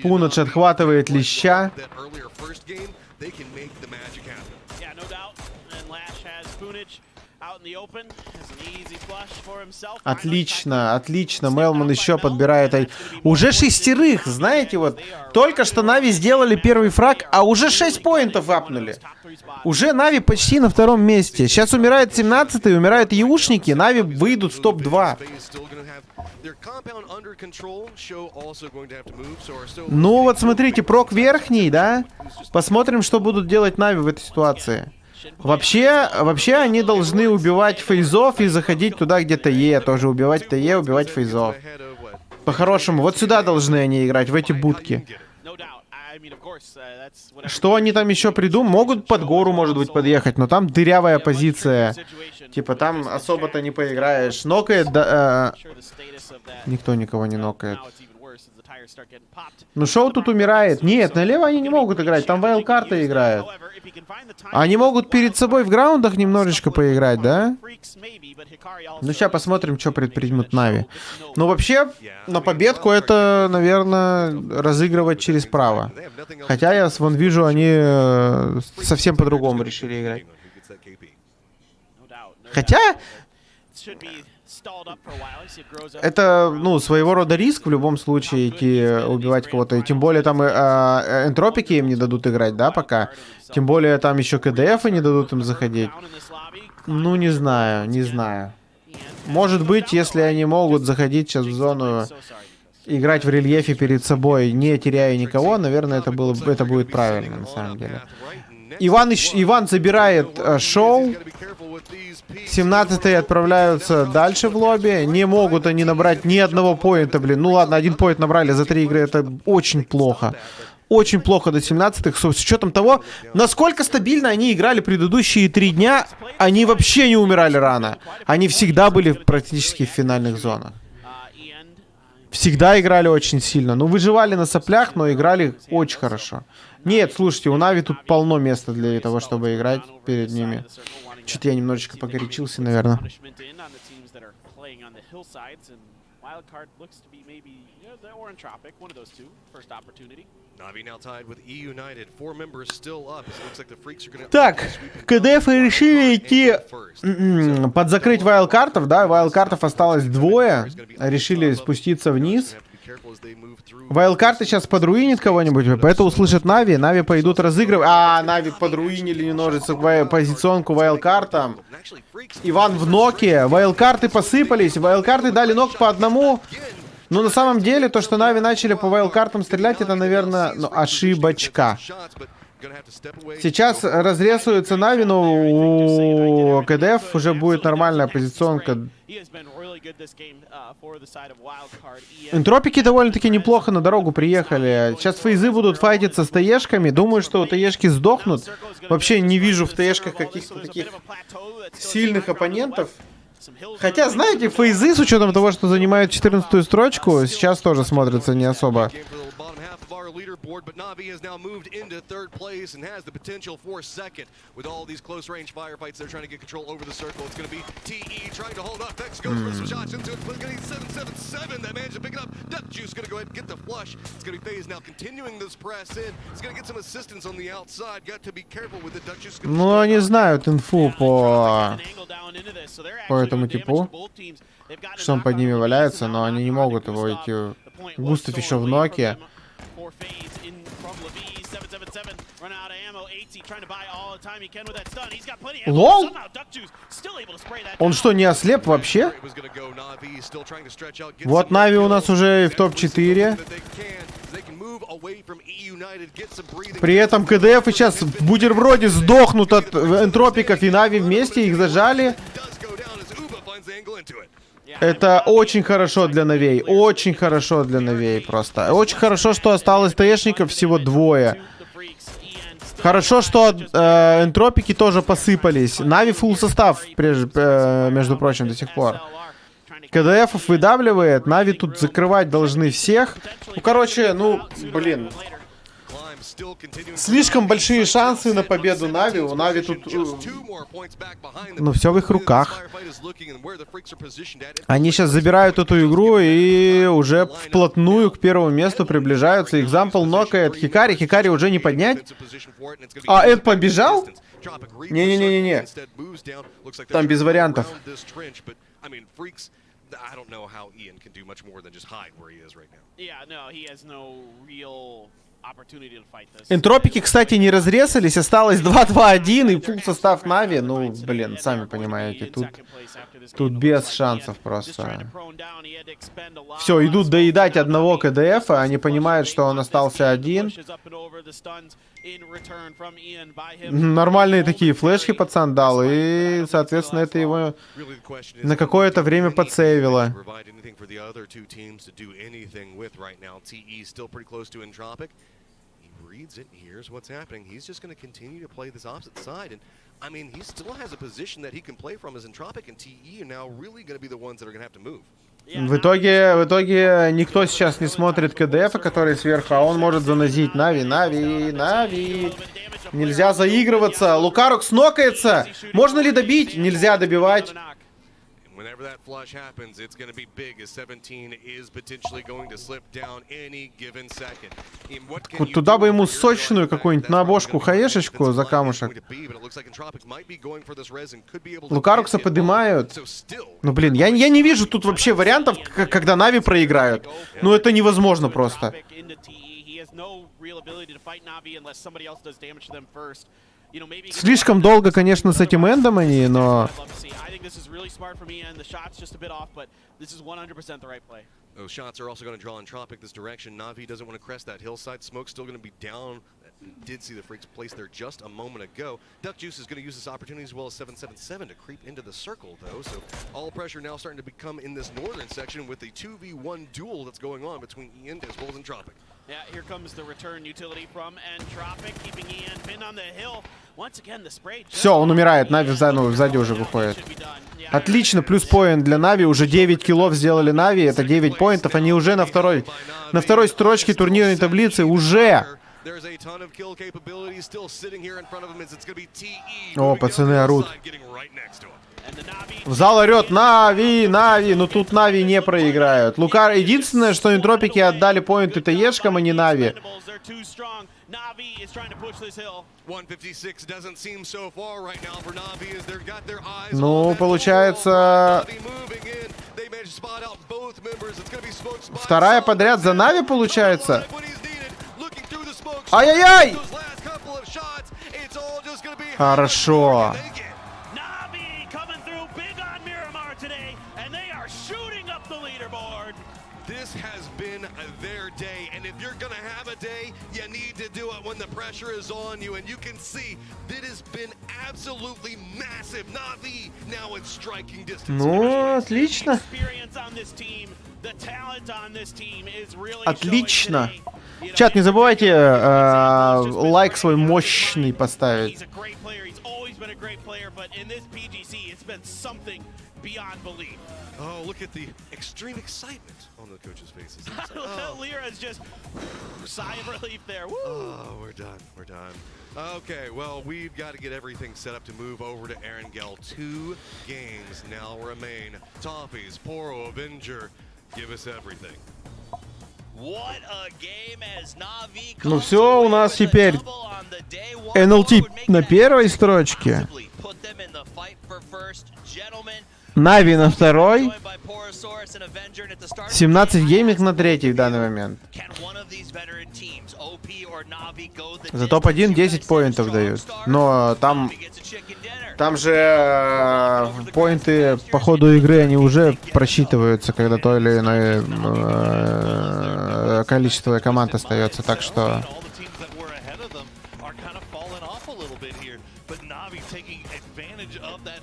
Пунадж отхватывает леща. Отлично, отлично. Мелман еще подбирает. Уже 6, знаете, вот. Только что Нави сделали первый фраг, а уже 6 поинтов апнули. Уже Нави почти на 2-м месте. Сейчас умирает 17-й, умирают Юшники. Нави выйдут в топ-2. Ну вот смотрите, прок верхний, да? Посмотрим, что будут делать Нави в этой ситуации. Вообще они должны убивать фейзов и заходить туда, где ТЕ. Тоже убивать ТЕ, убивать фейзов. По-хорошему, вот сюда должны они играть, в эти будки. Что они там еще придумают? Могут под гору, может быть, подъехать, но там дырявая позиция. Типа там особо-то не поиграешь. Нокает, да... Никто никого не нокает. Ну, Шоу тут умирает. Нет, налево они не могут играть, там вайлд-карты играют. Они могут перед собой в граундах немножечко поиграть, да? Ну, сейчас посмотрим, что предпримут Нави. Ну, вообще, на победку это, наверное, разыгрывать через право. Хотя я вон вижу, они совсем по-другому решили играть. Хотя... Это, ну, своего рода риск в любом случае идти убивать кого-то. И тем более там энтропики им не дадут играть, да, пока. Тем более там еще КДФы не дадут им заходить. Ну, не знаю, не знаю. Может быть, если они могут заходить сейчас в зону, играть в рельефе перед собой, не теряя никого, наверное, это будет правильно, на самом деле. Иван забирает Шоу. 17-е отправляются дальше в лобби. Не могут они набрать ни одного поинта, блин. Ну ладно, 1 поинт набрали за 3 игры. Это очень плохо. очень плохо до 17-х, с учетом того, насколько стабильно они играли предыдущие 3 дня. Они вообще не умирали рано. Они всегда были практически в финальных зонах. Всегда играли очень сильно. Ну, выживали на соплях, но играли очень хорошо. Нет, слушайте, у Нави тут полно места для того, чтобы играть перед ними. Чуть я немножечко погорячился, наверное. Так, КДФ решили идти подзакрыть вайлдкартов, да, вайлдкартов осталось 2, решили спуститься вниз. Вайлдкарты сейчас подруинит кого-нибудь, это услышат Нави, Нави пойдут разыгрывать. А, Нави подруинили немножечко позиционку вайлдкартам. Иван в ноке, вайлдкарты посыпались, вайлдкарты дали нок по одному. Но на самом деле, то, что Нави начали по вайлдкартам стрелять, это, наверное, ну, ошибочка. Сейчас разрезаются Нави, но у КДФ уже будет нормальная позиционка. Энтропики довольно-таки неплохо на дорогу приехали. Сейчас фейзы будут файтиться с ТЕшками. Думаю, что ТЕшки сдохнут. Вообще не вижу в ТЕшках каких-то таких сильных оппонентов. Хотя, знаете, фейзы, с учетом того, что занимают 14-ю строчку, сейчас тоже смотрятся не особо. Leaderboard, but Navi has now moved into 3rd place and has the potential for 2nd. With all these close-range firefights, they're trying to get control over the circle. It's going to be TE trying to hold up. Vex goes for some shots into it. It's going to be 777 that managed to pick it up. Death Juice going to go ahead and get the flush. It's going to be FaZe now continuing this press in. It's going to get some assistance on the outside. Got to be careful with the Death Juice. Ну, они знают инфу по этому типу, что он под ними валяется, но они не могут его идти. Густав еще в ноке. Лол? Он что, не ослеп вообще? Вот Нави у нас уже в топ-4. При этом КДФ и сейчас в бутерброде сдохнут от энтропиков, и Нави вместе их зажали. Это очень хорошо для новей. Очень хорошо для новей просто. Очень хорошо, что осталось ТЭшников всего 2. Хорошо, что энтропики тоже посыпались. Нави фулл состав, между прочим, до сих пор. КДФов выдавливает. Нави тут закрывать должны всех. Ну, короче, ну, блин. Слишком большие шансы на победу Нави. У Нави тут... Ну, все в их руках. Они сейчас забирают эту игру и уже вплотную к первому месту приближаются. Экзампл нокает Хикари. Хикари уже не поднять. А, Эд побежал? Не-не-не-не-не. Там без вариантов. I don't know how Ian can do much more than just hide where he is right now. Yeah, no, he has no real opportunity to fight this. Энтропики, кстати, не разрезались, осталось 2-2-1 и фулл состав Нави. Ну, блин, сами понимаете, тут без шансов просто. Все, идут доедать одного КДФа, они понимают, что он остался один. Нормальные такие флешки пацан дал, и, соответственно, это его на какое-то время подсейвило. В итоге никто сейчас не смотрит КДФа, который сверху, а он может занозить. Нави. Нельзя заигрываться. Лукарок снокается. Можно ли добить? Нельзя добивать. Вот туда бы ему сочную какую-нибудь на бошку хаешечку за камушек. Лукарукса поднимают. Ну, блин, я не вижу тут вообще вариантов, когда Нави проиграют. Ну, это невозможно просто. Слишком долго, конечно, с этим эндом они, но... Those shots are also going to draw Entropic this direction. Navi doesn't want to crest that hillside. Smoke's still going to be down. Did see the Freaks place there just a moment ago. Duck Juice is going to use this opportunity as well as 777 to creep into the circle, though. So all pressure now starting to become in this northern section with the 2v1 duel that's going on between Ian as well as Entropic. Yeah, here comes the return utility from Entropic, keeping Ian pinned on the hill. Once again, the spray. Все, он умирает. Нави сзади уже выходит. Отлично, плюс поинт для Нави. Уже 9 киллов сделали Нави. Это 9 поинтов. Они уже на второй строчке турнирной таблицы. Уже. О, пацаны орут. В зал орет: Нави, Нави. Но тут Нави не проиграют. Лукар, единственное, что Энтропики отдали поинты ТЕшкам, а не Нави. Ну, получается... Вторая подряд за Нави, получается? Ай-яй-яй! Хорошо. This has been their day, and if you're gonna have a day, you need to do it when the pressure is on you, and you can see that has been absolutely massive. Navi now in striking distance. Ну, отлично. Отлично. Чат, не забывайте лайк свой мощный поставить. Oh, look at the extreme excitement on the coaches' faces. Lyra's just sigh of relief there. Woo. Oh, we're done. We're done. Okay, well, we've got to get everything set up to move over to Erangel. 2 games now remain. Toffees, Poro, Avenger, give us everything. What a game as Navi. Ну все, у нас теперь NLT на первой строчке. Нави на второй, 17 гейминг на третий в данный момент. За топ-1 10 поинтов дают. Но там же поинты по ходу игры, они уже просчитываются, когда то или иное количество команд остается. Так что...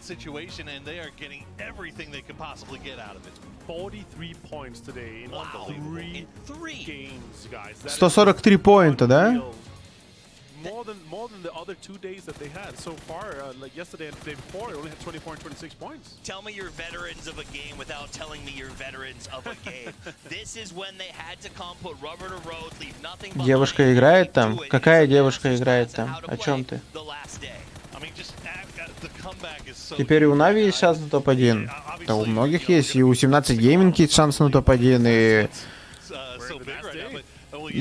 situation, and they are getting everything they could possibly get out of it. 43 points today in 3 games, guys. 143 поинта, да? More than the other 2 days that they had so far. Like yesterday and the day before, they only had 24 and 26 points. Tell me you're veterans of a game without telling me you're veterans of a game. This is when they had to come, put rubber to road, leave nothing behind. Девушка играет там? Какая девушка играет там? О чем ты? Теперь у Нави есть шанс на топ-1. Да у многих есть. И у 17 гейминг есть шанс на топ-1. И...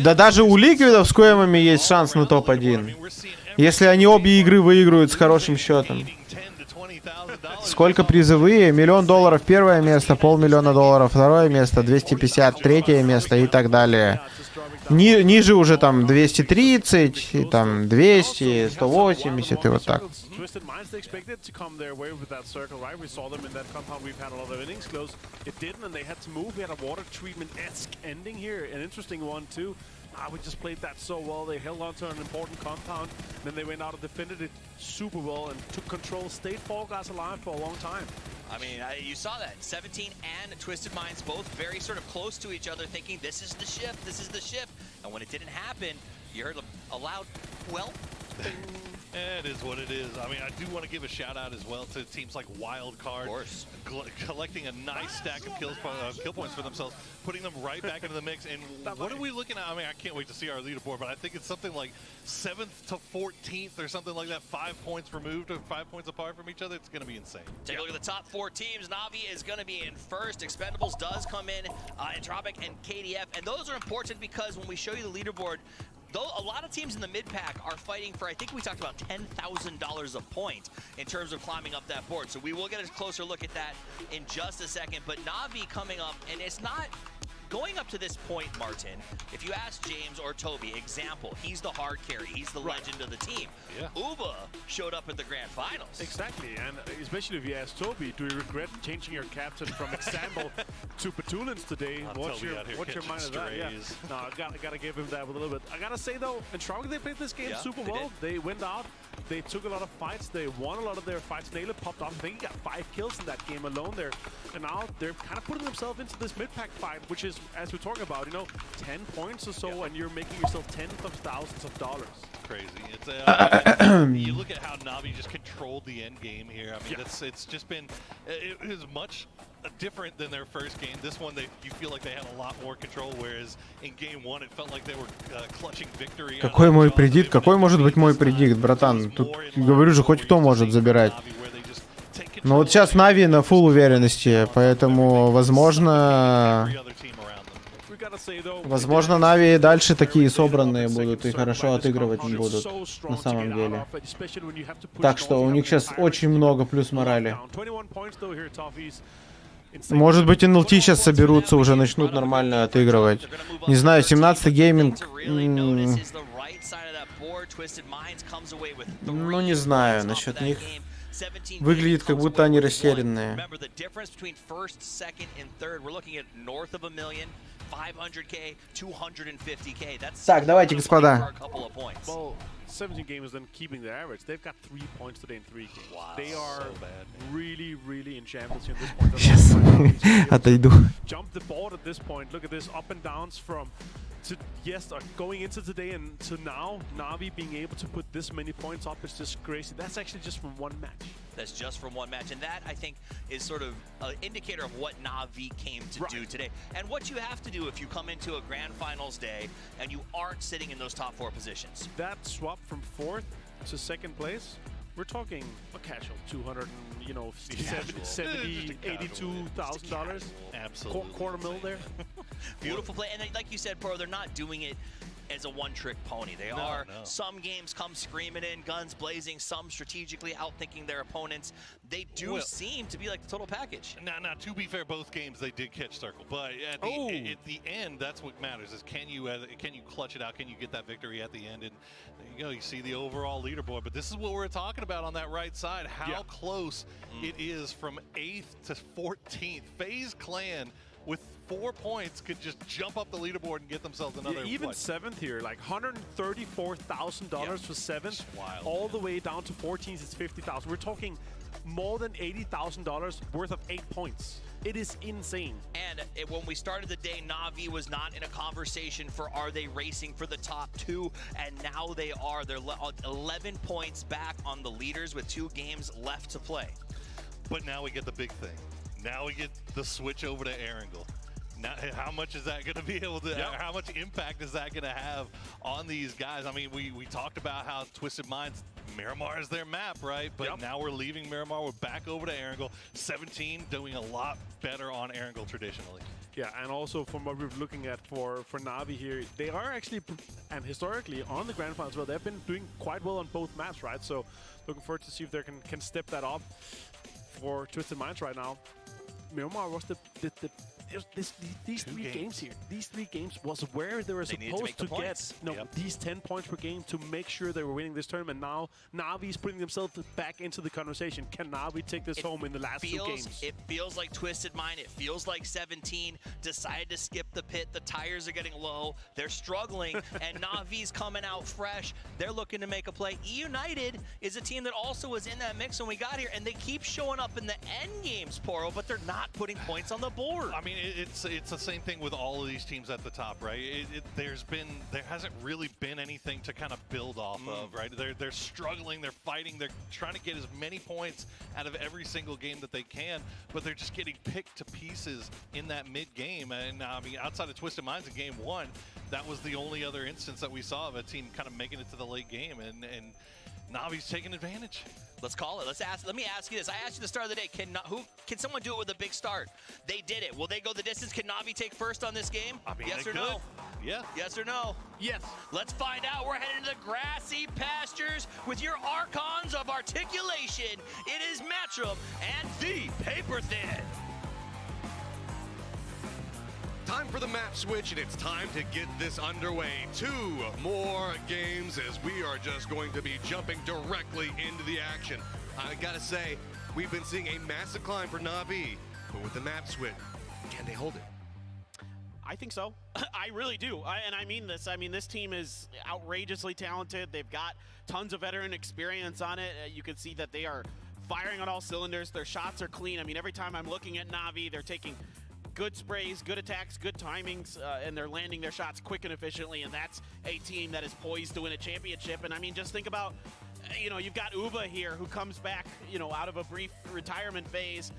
Да даже у Ликвидов с Коэмами есть шанс на топ-1. Если они обе игры выиграют с хорошим счетом. Сколько призовые? $1 000 000 первое место, $500 000 второе место, 250 третье место и так далее. Ниже уже там 230, и там 200, 180 и вот так. Twisted Minds, they expected to come their way with that circle, right? We saw them in that compound. We've had a lot of innings close. It didn't, and they had to move. We had a water treatment-esque ending here. An interesting one, too. We just played that so well. They held on to an important compound. Then they went out and defended it super well and took control. Stayed Fall Guys alive for a long time. I mean, you saw that. 17 and Twisted Minds both very sort of close to each other, thinking this is the shift, this is the shift. And when it didn't happen, you heard a loud, well... It is what it is. I mean, I do want to give a shout out as well to teams like Wildcard, collecting a nice stack of kill points for themselves, putting them right back into the mix. And what are we looking at? I mean, I can't wait to see our leaderboard, but I think it's something like 7th to 14th or something like that. 5 points removed or 5 points apart from each other. It's going to be insane. Take a look at the top 4 teams. Navi is going to be in first. Expendables does come in, Entropic and KDF, and those are important because when we show you the leaderboard, though a lot of teams in the mid-pack are fighting for, I think we talked about $10,000 a point in terms of climbing up that board. So we will get a closer look at that in just a second. But Navi coming up, and it's not going up to this point, Martin. If you ask James or Toby, example, he's the hard carry, he's the legend of the team. Yeah. Uba showed up at the grand finals. Exactly, and especially if you ask Toby, do you regret changing your captain from example to Petulins today? What's your mind of that? Yeah. No, I gotta give him that a little bit. I gotta say though, Entropic, they played this game super well. They went out They took a lot of fights. They won a lot of their fights. Naylor popped off. I think he got 5 kills in that game alone there. And now they're kind of putting themselves into this mid-pack fight, which is, as we're talking about, 10 points or so, and you're making yourself tens of thousands of dollars. Crazy. It's you look at how Navi just controlled the end game here. I mean, it's just been it is much different than their first game. This one, you feel like they had a lot more control, whereas in game 1 it felt like they were clutching victory. Какой мой предикт? Какой может быть мой предикт, братан? Тут, говорю же, хоть кто может забирать. Но вот сейчас Нави на фулл уверенности, поэтому, возможно, Нави дальше такие собранные будут и хорошо отыгрывать не будут, на самом деле. Так что у них сейчас очень много плюс морали. Может быть, НЛТ сейчас соберутся, уже начнут нормально отыгрывать. Не знаю, 17-й гейминг... Ну, не знаю насчет них. Выглядит, как будто они растерянные. Так, давайте, господа. 17 games then keeping the average. They've got 3 points today in 3 games. Wow, they are really, really in championship at this point. Сейчас отойду. Jump the board at this point. Look at this up and downs from going into today and to now. Navi being able to put this many points up is just crazy. That's actually just from one match. That's just from one match, and that, I think, is sort of an indicator of what Navi came to do today, and what you have to do if you come into a grand finals day and you aren't sitting in those top 4 positions. That swap from 4th to 2nd place, we're talking a casual $270, $82,000. Absolutely. Quarter mil there. Beautiful play, and like you said, Pro, they're not doing it as a one-trick pony. They are. Some games come screaming in, guns blazing, some strategically outthinking their opponents. They do seem to be like the total package. Now, to be fair, both games they did catch circle, but at the end, that's what matters: is can you clutch it out? Can you get that victory at the end? And there you go. You see the overall leaderboard. But this is what we're talking about on that right side: how close it is from 8th to 14th. FaZe Clan with 4 points could just jump up the leaderboard and get themselves another. Even 7th here, like $134,000 for 7th, all the way down to 14th, it's $50,000. We're talking more than $80,000 worth of 8 points. It is insane. And when we started the day, Navi was not in a conversation for are they racing for the top 2, and now they are. They're 11 points back on the leaders with 2 games left to play. But now we get the big thing. Now we get the switch over to Erangel. Now, how much is that going to be able to, how much impact is that going to have on these guys? I mean, we talked about how Twisted Minds, Miramar is their map, right? But now we're leaving Miramar, we're back over to Erangel. 17 doing a lot better on Erangel traditionally. Yeah, and also from what we're looking at for Navi here, they are actually, and historically on the Grand Finals as well, they've been doing quite well on both maps, right? So looking forward to see if they can step that up for Twisted Minds right now. Miramar was these 3 games here. These 3 games was where they were supposed to get these 10 points per game to make sure they were winning this tournament. Now Navi's putting themselves back into the conversation. Can Navi take this home in the last 2 games? It feels like Twisted Mind. It feels like 17 decided to skip the pit. The tires are getting low. They're struggling, and Navi's coming out fresh. They're looking to make a play. E-United is a team that also was in that mix when we got here, and they keep showing up in the end games, Poro, but they're not putting points on the board. I mean, it's the same thing with all of these teams at the top, right? There hasn't really been anything to kind of build off of, right? They're struggling, they're fighting, they're trying to get as many points out of every single game that they can, but they're just getting picked to pieces in that mid game. And I mean, outside of Twisted Minds in game 1, that was the only other instance that we saw of a team kind of making it to the late game, and Navi's taking advantage. Let's call it. Let me ask you this. I asked you at the start of the day, can someone do it with a big start? They did it. Will they go the distance? Can Navi take first on this game? I mean, yes or no? Yeah. Yes or no? Yes. Let's find out. We're heading to the grassy pastures with your archons of articulation. It is Matchup and the Paper Thin. Time for the map switch, and it's time to get this underway. 2 more games as we are just going to be jumping directly into the action. I gotta say, we've been seeing a massive climb for Navi, but with the map switch, can they hold it? I think so. I really do. And I mean this. I mean, this team is outrageously talented. They've got tons of veteran experience on it. You can see that they are firing on all cylinders. Their shots are clean. I mean, every time I'm looking at Na'Vi, they're taking good sprays, good attacks, good timings, and they're landing their shots quick and efficiently. And that's a team that is poised to win a championship. And I mean, just think about, you know, you've got Uba here who comes back, you know, out of a brief retirement phase.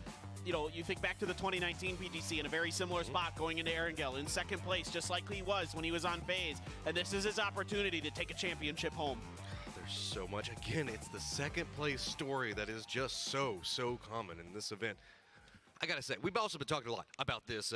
You know, you think back to the 2019 PGC in a very similar spot going into Erangel in second place, just like he was when he was on phase. And this is his opportunity to take a championship home. There's so much. Again, it's the second place story that is just so common in this event. I gotta say, we've also been talking a lot about this,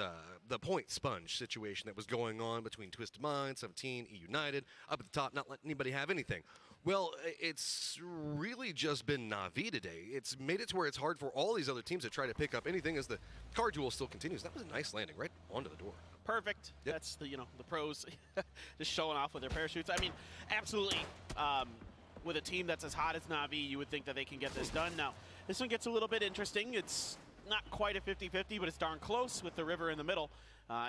the point sponge situation that was going on between Twisted Mind, 17, E United, up at the top, not letting anybody have anything. Well, it's really just been Na'Vi today. It's made it to where it's hard for all these other teams to try to pick up anything as the car duel still continues. That was a nice landing right onto the door. Perfect. Yep. That's the, you know, the pros just showing off with their parachutes. I mean, absolutely. With a team that's as hot as Na'Vi, you would think that they can get this done. Now, this one gets a little bit interesting. It's not quite a 50-50, but it's darn close with the river in the middle.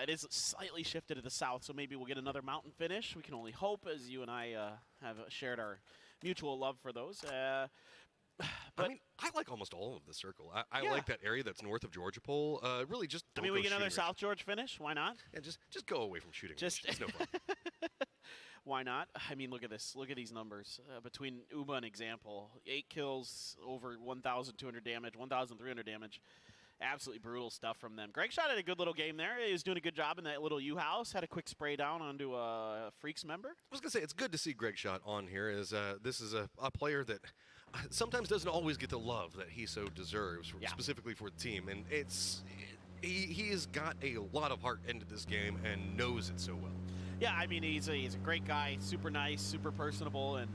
It is slightly shifted to the south, so maybe we'll get another mountain finish. We can only hope, as you and I have shared our mutual love for those. But I mean, I like almost all of the circle. I like that area that's north of Georgia Pole. Really, just don't we get another shooting. South George finish. Why not? Yeah, just go away from shooting. It's no fun. Why not? I mean, look at this. Look at these numbers. Between Uba and Example, 8 kills, over 1,200 damage, 1,300 damage. Absolutely brutal stuff from them. Greg Shot had a good little game there. He was doing a good job in that little U-house. Had a quick spray down onto a Freaks member. I was going to say, it's good to see Greg Shot on here, as this is a player that sometimes doesn't always get the love that he so deserves, specifically for the team. And he has got a lot of heart into this game and knows it so well. Yeah, I mean, he's a great guy, super nice, super personable, and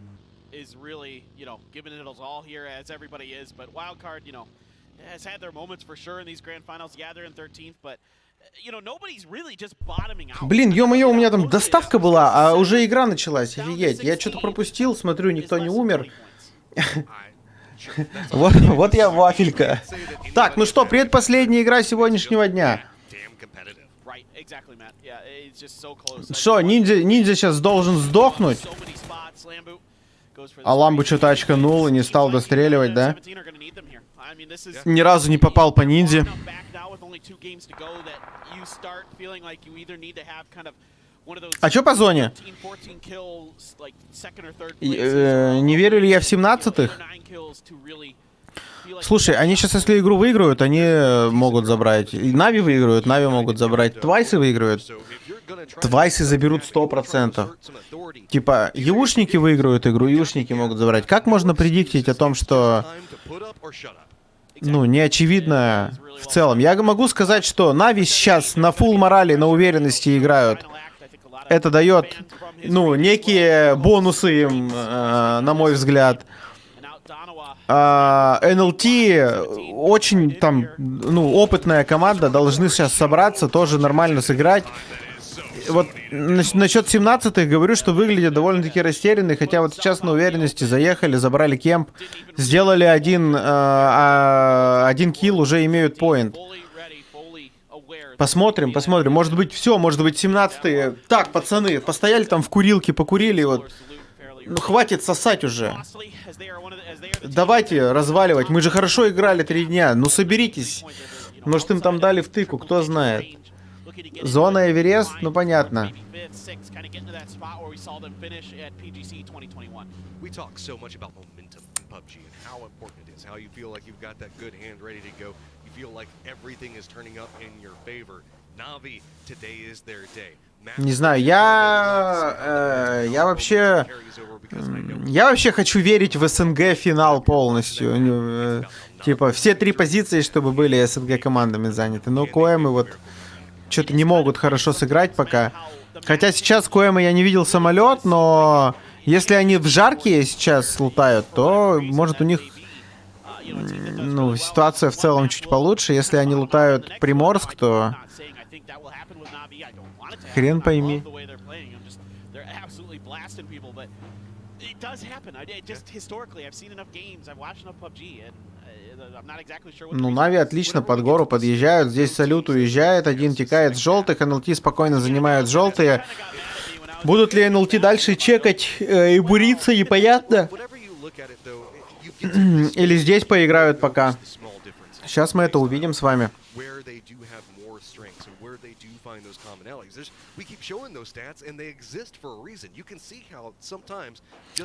is really, you know, giving it all here, as everybody is. But Wildcard, you know, has had their moments for sure in these grand finals. Yeah, they're in 13th, but, you know, nobody's really just bottoming out. Блин, ё-моё, у меня там доставка была, а уже игра началась, офигеть. Я что-то пропустил, смотрю, никто не умер. Вот я вафелька. Так, ну что, предпоследняя игра сегодняшнего дня. Что, ниндзя сейчас должен сдохнуть? А Ламбу что-то очканул и не стал достреливать, да? Ни разу не попал по ниндзе. А что по зоне? Не верю ли я в 17-х? Слушай, они сейчас, если игру выиграют, они могут забрать. И Нави выиграют, Нави могут забрать. Твайсы выиграют. Твайсы заберут 100%. Типа, еушники выиграют игру, еушники могут забрать. Как можно предиктить о том, что... Ну, не очевидно в целом. Я могу сказать, что Нави сейчас на фулл морали, на уверенности играют. Это дает, ну, некие бонусы им, на мой взгляд. NLT очень там, ну, опытная команда, должны сейчас собраться, тоже нормально сыграть. Вот насчет 17-х говорю, что выглядят довольно-таки растерянные, хотя вот сейчас на уверенности заехали, забрали кемп, сделали один килл, уже имеют поинт. Посмотрим, может быть все, может быть 17-е. Так, пацаны, постояли там в курилке, покурили, вот. Ну хватит сосать уже. Давайте разваливать, мы же хорошо играли 3 дня, ну соберитесь. Может им там дали втыку, кто знает. Зона Эверест, ну понятно. Не знаю, я вообще хочу верить в СНГ финал полностью. Типа все 3 позиции, чтобы были СНГ командами заняты. Но Коэмы вот что-то не могут хорошо сыграть пока. Хотя сейчас Коэмы я не видел самолет, но если они в жаркие сейчас лутают, то может у них, ну, ситуация в целом чуть получше. Если они лутают Приморск, то хрен пойми. It does happen. Just historically, I've seen enough games, I've watched enough PUBG, and I'm not exactly sure what. Ну, Нави отлично под гору подъезжают. Здесь салют уезжает, один текает с желтых, НЛТ спокойно занимают желтые. Будут ли НЛТ дальше чекать и буриться, непонятно. Или здесь поиграют пока. Сейчас мы это увидим с вами.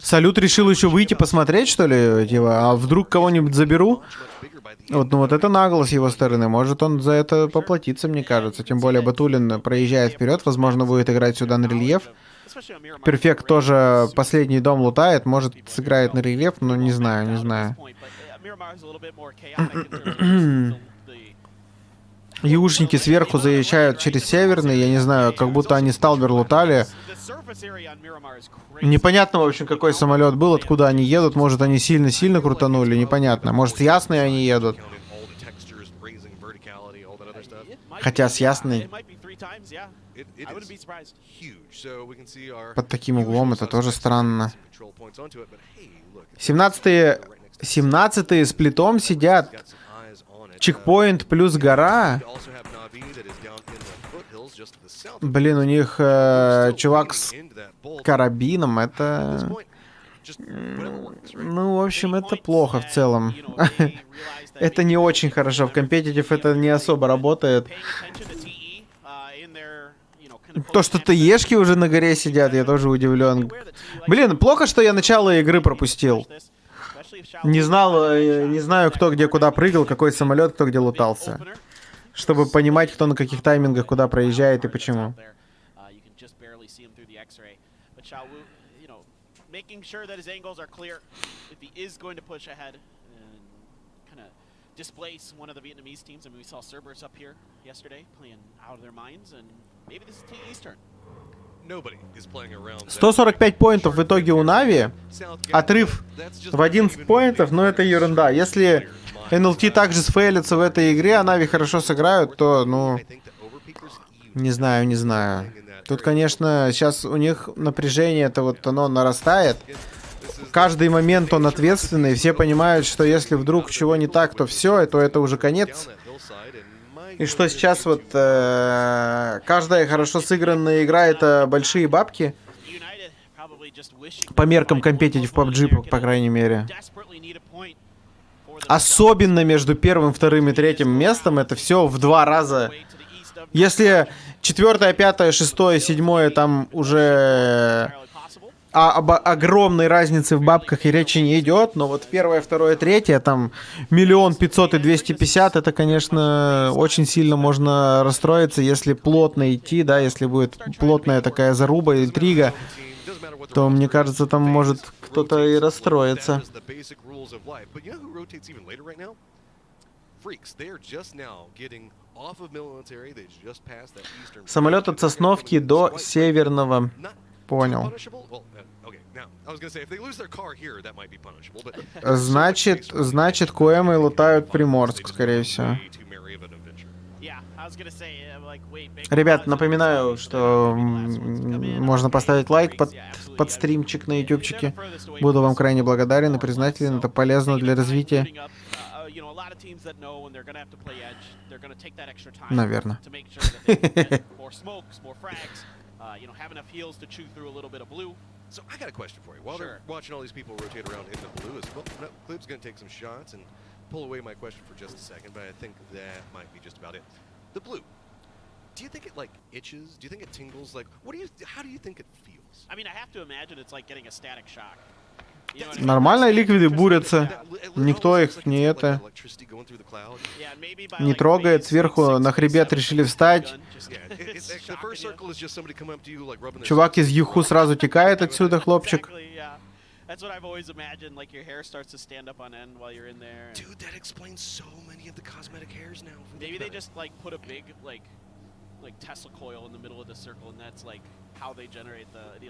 Салют решил еще выйти посмотреть, что ли? А вдруг кого-нибудь заберу? Вот, ну вот это нагло с его стороны. Может он за это поплатится, мне кажется. Тем более Батулин проезжает вперед. Возможно, будет играть сюда на рельеф. Перфект тоже последний дом лутает. Может, сыграет на рельеф, но не знаю, не знаю. Юшники сверху заезжают через северный. Я не знаю, как будто они Сталбер лутали. Непонятно, в общем, какой самолет был, откуда они едут. Может, они сильно-сильно крутанули, непонятно. Может, с Ясной они едут. Хотя с Ясной под таким углом это тоже странно. 17-е с плитом сидят. Чекпоинт плюс гора. Блин, у них чувак с карабином. Это... Ну, в общем, это плохо в целом. Это не очень хорошо. В компетитив это не особо работает. То, что ТЕшки уже на горе сидят, я тоже удивлен. Блин, плохо, что я начало игры пропустил. Не знаю, кто где куда прыгал, какой самолет, кто где лутался. Чтобы понимать, кто на каких таймингах куда проезжает и почему. Displace one of the Vietnamese teams. I mean, we saw Cerberus up here yesterday playing out of their minds, and maybe this is TE's turn. 145 поинтов в итоге у Нави. Отрыв в 11 поинтов, но это ерунда. Если НЛТ также сфейлится в этой игре, а Нави хорошо сыграют, то, ну, не знаю. Тут, конечно, сейчас у них напряжение, это вот оно нарастает. Каждый момент он ответственный. Все понимают, что если вдруг чего не так, то все, то это уже конец. И что сейчас вот каждая хорошо сыгранная игра — это большие бабки. По меркам компетитив PUBG, по крайней мере. Особенно между первым, вторым и третьим местом это все в 2 раза. Если 4, 5, 6, 7 там уже... об огромной разнице в бабках и речи не идет, но вот 1, 2, 3, там 1 500 000 и 250, это, конечно, очень сильно можно расстроиться, если плотно идти, да, если будет плотная такая заруба, интрига, то, мне кажется, там может кто-то и расстроиться. Самолет от Сосновки до Северного. Понял. Значит, Коэмы лутают Приморск, скорее всего. Ребят, напоминаю, что можно поставить лайк под стримчик на ютубчике. Буду вам крайне благодарен и признателен. Это полезно для развития. Наверное. You know, have enough heals to chew through a little bit of blue. So I got a question for you. While they're watching all these people rotate around in the blue, Clib's going to take some shots and pull away my question for just a second, but I think that might be just about it. The blue. Do you think it like itches? Do you think it tingles? Like, how do you think it feels? I mean, I have to imagine it's like getting a static shock. Нормально ликвиды бурятся. Никто их не не трогает. Сверху на хребет решили встать. Чувак из Юху сразу текает отсюда, хлопчик.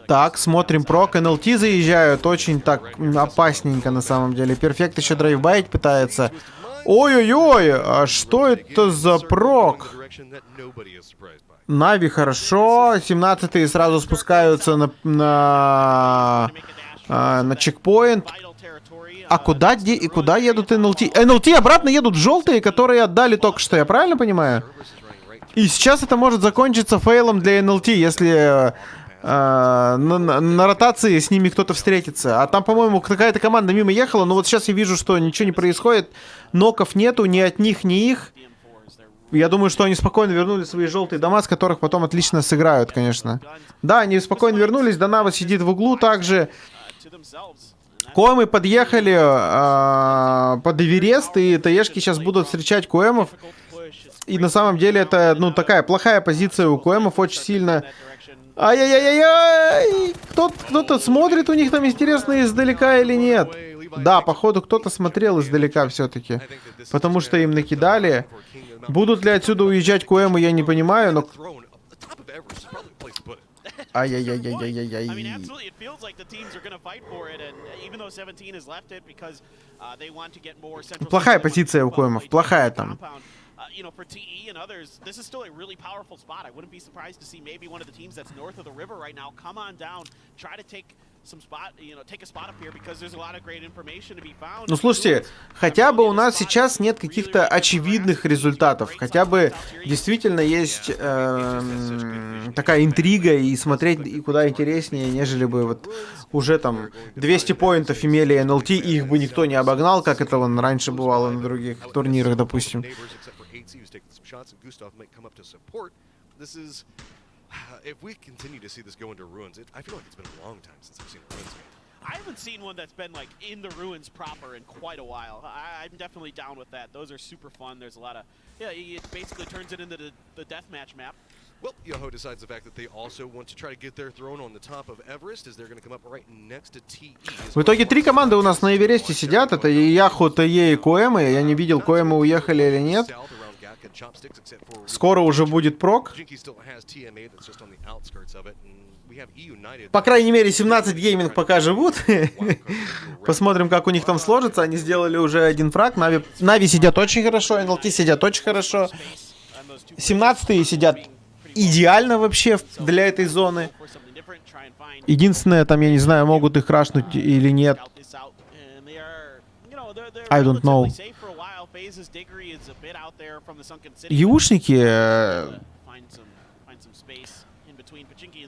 Так, смотрим прок. НЛТ заезжают. Очень так опасненько на самом деле. Перфект еще драйвбайт пытается. Ой-ой-ой, а что это за прок? Нави хорошо. 17-е сразу спускаются на на чекпоинт. А куда едут НЛТ? НЛТ обратно едут желтые, которые отдали только что, я правильно понимаю? И сейчас это может закончиться фейлом для НЛТ, если на ротации с ними кто-то встретится. А там, по-моему, какая-то команда мимо ехала, но вот сейчас я вижу, что ничего не происходит. Ноков нету ни от них, ни их. Я думаю, что они спокойно вернули свои желтые дома, с которых потом отлично сыграют, конечно. Да, они спокойно вернулись. Донава сидит в углу также. Коэмы подъехали под Эверест, и таешки сейчас будут встречать коэмов. И на самом деле это, ну, такая плохая позиция у коэмов, очень сильно. Ай-яй-яй-яй! Кто-то смотрит у них там, интересно, издалека или нет. Да, походу кто-то смотрел издалека все-таки. Потому что им накидали. Будут ли отсюда уезжать коэмы, я не понимаю, но... Ай-яй-яй-яй-яй-яй. Плохая позиция у коэмов, плохая там. You know, for TE and others, this is still a really powerful spot. I wouldn't be surprised to see maybe one of the teams that's north of the river right now come on down, try to take some spot, you know, take a spot up here because there's a lot of great information to be found. Ну, слушайте, хотя бы у нас сейчас нет каких-то очевидных результатов. Хотя бы действительно есть такая интрига, и смотреть и куда интереснее, нежели бы вот уже там 200 поинтов имели НЛТ, и их бы никто не обогнал, как это вон раньше бывало на других турнирах, допустим. Shots and Gustav might come up to support. This is, if we continue to see this go into ruins, I feel like it's been a long time since I've seen a ruins game. I haven't seen one that's been like in the ruins proper in quite a while. I'm definitely down with that. Those are super fun. There's a lot of, yeah, it basically turns it into the deathmatch map. Well, Yoho decides the fact that they also want to try to get their throne on the top of Everest, as they're going to come up right next to TE. В итоге три команды у нас на Эвересте сидят. Это Яху, ТЕ и Коэмы. Я не видел, Коэмы уехали или нет. Скоро уже будет прок. По крайней мере, 17 гейминг пока живут. Посмотрим, как у них там сложится. Они сделали уже один фраг. Нави сидят очень хорошо, НЛТ сидят очень хорошо. 17-е сидят идеально вообще для этой зоны. Единственное, там, я не знаю, могут их рашнуть или нет. I don't know. Юшники...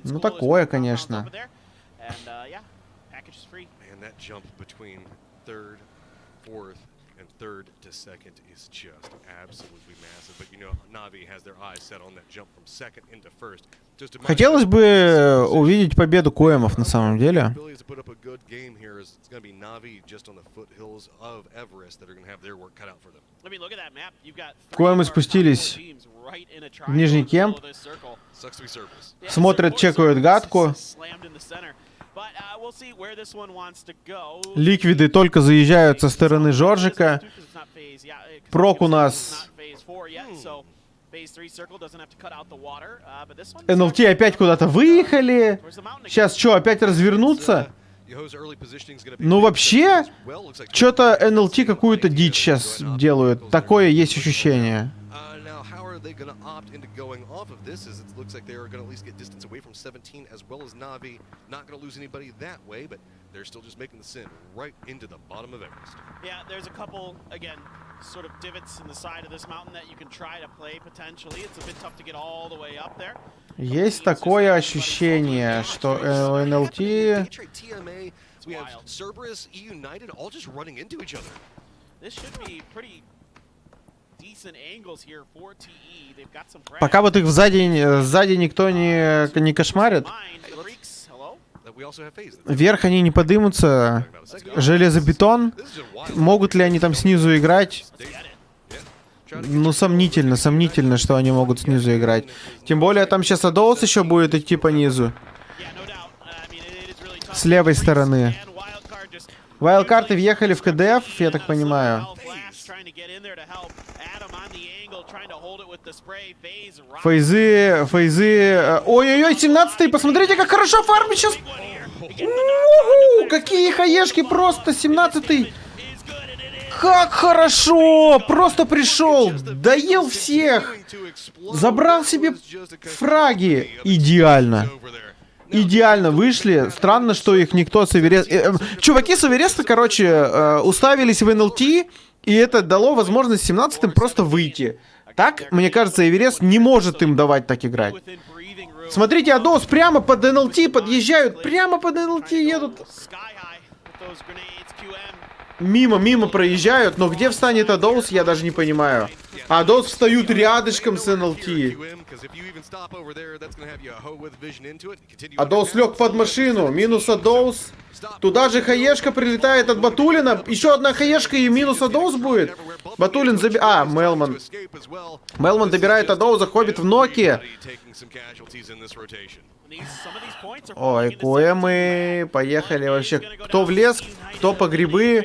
Ну, такое, конечно. Third to second is just absolutely massive, but you know Navi has their eyes set on that jump from second into first. Хотелось бы увидеть победу коэмов на самом деле. Коэмы спустились в нижний кемп, смотрят, чекают гадку. Ликвиды только заезжают со стороны Жоржика. Прок у нас... НЛТ опять куда-то выехали. Сейчас что, опять развернуться? Ну вообще, что-то НЛТ какую-то дичь сейчас делают. Такое есть ощущение. They going to opt into going off of this, as it looks like they're going to at least get distance away from 17 as well as Navi. Not going to lose anybody that way, but they're still just making the sin right into the bottom of Everest. Yeah, there's a couple, again, sort of divots in the side of this mountain that you can try to play potentially. It's a bit tough to get all the way up there. Есть такое ощущение, что НЛТ... We have Cerberus, E United, all just running into each other. This should be pretty... Пока вот их сзади никто не кошмарит. Вверх они не подымутся. Железобетон. Могут ли они там снизу играть? Ну, сомнительно, что они могут снизу играть. Тем более там сейчас Адоус еще будет идти по низу. С левой стороны. Вайлдкарты въехали в КДФ, я так понимаю. Фейзы... Ой-ой-ой, 17-й, посмотрите, как хорошо фармит сейчас. Какие хаешки просто, 17-й. Как хорошо, просто пришел, доел всех. Забрал себе фраги. Идеально. идеально вышли. Странно, что их никто с Эвереста... Чуваки с Эвереста, короче, уставились в НЛТ, и это дало возможность 17-м просто выйти. Так, мне кажется, Эверест не может им давать так играть. Смотрите, Адос прямо под НЛТ подъезжают, прямо под НЛТ едут. Мимо проезжают, но где встанет Адос, я даже не понимаю. Адос встают рядышком с НЛТ. Адос лег под машину, минус Адос. Туда же хаешка прилетает от Батулина. Еще одна хаешка и минус Адос будет. Батулин забирает... Мелман. Мелман добирает Адоу, заходит в Ноки. Ой, мы поехали вообще. Кто в лес, кто по грибы,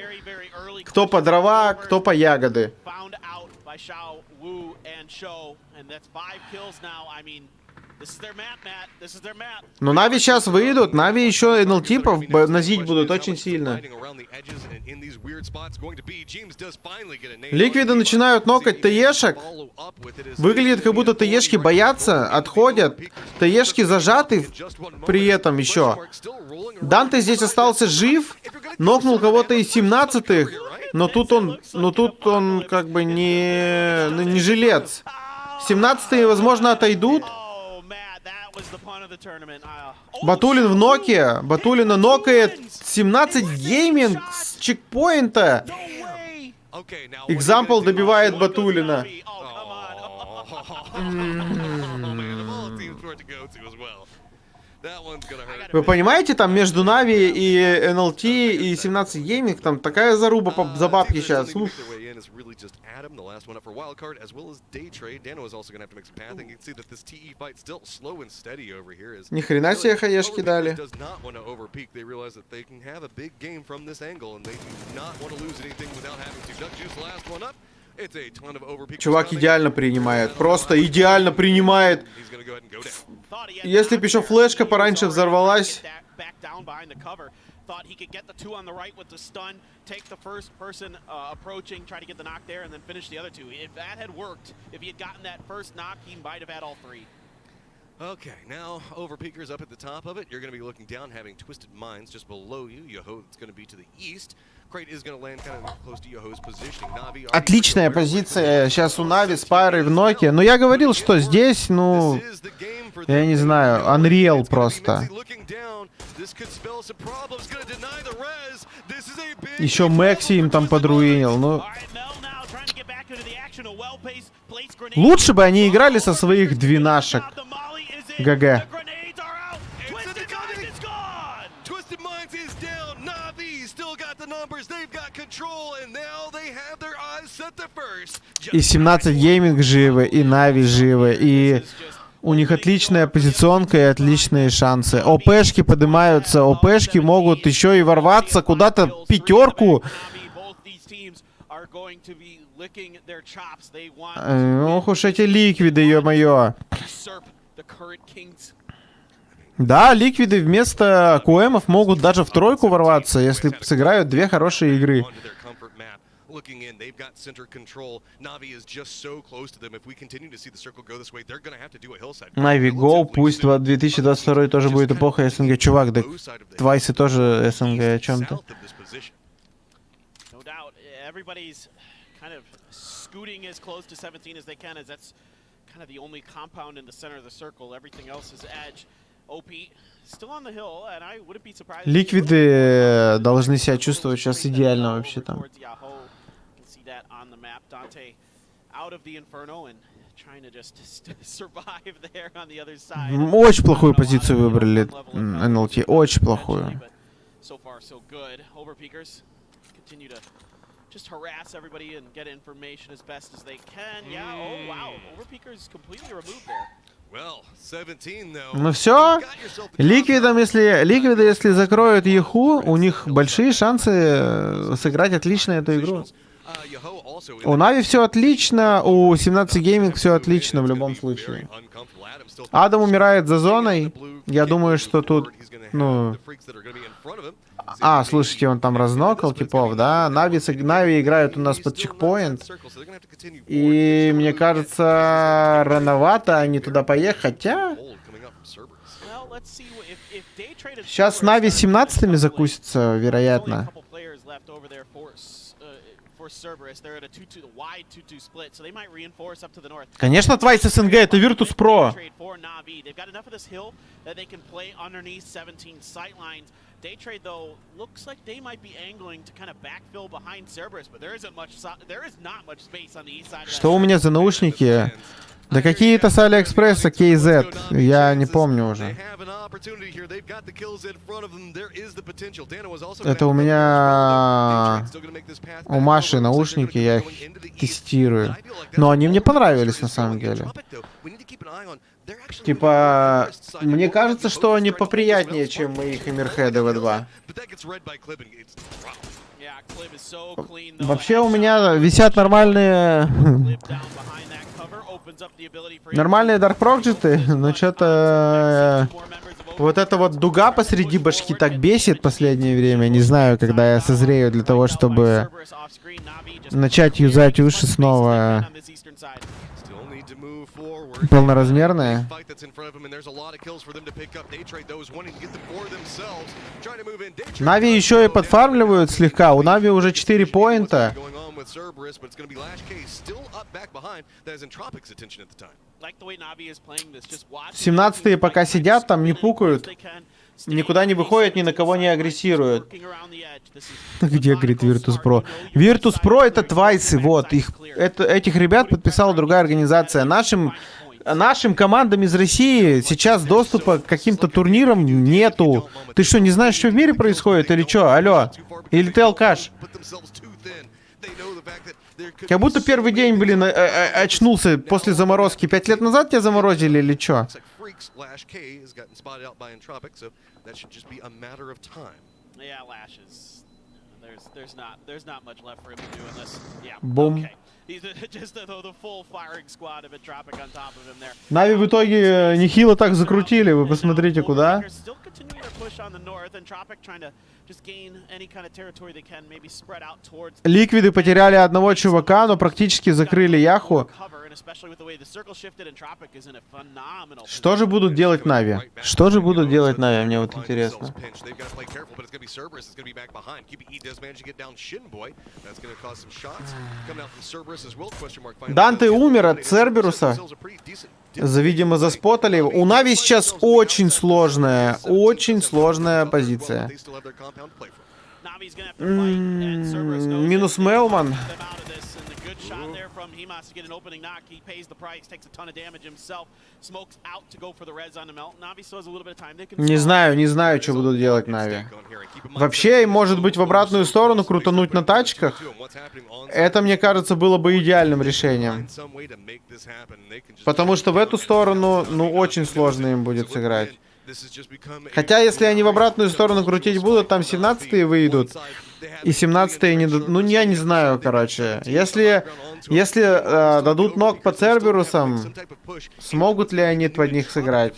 кто по дрова, кто по ягоды. Но Нави сейчас выйдут, Нави еще НЛТипов носить будут очень сильно. Ликвиды начинают нокать ТЕшек. Выглядит, как будто ТЕшки боятся, отходят. ТЕшки зажаты при этом еще. Данте здесь остался жив, нокнул кого-то из 17-х, но тут он как бы не жилец. 17-е, возможно, отойдут. Батулин в ноке. Батулина нокает 17 гейминг с чекпоинта. Экзампл добивает Батулина. Вы понимаете, там между Нави и НЛТ и 17 гейминг, там такая заруба за бабки сейчас. Уф. Ни хрена себе хаешки дали. Чувак идеально принимает, просто идеально принимает. Если бы еще флешка пораньше взорвалась. Okay, now overpeakers up at the top of it. You're going to be looking down, having twisted minds just below you. Yoho that's going to be to the east. Crate is going to land kind of close to Yoho's positioning. Navi. Отличная позиция сейчас у Нави с Пайрой в ноке. Но я говорил, что здесь, ну, я не знаю, Unreal просто. Еще Мэкси им там подруинил. Ну, лучше бы они играли со своих двенашек. ГГ. И 17 гейминг живы, и Нави живы, и у них отличная позиционка и отличные шансы. ОПшки поднимаются, ОПшки могут еще и ворваться куда-то в пятерку. Ох уж эти ликвиды, ё-моё. Да, ликвиды вместо КУМов могут даже в тройку ворваться, если сыграют две хорошие игры. Нави Гоу, пусть 2022 тоже будет эпоха СНГ. Чувак, да Твайсы тоже СНГ о чем-то. Ликвиды должны себя чувствовать сейчас идеально вообще там. Очень плохую позицию выбрали НЛТ, очень плохую. Just harass everybody and get information as best as they can. Yeah, oh wow, overpeakers completely removed there. Ну все, ликвиды, если закроют Еху, у них большие шансы сыграть отлично эту игру. У Нави все отлично, у 17 Gaming все отлично в любом случае. Адам умирает за зоной. Я думаю, что тут, ну... слушайте, он там разнокал типов, да? Нави играют у нас под чекпоинт. И мне кажется, рановато они туда поехать. Хотя... Сейчас Нави 17-ми закусится, вероятно. Конечно, Твайс СНГ, это Virtus Pro. Daytrade, though, looks like they might be angling to kind of backfill behind Cerberus, but there is not much space on the east side. Что у меня за наушники? Да какие-то с Алиэкспресса KZ, я не помню уже. Это у меня у Маши наушники, я их тестирую. Но они мне понравились на самом деле. Типа, мне кажется, что они поприятнее, чем мои Хаммерхеды V2. Вообще у меня висят нормальные Dark Projects, но что-то вот эта вот дуга посреди башки так бесит в последнее время. Не знаю, когда я созрею для того, чтобы начать юзать уши снова. Полноразмерные. Нави еще и подфармливают слегка. У Нави уже 4 поинта. 17-е пока сидят, там не пукают. Никуда не выходят, ни на кого не агрессируют. Где, говорит, Virtus Pro? Virtus Pro это Твайсы, вот. Этих ребят подписала другая организация. Нашим командам из России сейчас доступа к каким-то турнирам нету. Ты что, не знаешь, что в мире происходит? Или что? Алло? Или ты алкаш? Как будто первый день, блин, очнулся после заморозки. 5 лет назад тебя заморозили или что? Бум. Нави в итоге нехило так закрутили, вы посмотрите куда. Ликвиды потеряли одного чувака, но практически закрыли Яху. Что же будут делать Нави? Что же будут делать Нави? Мне вот интересно. Данте умер от Церберуса. Видимо, заспотали его. У Нави сейчас очень сложная позиция. Минус Мелман. Не знаю, что будут делать Нави. Вообще, может быть, в обратную сторону крутануть на тачках. Это, мне кажется, было бы идеальным решением. Потому что в эту сторону, ну, очень сложно им будет сыграть. Хотя, если они в обратную сторону крутить будут, там 17-е выйдут. И 17-е не дадут. Ну, я не знаю, короче. Если дадут ног по Церберусам, смогут ли они под них сыграть?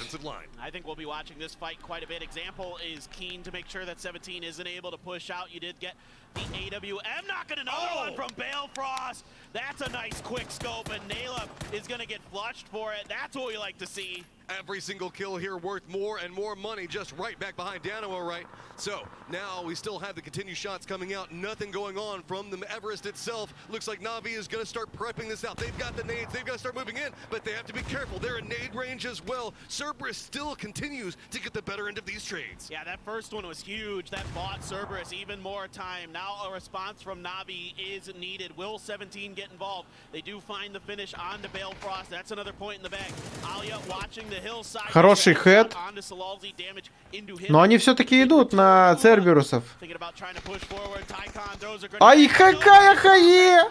I think we'll be watching this fight quite a bit. Example is keen to make sure that 17 isn't able to push out. You did get the AWM. Not going to another one from Balefrost. That's a nice quick scope, and Nayla is going to get flushed for it. That's what we like to see. Every single kill here worth more and more money, just right back behind Danoa, right? So, now we still have the continued shots coming out. Nothing going on from the Everest itself. Looks like Na'Vi is going to start prepping this out. They've got the nades. They've got to start moving in, but they have to be careful. They're in nade range as well. Cerberus still continues to get the better end of these trades. Yeah, that first one was huge. That bought Cerberus even more time. Now a response from Na'Vi is needed. Will 17 get involved? They do find the finish on the Balefrost. That's another point in the bag. Alia watching the hillside. Хороший хэт. Но они все-таки идут на Церберусов. Ай, какая хае!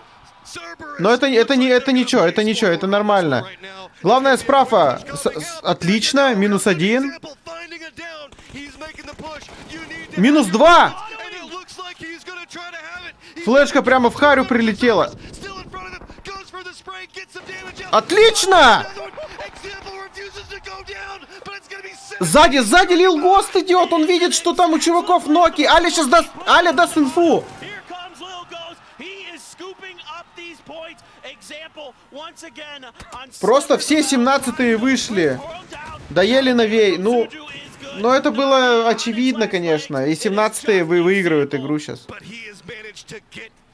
Но это ничего, это нормально. Главное справа. Отлично, минус 1. Минус 2. Флешка прямо в харю прилетела. Отлично! Сзади Лил Гост идет, он видит, что там у чуваков ноки. Аля даст инфу. Просто все 17-е вышли. Доели новей. Ну, Ну, это было очевидно, конечно. И 17-е выигрывают игру сейчас.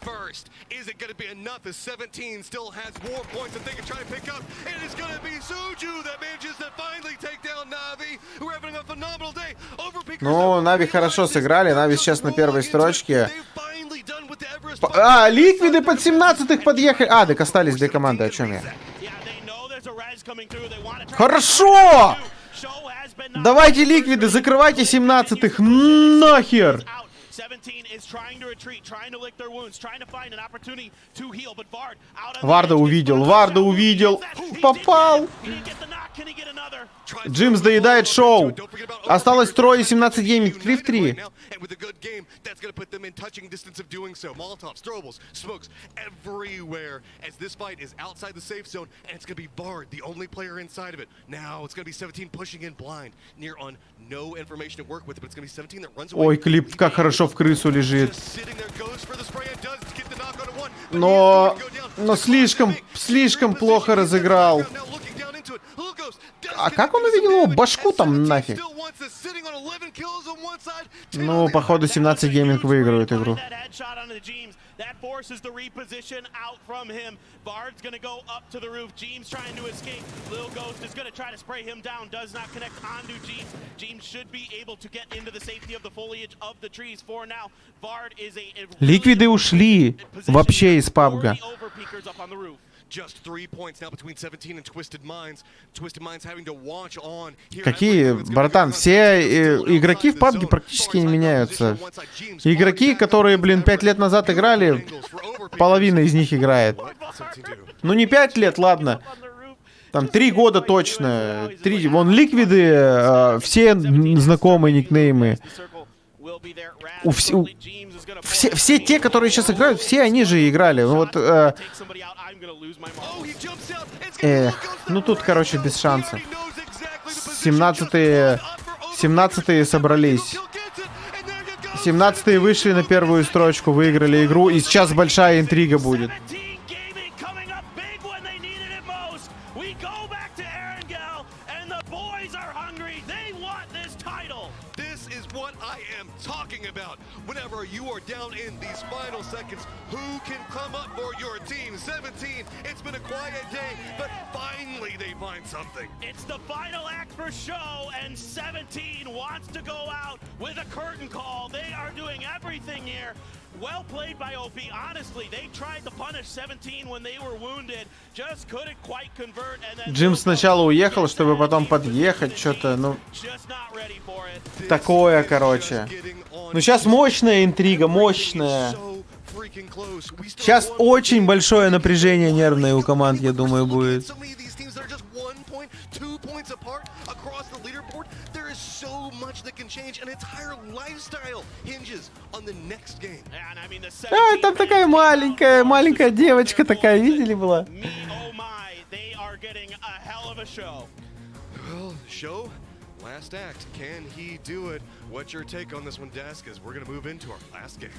First. Is it going to be enough as 17 still has more points that they can try to pick up? And it's going to be Suju that manages to finally take down Navi, who are having a phenomenal day. Ну, Нави хорошо сыграли. Нави сейчас на первой строчке. А, ликвиды под 17-х подъехали. А, так остались две команды. О чем я? Хорошо! Давайте, ликвиды, закрывайте 17-х. Нахер! 17 is trying to retreat, trying to lick their wounds, trying to find an opportunity to heal, but Vard out on Варда увидел. Попал! Джимс доедает шоу. Осталось трое, 17 гейминг, 3 в 3. Ой, клип как хорошо в крысу лежит. Но слишком плохо разыграл. А как он увидел его башку там нафиг? Ну, походу, 17 гейминг выигрывает игру. That forces the reposition out from him. Bard's gonna go up to the roof. James trying to escape. Lil Ghost is gonna try to spray him down. Does not connect onto James. James should be able to get into the safety of the foliage of the trees. For now, Bard is a... Ликвиды ушли вообще из пабга. Just 3 points now between 17 and Twisted Minds. Twisted Minds having to watch on. Какие, братан, все игроки в PUBG практически не меняются. Игроки, которые, блин, 5 лет назад играли, половина из них играет. Ну не 5 лет, ладно. Там 3 года точно. 3, вон ликвиды, все знакомые никнеймы. Все те, которые сейчас играют, все они же играли. Вот, ну тут, короче, без шансов. 17-е собрались. 17-е вышли на первую строчку, выиграли игру, и сейчас большая интрига будет. Whenever you are down in these final seconds, who can come up for your team? 17, it's been a quiet day, but finally they find something. It's the final act for show, and 17 wants to go out with a curtain call. They are doing everything here. Well played by OP. Honestly, they tried to punish 17 when they were wounded, just couldn't quite convert. And then Джим сначала уехал, чтобы потом подъехать, что-то, ну... Такое, короче. Ну, сейчас мощная интрига, мощная. Сейчас очень большое напряжение нервное у команд, я думаю, будет. А, там такая маленькая девочка такая, видели была? Last act, can he do it? What's your take on this one, Desk, as we're going to move into our last game?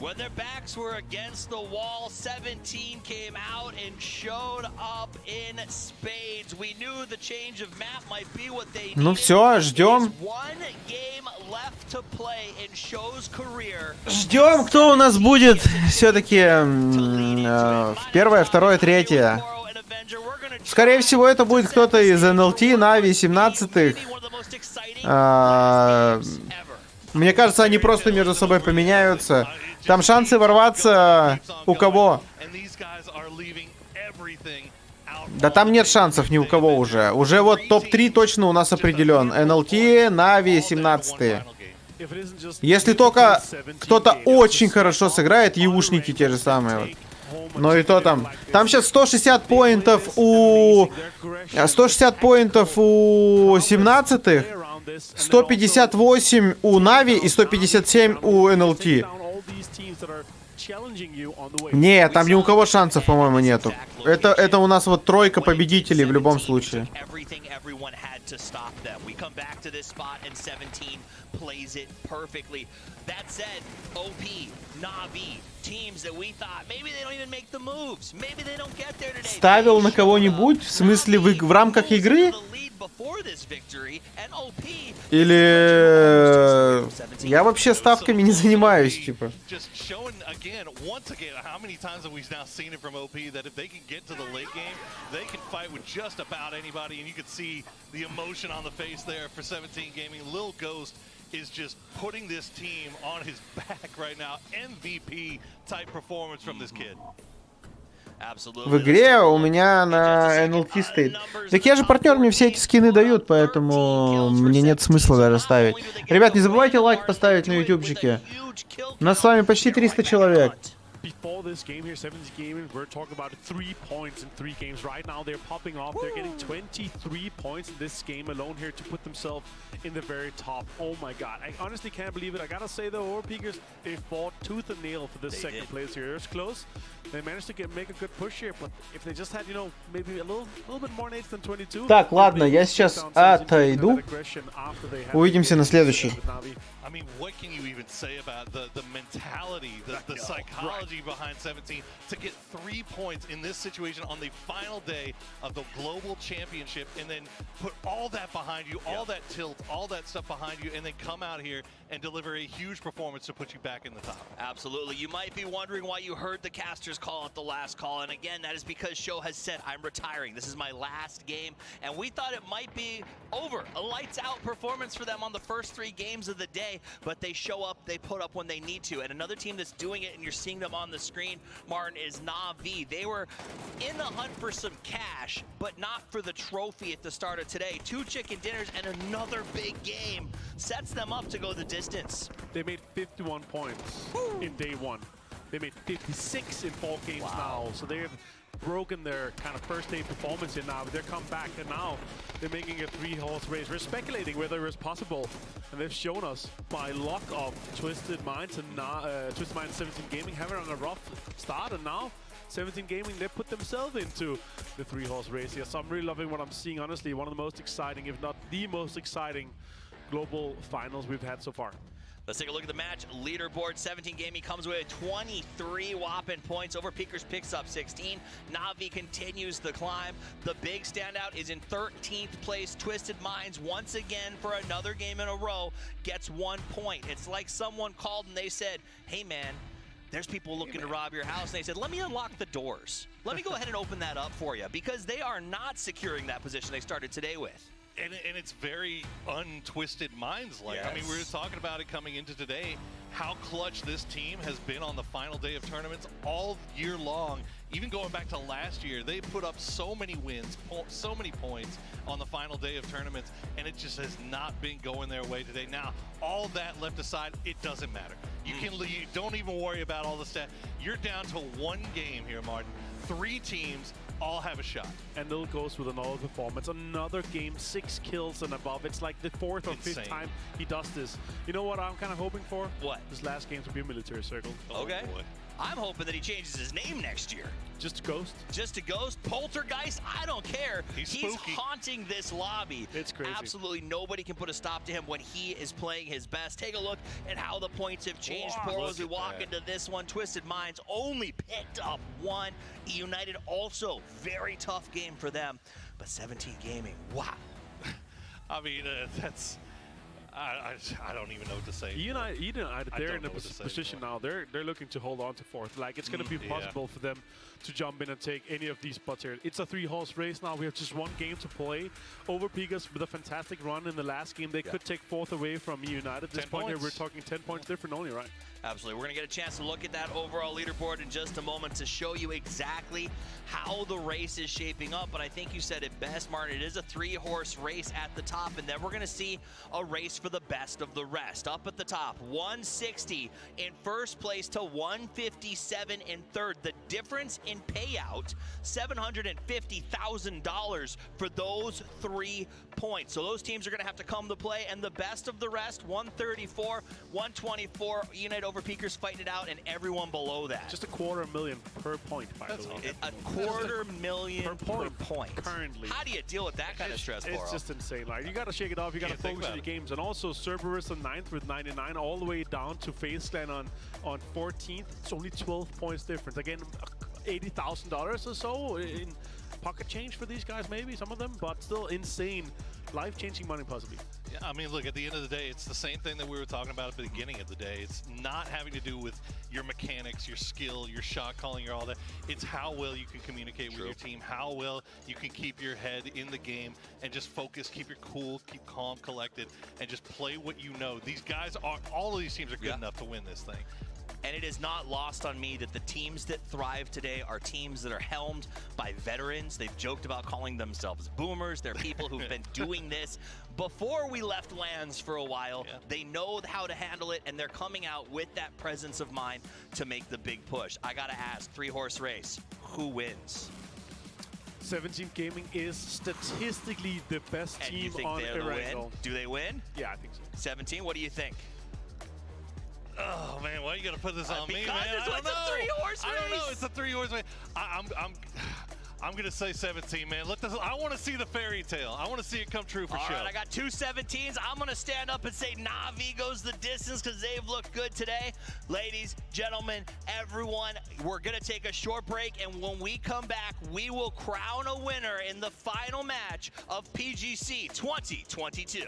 When their backs were against the wall, 17 came out and showed up in spades. We knew the change of map might be what they needed. Ну все, ждем. Ждем, кто у нас будет все-таки первое, второе, третье. Скорее всего, это будет кто-то из NLT, Нави, 17-х. Мне кажется, они просто между собой поменяются. Там шансы ворваться у кого? Да там нет шансов ни у кого уже. Уже вот топ-3 точно у нас определен. NLT, Нави, 17-е. Если только кто-то очень хорошо сыграет, евушники те же самые. Вот. Но и то там. Там сейчас 160 поинтов у 17-х, 158 у Нави и 157 у NLT. Не, там ни у кого шансов, по-моему, нету. Это у нас вот тройка победителей в любом случае. teams that we thought maybe they don't even make the moves, maybe they don't get there today. Ставил на кого-нибудь? В смысле, в рамках игры? Или я вообще ставками не занимаюсь, типа. Just showing again, once again, how many times have we now seen it from OP that if they can get to the late game, they can fight with just about anybody, and you can see the emotion on the face there for 17 Gaming. Lil Ghost is just putting this team on his back right now. MVP type performance from this kid. В игре у меня на NLT стоит. Так я же партнер, мне все эти скины дают, поэтому мне нет смысла даже ставить. Ребят, не забывайте лайк поставить на ютубчике. У нас с вами почти 300 человек. Before this game here, 17 Gaming, we're talking about 3 points in 3 games. Right now, they're popping off. They're getting 23 points in this game alone here to put themselves in the very top. Oh my god, I honestly can't believe it. I gotta say, though, Overpeakers, they fought tooth and nail for this second place here. It was close. They managed to make a good push here, but if they just had, you know, maybe a little bit more nades than 22. Так, ладно, я сейчас отойду. Увидимся на следующей. I mean, what can you even say about the mentality, the psychology behind 17 to get 3 points in this situation on the final day of the global championship, and then put all that behind you, all that tilt, all that stuff behind you, and then come out here and deliver a huge performance to put you back in the top. Absolutely. You might be wondering why you heard the casters call it the last call, and again, that is because Show has said, I'm retiring. This is my last game, and we thought it might be over. A lights out performance for them on the first 3 games of the day, but they show up, they put up when they need to. And another team that's doing it, and you're seeing them on the screen, Martin, is Na'Vi. They were in the hunt for some cash, but not for the trophy at the start of today. 2 chicken dinners and another big game sets them up to go the distance. They made 51 points in day 1. They made 56 in 4 games now, so they've broken their kind of first day performance here now, but they're come back, and now they're making a 3-horse race. We're speculating whether it's possible, and they've shown us by luck of Twisted Minds and Twisted Minds 17 Gaming having on a rough start, and now 17 Gaming, they put themselves into the 3-horse race here. So I'm really loving what I'm seeing, honestly. One of the most exciting, if not the most exciting, global finals we've had so far. Let's take a look at the match leaderboard. 17 Gaming comes away with 23 whopping points. Overpeakers picks up 16. Na'Vi continues the climb. The big standout is in 13th place. Twisted Minds, once again for another game in a row, gets 1 point. It's like someone called and they said, hey man, there's people looking to rob your house. And they said, let me unlock the doors. Let me go ahead and open that up for you, because they are not securing that position they started today with. And it's very untwisted minds like. Yes. I mean, we were talking about it coming into today, how clutch this team has been on the final day of tournaments all year long. Even going back to last year, they put up so many wins, so many points on the final day of tournaments, and it just has not been going their way today. Now, all that left aside, it doesn't matter. You don't even worry about all the stats. You're down to 1 game here, Martin. 3 teams all have a shot. And Lil goes with another performance. Another game, 6 kills and above. It's like the 4th or 5th time he does this. You know what I'm kind of hoping for? What? This last game to be a military circle. Okay. Oh, I'm hoping that he changes his name next year. Just a ghost? Just a ghost? Poltergeist? I don't care. He's haunting this lobby. It's crazy. Absolutely nobody can put a stop to him when he is playing his best. Take a look at how the points have changed. Poor as we walk into this one. Twisted Minds only picked up 1. United also very tough game for them. But 17 Gaming, wow. I mean, that's... I don't even know what to say. United, they're in a position now. They're looking to hold on to 4th. Like, it's going to be possible for them to jump in and take any of these spots here. It's a 3-horse race now. We have just 1 game to play. Overpeakers with a fantastic run in the last game. They could take 4th away from United. At this point here, we're talking 10 points different only, right? Absolutely. We're going to get a chance to look at that overall leaderboard in just a moment to show you exactly how the race is shaping up. But I think you said it best, Martin. It is a 3-horse race at the top, and then we're going to see a race for the best of the rest. Up at the top, 160 in first place to 157 in third. The difference in payout, $750,000 for those 3 points. So those teams are going to have to come to play, and the best of the rest, 134, 124, United over Overpeakers fighting it out, and everyone below that. Just $250,000 per point, by the way. $250,000 per point. Currently. How do you deal with that kind of stress, Boro? It's just insane. Like, you got to shake it off. You got to focus on your games. And also, Cerberus on 9th with 99, all the way down to Faceland on 14th. It's only 12 points difference. Again, $80,000 or so in pocket change for these guys, maybe, some of them, but still insane, life-changing money possibly. Yeah, I mean, look, at the end of the day, it's the same thing that we were talking about at the beginning of the day. It's not having to do with your mechanics, your skill, your shot calling, your all that. It's how well you can communicate with your team, how well you can keep your head in the game and just focus, keep your cool, keep calm, collected, and just play what you know. These guys are, all of these teams are good enough to win this thing. And it is not lost on me that the teams that thrive today are teams that are helmed by veterans. They've joked about calling themselves boomers. They're people who've been doing this before we left lands for a while. Yeah. They know how to handle it, and they're coming out with that presence of mind to make the big push. I gotta ask, 3-horse race, who wins? 17 Gaming is statistically the best and team you think on Win? Do they win? Yeah, I think so. 17, what do you think? Oh man, why are you gonna put this on me, man? Because it's a 3-horse race. I don't know. It's a 3-horse race. I'm gonna say 17, man. Let this. I want to see the fairy tale. I want to see it come true for sure. sure. All right, I got 2 17s. I'm gonna stand up and say Na'Vi goes the distance because they've looked good today. Ladies, gentlemen, everyone, we're gonna take a short break, and when we come back, we will crown a winner in the final match of PGC 2022.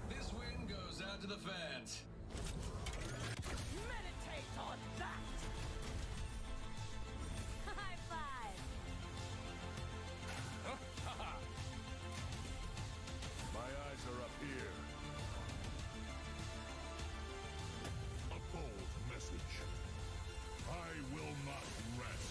This win goes out to the fans. Meditate on that! High five! My eyes are up here. A bold message. I will not rest.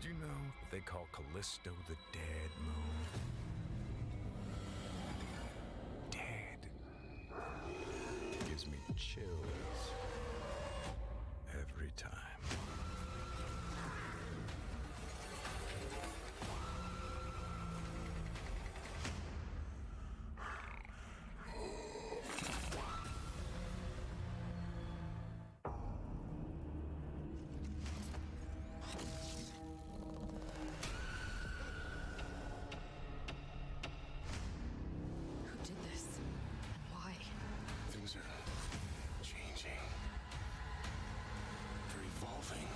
Did you know they call Callisto the Dead Moon? Dead. Gives me chills every time. Things are changing. They're evolving.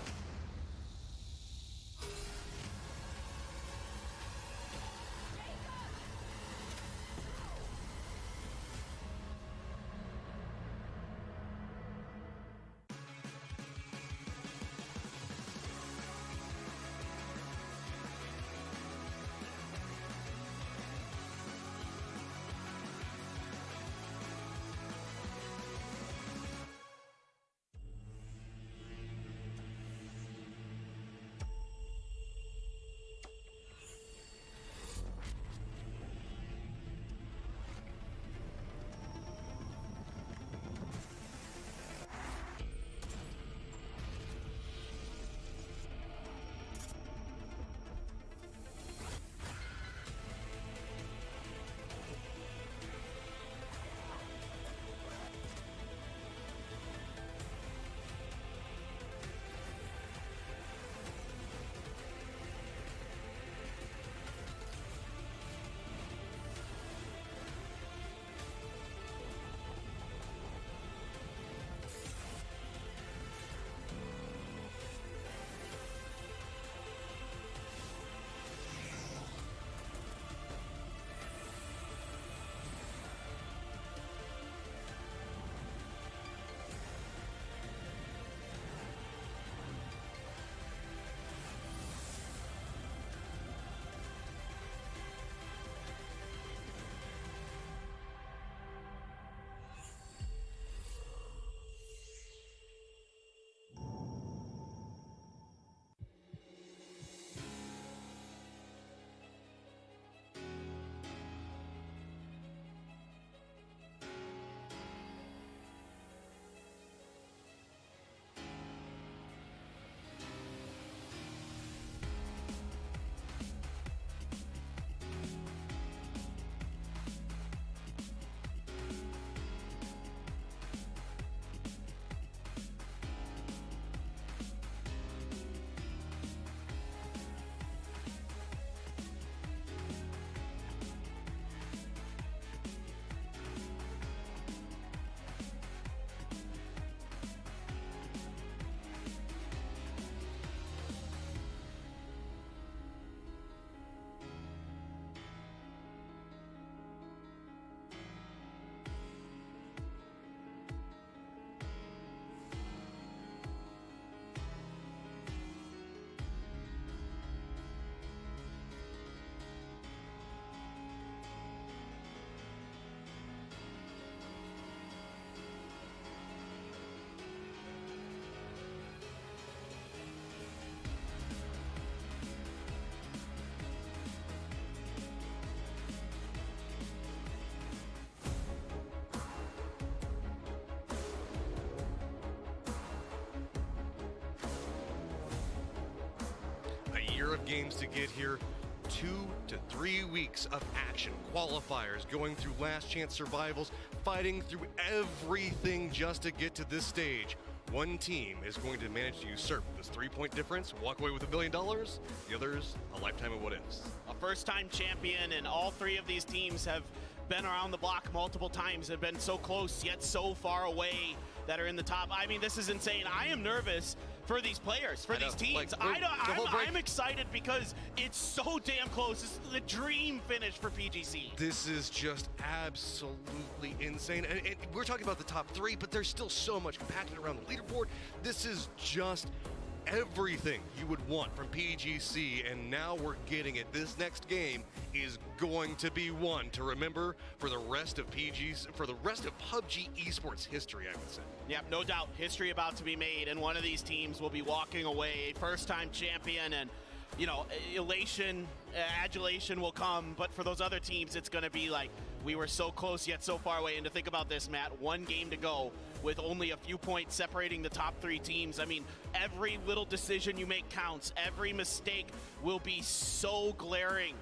Year of games to get here, 2 to 3 weeks of action, qualifiers, going through last chance survivals, fighting through everything just to get to this stage. One team is going to manage to usurp this 3-point difference, walk away with $1 billion. The others, a lifetime of what ifs. A first-time champion, and all three of these teams have been around the block multiple times, have been so close yet so far away that are in the top. I mean, this is insane. I am nervous for these players, for these teams. Like, I'm excited because it's so damn close. This is the dream finish for PGC. This is just absolutely insane. And we're talking about the top 3, but there's still so much compacted around the leaderboard. This is just everything you would want from PGC, and now we're getting it. This next game is going to be one to remember for the rest of PUBG esports history, I would say. Yep, no doubt. History about to be made, and one of these teams will be walking away a first-time champion. And you know, elation, adulation will come, but for those other teams, it's going to be like, we were so close yet so far away. And to think about this, Matt, one game to go with only a few points separating the top 3 teams. I mean, every little decision you make counts. Every mistake will be so glaring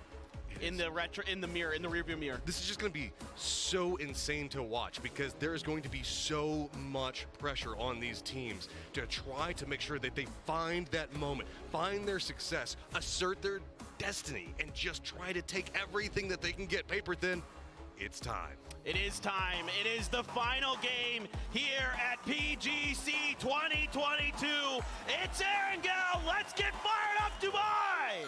in the rearview mirror. This is just going to be so insane to watch because there is going to be so much pressure on these teams to try to make sure that they find that moment, find their success, assert their destiny, and just try to take everything that they can get paper thin. It's time. It is time. It is the final game here at PGC 2022. It's Erangel. Let's get fired up, Dubai!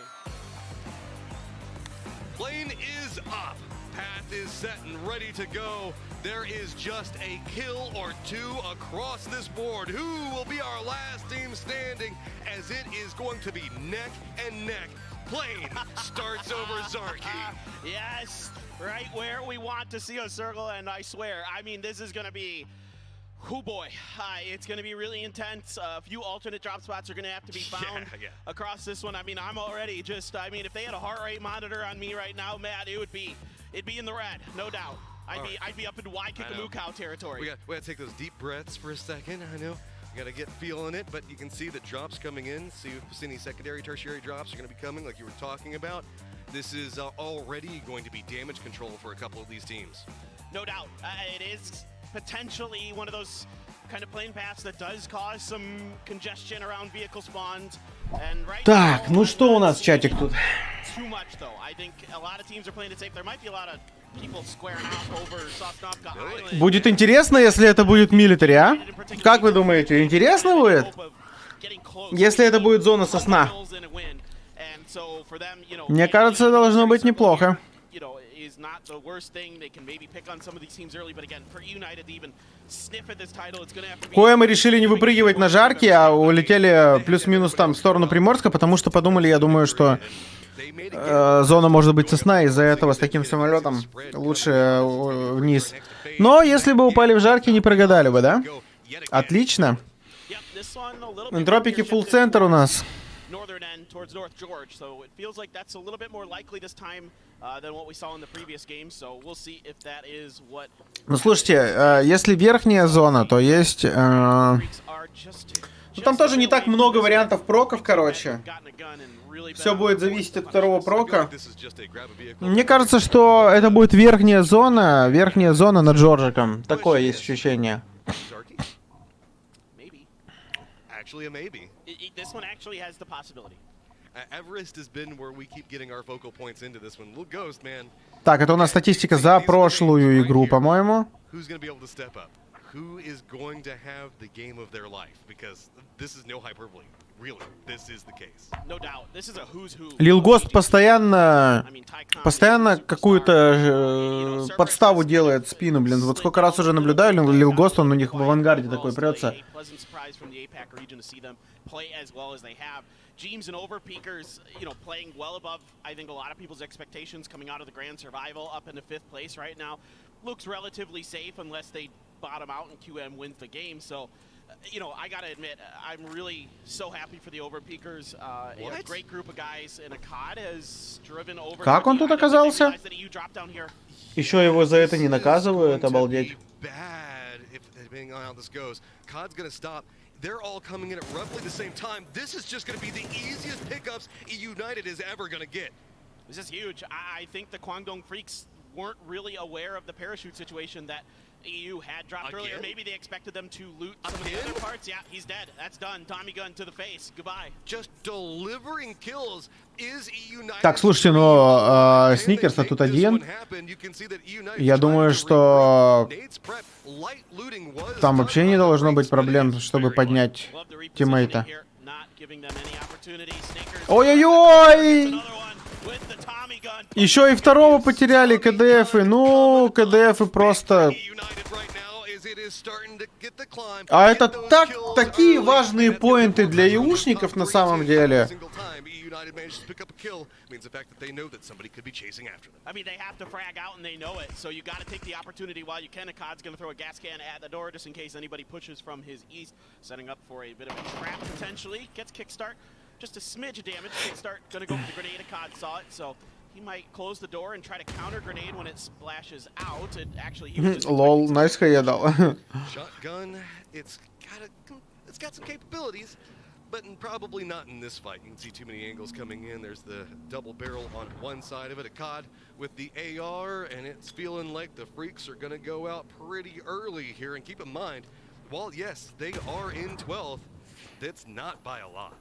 Plane is up. Path is set and ready to go. There is just a kill or 2 across this board. Who will be our last team standing, as it is going to be neck and neck. Plane starts over Zarky. Yes, right where we want to see a circle, and I swear, I mean, this is going to be, oh boy, it's going to be really intense. A few alternate drop spots are going to have to be found across this one. I mean, I'm already just, I mean, if they had a heart rate monitor on me right now, Matt, it'd be in the red, no doubt. I'd be up in why kick a moo cow territory. We got to take those deep breaths for a second. I know. You got to get feeling it, but you can see the drops coming in. See if any secondary, tertiary drops are going to be coming like you were talking about. This is already going to be damage control for a couple of these teams. No doubt. It is potentially one of those kind of plane paths that does cause some congestion around vehicle spawns. And right Так, ну что у нас, чатик, тут? Too much though. I think a lot of teams are playing it safe. There might be a lot of people squaring off over Sosnovka Island. Будет интересно, если это будет милитари, а? Как вы думаете, интересно будет? Если это будет зона сосна. Мне кажется, должно быть неплохо. Кое мы решили не выпрыгивать на жаркие, а улетели плюс-минус там в сторону Приморска, потому что подумали, я думаю, что зона может быть сосна, из-за этого с таким самолетом лучше вниз. Но если бы упали в жаркие, не прогадали бы, да? Отлично. Энтропики фулл центр у нас. Ну слушайте, если верхняя зона, то есть... ну там тоже не так много вариантов проков, короче. Все будет зависеть от второго прока. Мне кажется, что это будет верхняя зона над Джорджиком. Такое есть ощущение. Так, это у нас статистика за прошлую игру, по-моему. Who is going to have the game of their life? Because this is no hyperbole. Really, this is the case. No doubt. This is a who's who. Lil Ghost постоянно какую-то подставу делает в спину, блин. Вот сколько раз уже наблюдаю, Lil Ghost, он у них в авангарде такой прется. Jeems and Overpeakers, you know, playing well above, I think, a lot of people's expectations coming out of the Grand Survival up into 5th place right now. Looks relatively safe unless they bottom out and QM wins the game. So, you know, I gotta admit, I'm really so happy for the Overpeakers. A great group of guys, and a COD has driven over. Как он тут оказался? Еще его за это не наказывают, обалдеть. They're all coming in at roughly the same time. This is just going to be the easiest pickups United is ever going to get. This is huge. I think the Kwangdong Freaks weren't really aware of the parachute situation that EU had dropped earlier. Maybe they expected them to loot some of the other parts. Yeah, he's dead. That's done. Tommy gun to the face. Goodbye. Just delivering kills is United. Так, слушайте, но Сникерс-то тут один. Я думаю, что там вообще не должно быть проблем, чтобы поднять тиммейта. Ой-ой-ой! Еще и второго потеряли КДФы. Ну, КДФы просто... А это такие важные поинты для иушников на самом деле. I mean, they have to frag out and they know it, so you got to take the opportunity while you can. Akad's going to throw a gas can at the door just in case anybody pushes from his east, setting up for a bit of a trap potentially. Gets kickstart. just a smidge of damage. Kickstart gonna go for the grenade. Akkad saw it, so he might close the door and try to counter grenade when it splashes out. It actually he was just Лол, nice я дал. Shotgun, it's got some capabilities, but probably not in this fight. You can see too many angles coming in. There's the double barrel on one side of it, Akkad with the AR, and it's feeling like the freaks are gonna go out pretty early here. And keep in mind, while yes, they are in 12th, that's not by a lot.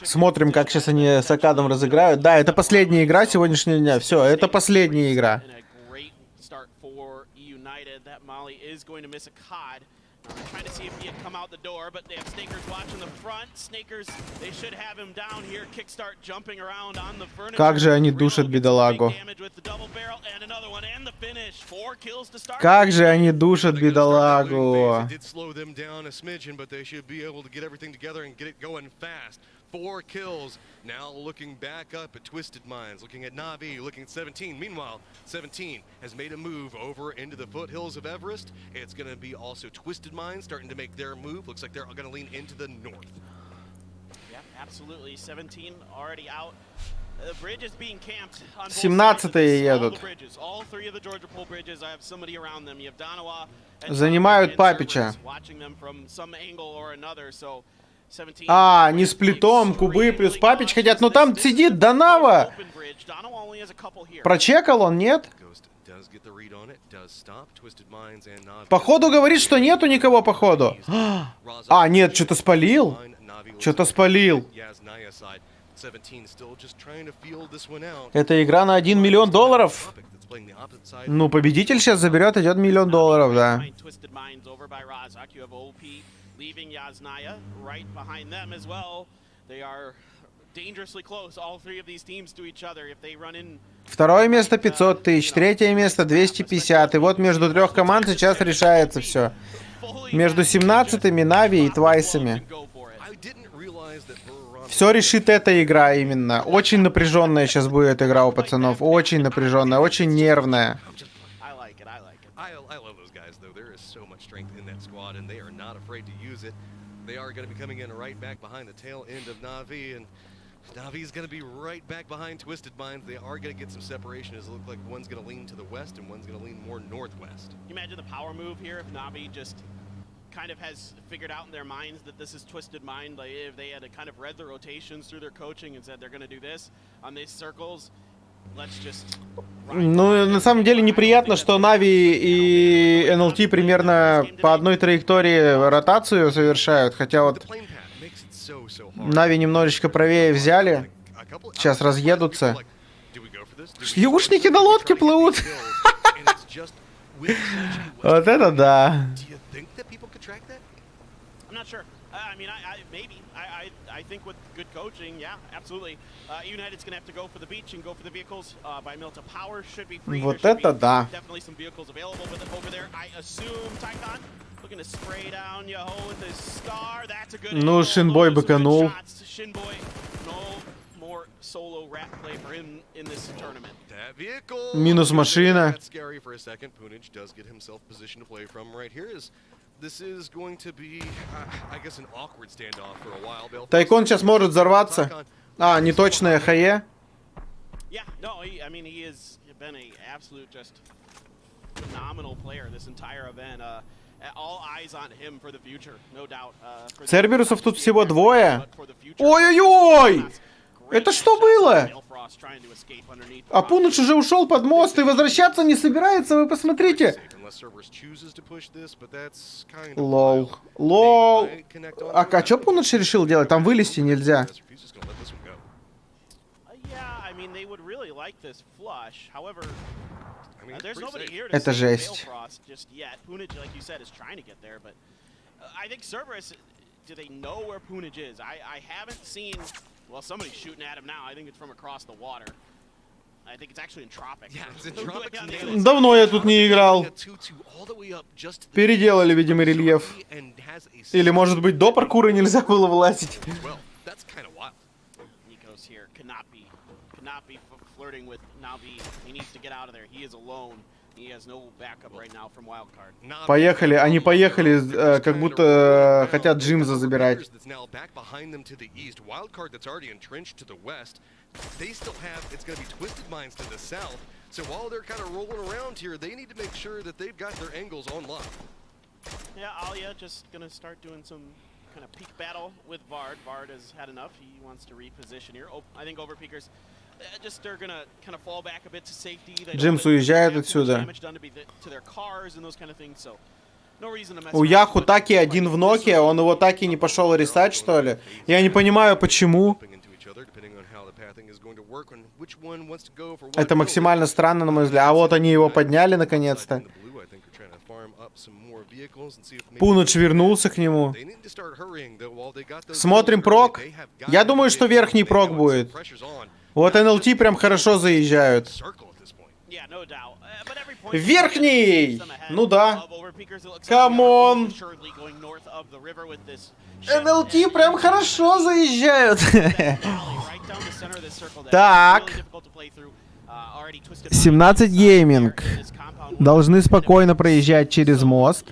Смотрим, как сейчас они с Акадом разыграют. Да, это последняя игра сегодняшнего дня. Все, это последняя игра. Trying to see if he had come out the door, but they have Snakers watching the front. Snakers, they should have him down here. Kickstart jumping around on the furniture. Как же они душат бедолагу. Как же они душат бедолагу. 4 kills. Now looking back up at Twisted Minds, looking at Na'Vi, looking at 17. Meanwhile, 17 has made a move over into the foothills of Everest. It's going to be also Twisted Minds starting to make their move. Looks like they're going to lean into the north. Yeah, absolutely. 17 already out. The bridge is being camped on both 17-е едут. All 3 of the Georgia pole bridges. I have somebody around them. You have Donawa and занимают Папича. watching them from some angle or another. So А, не сплитом, кубы плюс Папич хотят. Но там сидит Донава. Прочекал он, нет? Походу говорит, что нету никого, походу. А, нет, что-то спалил. Что-то спалил. Это игра на $1 миллион. Ну, победитель сейчас заберет, идет $1 миллион, да. Leaving Yaznaya right behind them as well. They are dangerously close, all 3 of these teams to each other. If they run in. Второе место 500 тысяч, третье место 250. И вот между 3 команд сейчас решается все. Между 17-ми, Нави и Твайсами. Все решит эта игра именно. Очень напряженная сейчас будет игра у пацанов. Очень напряженная, очень нервная. And they are not afraid to use it. They are going to be coming in right back behind the tail end of Na'Vi, and Na'Vi's going to be right back behind Twisted Minds. They are going to get some separation as it looks like one's going to lean to the west and one's going to lean more northwest. Can you imagine the power move here if Na'Vi just kind of has figured out in their minds that this is Twisted Mind? Like if they had kind of read the rotations through their coaching and said they're going to do this on these circles. Ну, на самом деле неприятно, что Нави и НЛТ примерно по одной траектории ротацию совершают. Хотя вот Нави немножечко правее взяли. Сейчас разъедутся. Шлюшники на лодке плывут. Вот это да. I think with good coaching, yeah, absolutely. United's going to have to go for the beach and go for the vehicles. By Milta Power should be free. Вот это да. Definitely some vehicles available over there. I assume Tycon looking to spray down Yoho with his scar. That's a good. Ну, Шинбой быканул. Shinboy, no more solo rat play for him in this tournament. Минус машина. Scary for a second. Punich does get himself positioned to play from right here. This is going to be, I guess, an awkward standoff for a while. Тайкон сейчас может взорваться. А, неточное хае. Yeah, no, I mean, he has been an absolute just phenomenal player this entire event. All eyes on him for the future, no doubt. Церберусов тут всего 2. Ой-ой-ой! Это что было? А Пуныч уже ушел под мост и возвращаться не собирается, вы посмотрите. Лол. Лол. А что Пуныч решил делать? Там вылезти нельзя. Это жесть. Well, somebody's shooting at him now. I think it's from across the water. I think it's actually in Tropic. Yeah, it's in Tropic. Давно я тут не играл. Переделали, видимо, рельеф. Или, может быть, до паркура нельзя было вылазить. Nico's here. Cannot be flirting with Na'Vi. He needs to get out of there. He is alone. Поехали, они поехали, как будто хотят Джимса забирать. So while they're kind of rolling around here, they need to make sure that they've got their angles on lock. Yeah, Alia just gonna start doing some kind of peek battle with Vard. Vard has had enough. He wants to reposition here. Oh, I think overpeakers just they're gonna kind of fall back a bit to safety. Джимс уезжает отсюда. У Яху таки один в ноке, он его так и не пошел арестать, что ли? Я не понимаю, почему. Это максимально странно, на мой взгляд. А вот они его подняли наконец-то. Пунач вернулся к нему. Смотрим прок. Я думаю, что верхний прок будет. Вот НЛТ прям хорошо заезжают. Верхний! Ну да. Камон! НЛТ прям хорошо заезжают. Так. 17 гейминг. Должны спокойно проезжать через мост.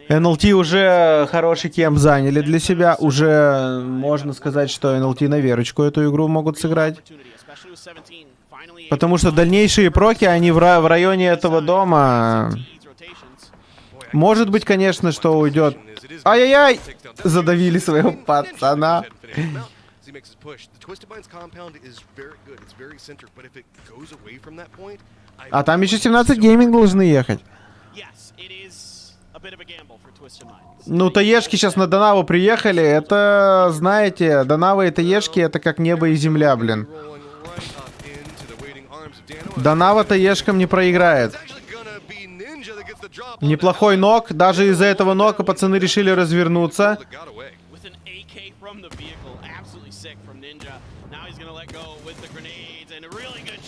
НЛТ уже хороший кемп заняли для себя. Уже можно сказать, что НЛТ на верочку эту игру могут сыграть. Потому что дальнейшие проки, они в районе этого дома. Может быть, конечно, что уйдет. Ай-яй-яй! Задавили своего пацана. А там еще 17 гейминг должны ехать. Ну, таешки сейчас на Донаву приехали. Это, знаете, Донава и таешки это как небо и земля, блин. Донава таешкам не проиграет. Неплохой нок. Даже из-за этого нока пацаны решили развернуться.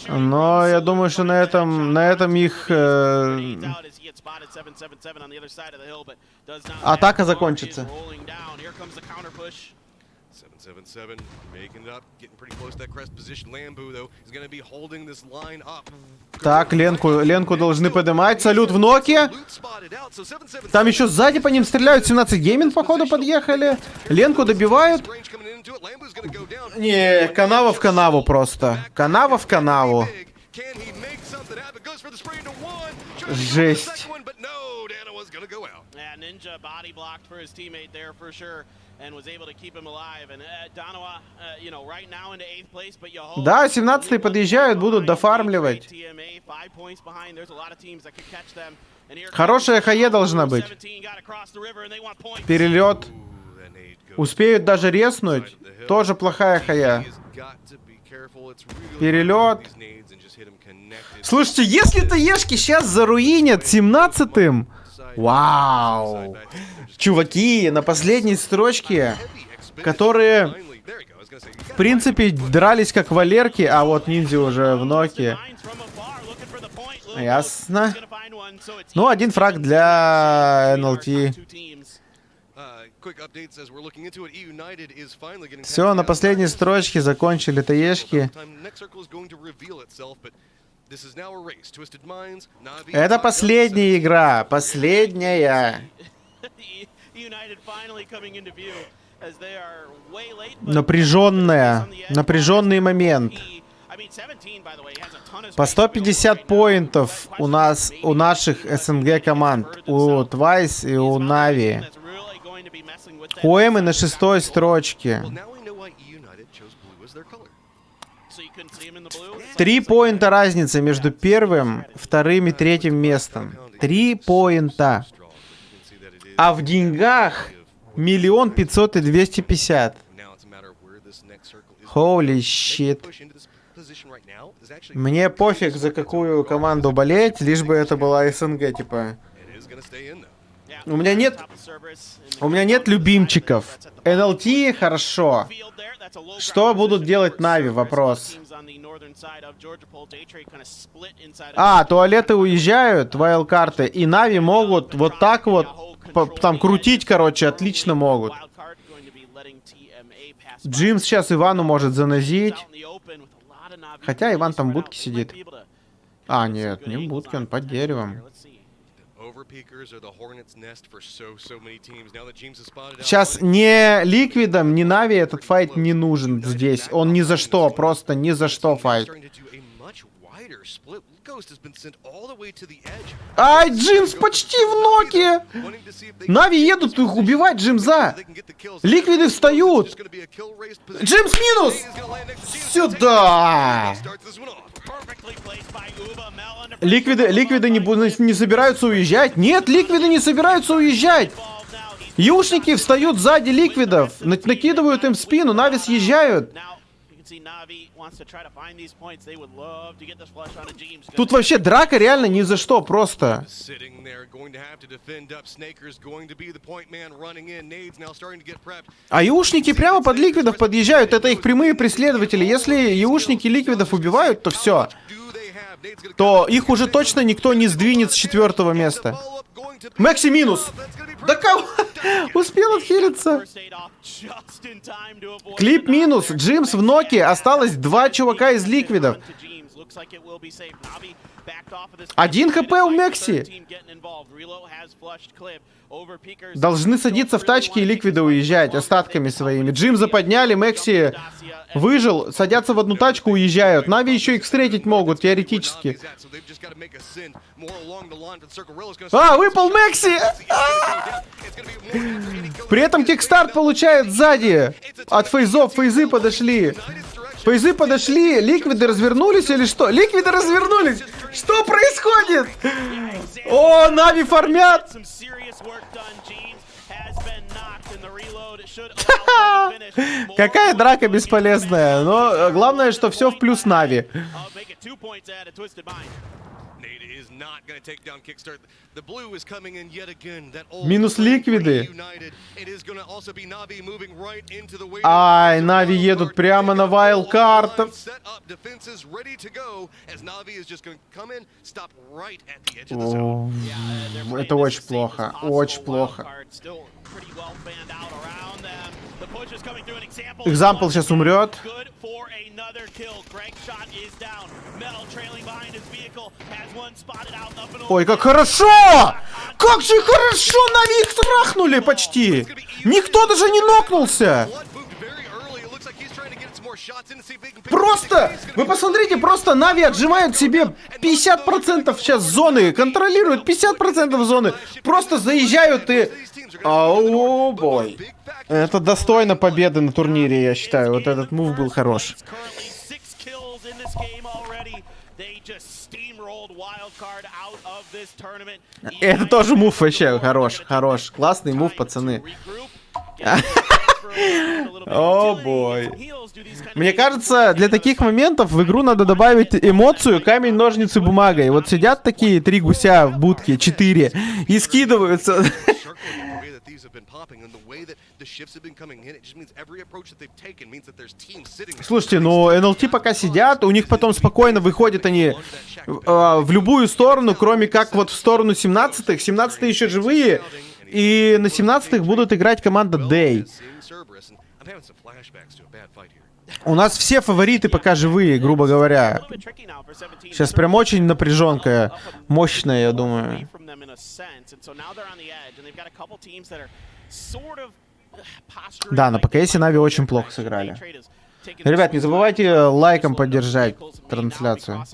Но я думаю, что на этом их атака закончится. Так, Ленку должны поднимать. Салют в ноке. Там еще сзади по ним стреляют. 17 гейминг, походу, подъехали. Ленку добивают. Не, канава в канаву просто. Канава в канаву. Жесть. Да, 17-й подъезжают, будут дофармливать. Хорошая хае должна быть. Перелет. Успеют даже резнуть. Тоже плохая хая. Перелет. Слушайте, если таешки сейчас заруинят 17-м... Вау! Чуваки на последней строчке, которые, в принципе, дрались как валерки, а вот ниндзя уже в ноке. Ясно. Ну, один фраг для НЛТ. Все, на последней строчке закончили таешки. Это последняя игра. Последняя. Напряженная. Напряженный момент. По 150 поинтов у наших СНГ команд. У Twice и у Нави. Хуэмы на 6-й строчке. 3 поинта разница между первым, вторым и третьим местом. 3 поинта. А в деньгах 1 500 000 и 250. Holy shit. Мне пофиг, за какую команду болеть, лишь бы это была СНГ, типа. У меня нет любимчиков. НЛТ хорошо. Что будут делать Нави? Вопрос. А, туалеты уезжают, вайлдкарты, и Нави могут вот так вот там крутить, короче, отлично могут. Джим сейчас Ивану может занозить. Хотя Иван там в будке сидит. А, нет, не в будке, он под деревом. Сейчас ни Ликвидам, ни Нави этот файт не нужен здесь. Он ни за что, просто ни за что файт. Ай, Джимс почти в ноке! Нави едут их убивать Джимза. Ликвиды встают. Джимс минус! Сюда! Ликвиды не собираются уезжать. Нет, Ликвиды не собираются уезжать. Юшники встают сзади Ликвидов. Накидывают им в спину. Нави съезжают. Тут вообще драка реально ни за что, просто. А юшники прямо под Ликвидов подъезжают. Это их прямые преследователи. Если юшники Ликвидов убивают, то все. То их уже точно никто не сдвинет с 4-го места. Мэкси минус. Да кого? Успел отхилиться. Клип минус. Джимс в ноке. Осталось 2 чувака из Ликвидов. 1 хп у Мэкси. Должны садиться в тачки и Ликвиды уезжать остатками своими. Джимса подняли, Мэкси выжил, садятся в одну тачку, уезжают. Нави еще их встретить могут, теоретически. А, выпал Мэкси! При этом кикстарт получает сзади. От фейзов, фейзы подошли. Фейзы подошли, Ликвиды развернулись или что? Ликвиды развернулись! Что происходит? О, Нави фармят! Какая драка бесполезная. Но главное, что все в плюс Нави. Минус Ликвиды. Ай, Нави едут прямо на вайлдкарт. Это очень плохо. Очень плохо. Экзампл сейчас умрет. Ой, как хорошо! Как же хорошо! Нави их трахнули почти! Никто даже не нокнулся! Просто! Вы посмотрите, просто Нави отжимают себе 50% сейчас зоны. Контролируют 50% зоны. Просто заезжают и... Оу, бой. Это достойно победы на турнире, я считаю. Вот этот мув был хорош. Это тоже мув вообще хорош. Хорош. Классный мув, пацаны. О, бой. Мне кажется, для таких моментов в игру надо добавить эмоцию камень, ножницы, бумага. И вот сидят такие 3 гуся в будке, 4, и скидываются. Слушайте, ну НЛТ пока сидят, у них потом спокойно выходят они в любую сторону, кроме как вот в сторону 17-х. 17-е еще живые, и на 17-х будут играть команда Day. У нас все фавориты пока живые, грубо говоря. Сейчас прям очень напряженка, мощная, я думаю. Да, на ПКСе Нави очень плохо сыграли. Ребят, не забывайте лайком поддержать трансляцию.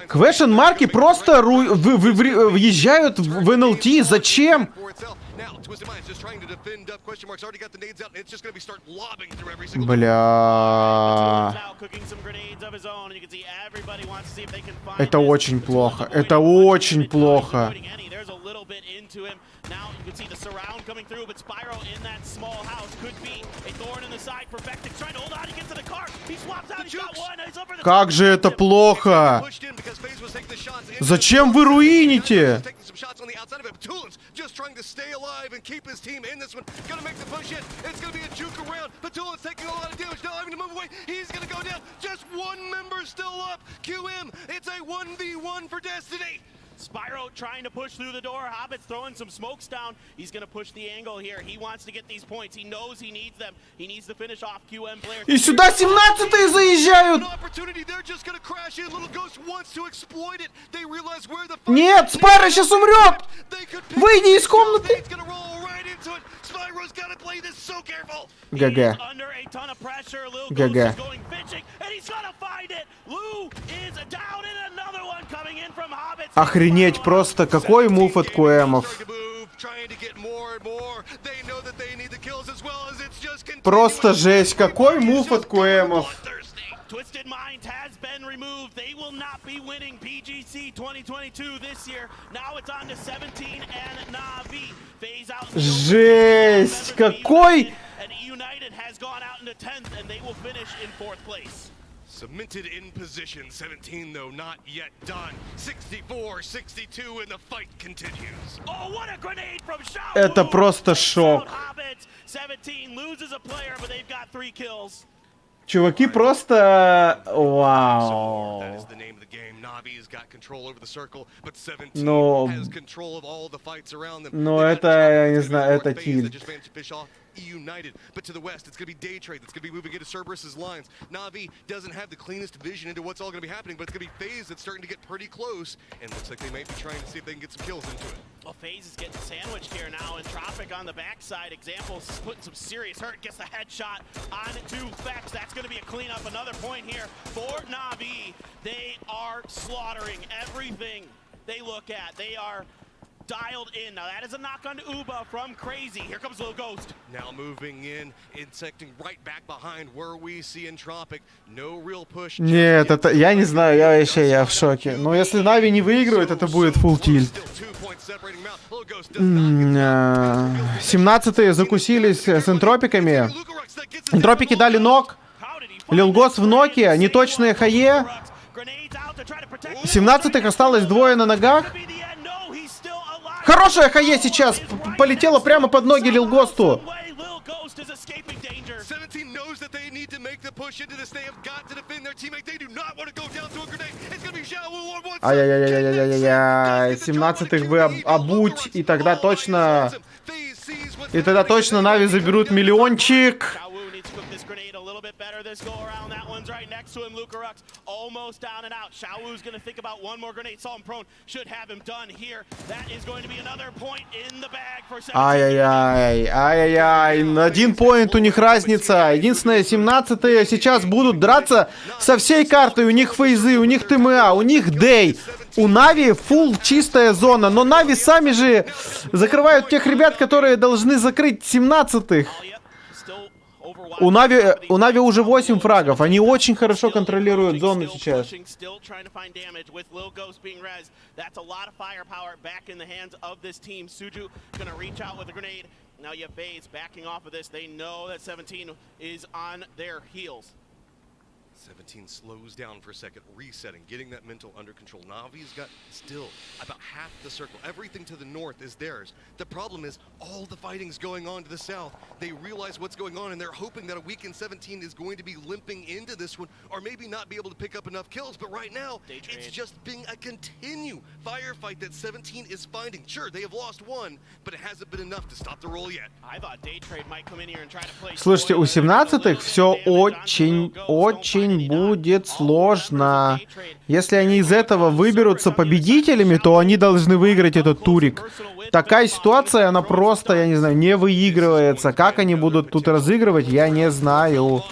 Квешн-марки просто въезжают в НЛТ. Зачем? Бля. Это очень плохо. Это очень плохо. Как же это плохо! Зачем вы руините? Spyro trying to push through the door. Hobbit's throwing some smokes down. He's going to push the angle here. He wants to get these points. He knows he needs them. He needs to finish off QM players. И сюда 17-е заезжают! Нет, Спайро сейчас умрет! Выйди из комнаты! ГГ. ГГ. Охренеть просто, какой мув от Куэмов. Просто жесть, какой мув от Куэмов. Twisted Minds has been removed. They will not be winning PGC 2022 this year. Now it's on to 17 and Navi. Phase out. Жесть, какой... And United has gone out into 10th and they will finish in 4th place. Cemented in position. 17 though not yet done. 64-62 and the fight continues. Oh, what a grenade from Shaw. Это просто шок. 17 loses a player, but they've got 3 kills. Чуваки просто... Вау. Но это, я не знаю, это тильт. United, but to the west, it's going to be day trade. That's going to be moving into Cerberus's lines. Navi doesn't have the cleanest vision into what's all going to be happening, but it's going to be FaZe that's starting to get pretty close, and looks like they might be trying to see if they can get some kills into it. Well, FaZe is getting sandwiched here now, and Tropic on the backside. Example's putting some serious hurt, gets a headshot on 2 Fex. That's going to be a cleanup. Another point here for Navi. They are slaughtering everything they look at. They are dialed in. Now that is a knock on Uba from Crazy. Here comes Little Ghost. Now moving in, insecting right back behind where we see Entropic. No real push. Нет, это... Я не знаю, я в шоке. Но если Нави не выигрывает, это будет full tilt. 17-е закусились с энтропиками. Энтропики дали нок. Лилгос в ноке, неточные хае. 17-х осталось 2 на ногах. Хорошая хае сейчас полетела прямо под ноги Лилгосту. Ай-яй-яй-яй-яй-яй-яй. 17-х бы обуть, и тогда точно... И тогда точно Нави заберут миллиончик. Better this go around. That one's right next to him. Lucarux almost down and out. Shaowu's going to think about one more grenade. Saw him prone. Should have him done here. That is going to be another point in the bag for 17. Ай-яй-яй. Ай-яй-яй. 1 поинт у них разница. Единственное, 17-е сейчас будут драться со всей картой. У них фейзы, у них ТМА, у них Дэй. У Нави фулл чистая зона. Но Нави сами же закрывают тех ребят, которые должны закрыть 17-х. У Нави уже 8 фрагов. Они очень хорошо контролируют зону сейчас. Seventeen slows down for a second, resetting, getting that mental under control. Navi's got still about half the circle. Everything to the north is theirs. The problem is all the fighting's going on to the south. They realize what's going on, and they're hoping that a weakened 17 is going to be limping into this one, or maybe not be able to pick up enough kills. But right now, it's just being a continued firefight that 17 is finding. Sure, they have lost 1, but it hasn't been enough to stop the roll yet. I thought day trade might come in here and try to play. Слушайте, у 17-х все очень будет сложно. Если они из этого выберутся победителями, то они должны выиграть этот турик. Такая ситуация, она просто, я не знаю, не выигрывается. Как они будут тут разыгрывать, я не знаю.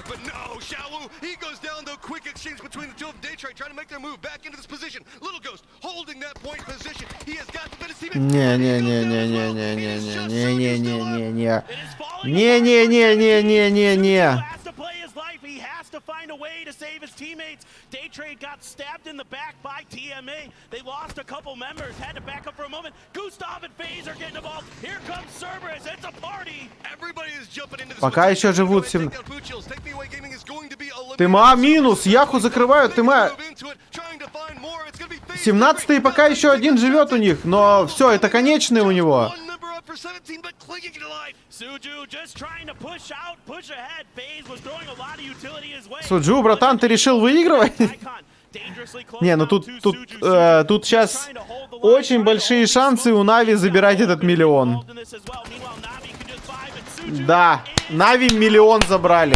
Не-не-не-не-не-не-не-не-не-не-не-не-не-не-не-не. Не-не-не-не-не-не-не. To find a way to save his teammates. Day Trade got stabbed in the back by TMA. They lost a couple members, had to back up for a moment. Gustav and FaZe are getting involved. Here comes Cerberus. It's a party. Everybody is jumping into this. Пока еще живут 17. ТМА минус. Яху закрывают. ТМА. 17-й пока еще один живет у них. Но все, это конечный у него. Суджу, братан, ты решил выигрывать? Не, ну тут сейчас очень большие шансы у Нави забирать этот миллион. Да, Нави миллион забрали.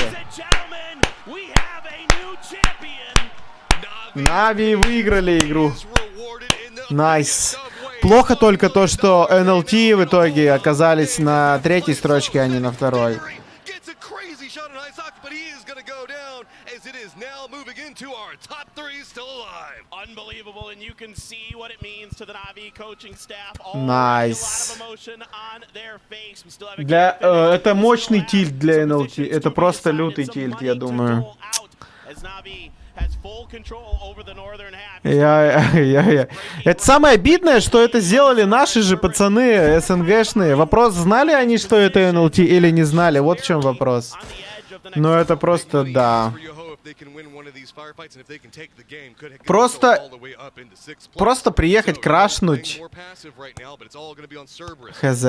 Нави выиграли игру. Найс. Плохо только то, что NLT в итоге оказались на третьей строчке, а не на второй. Найс. Это мощный тильт для NLT. Это просто лютый тильт, я думаю. Это самое обидное, что это сделали наши же пацаны СНГшные. Вопрос, знали они, что это NLT или не знали? Вот в чем вопрос. Но это просто, да. Просто приехать крашнуть. Хз.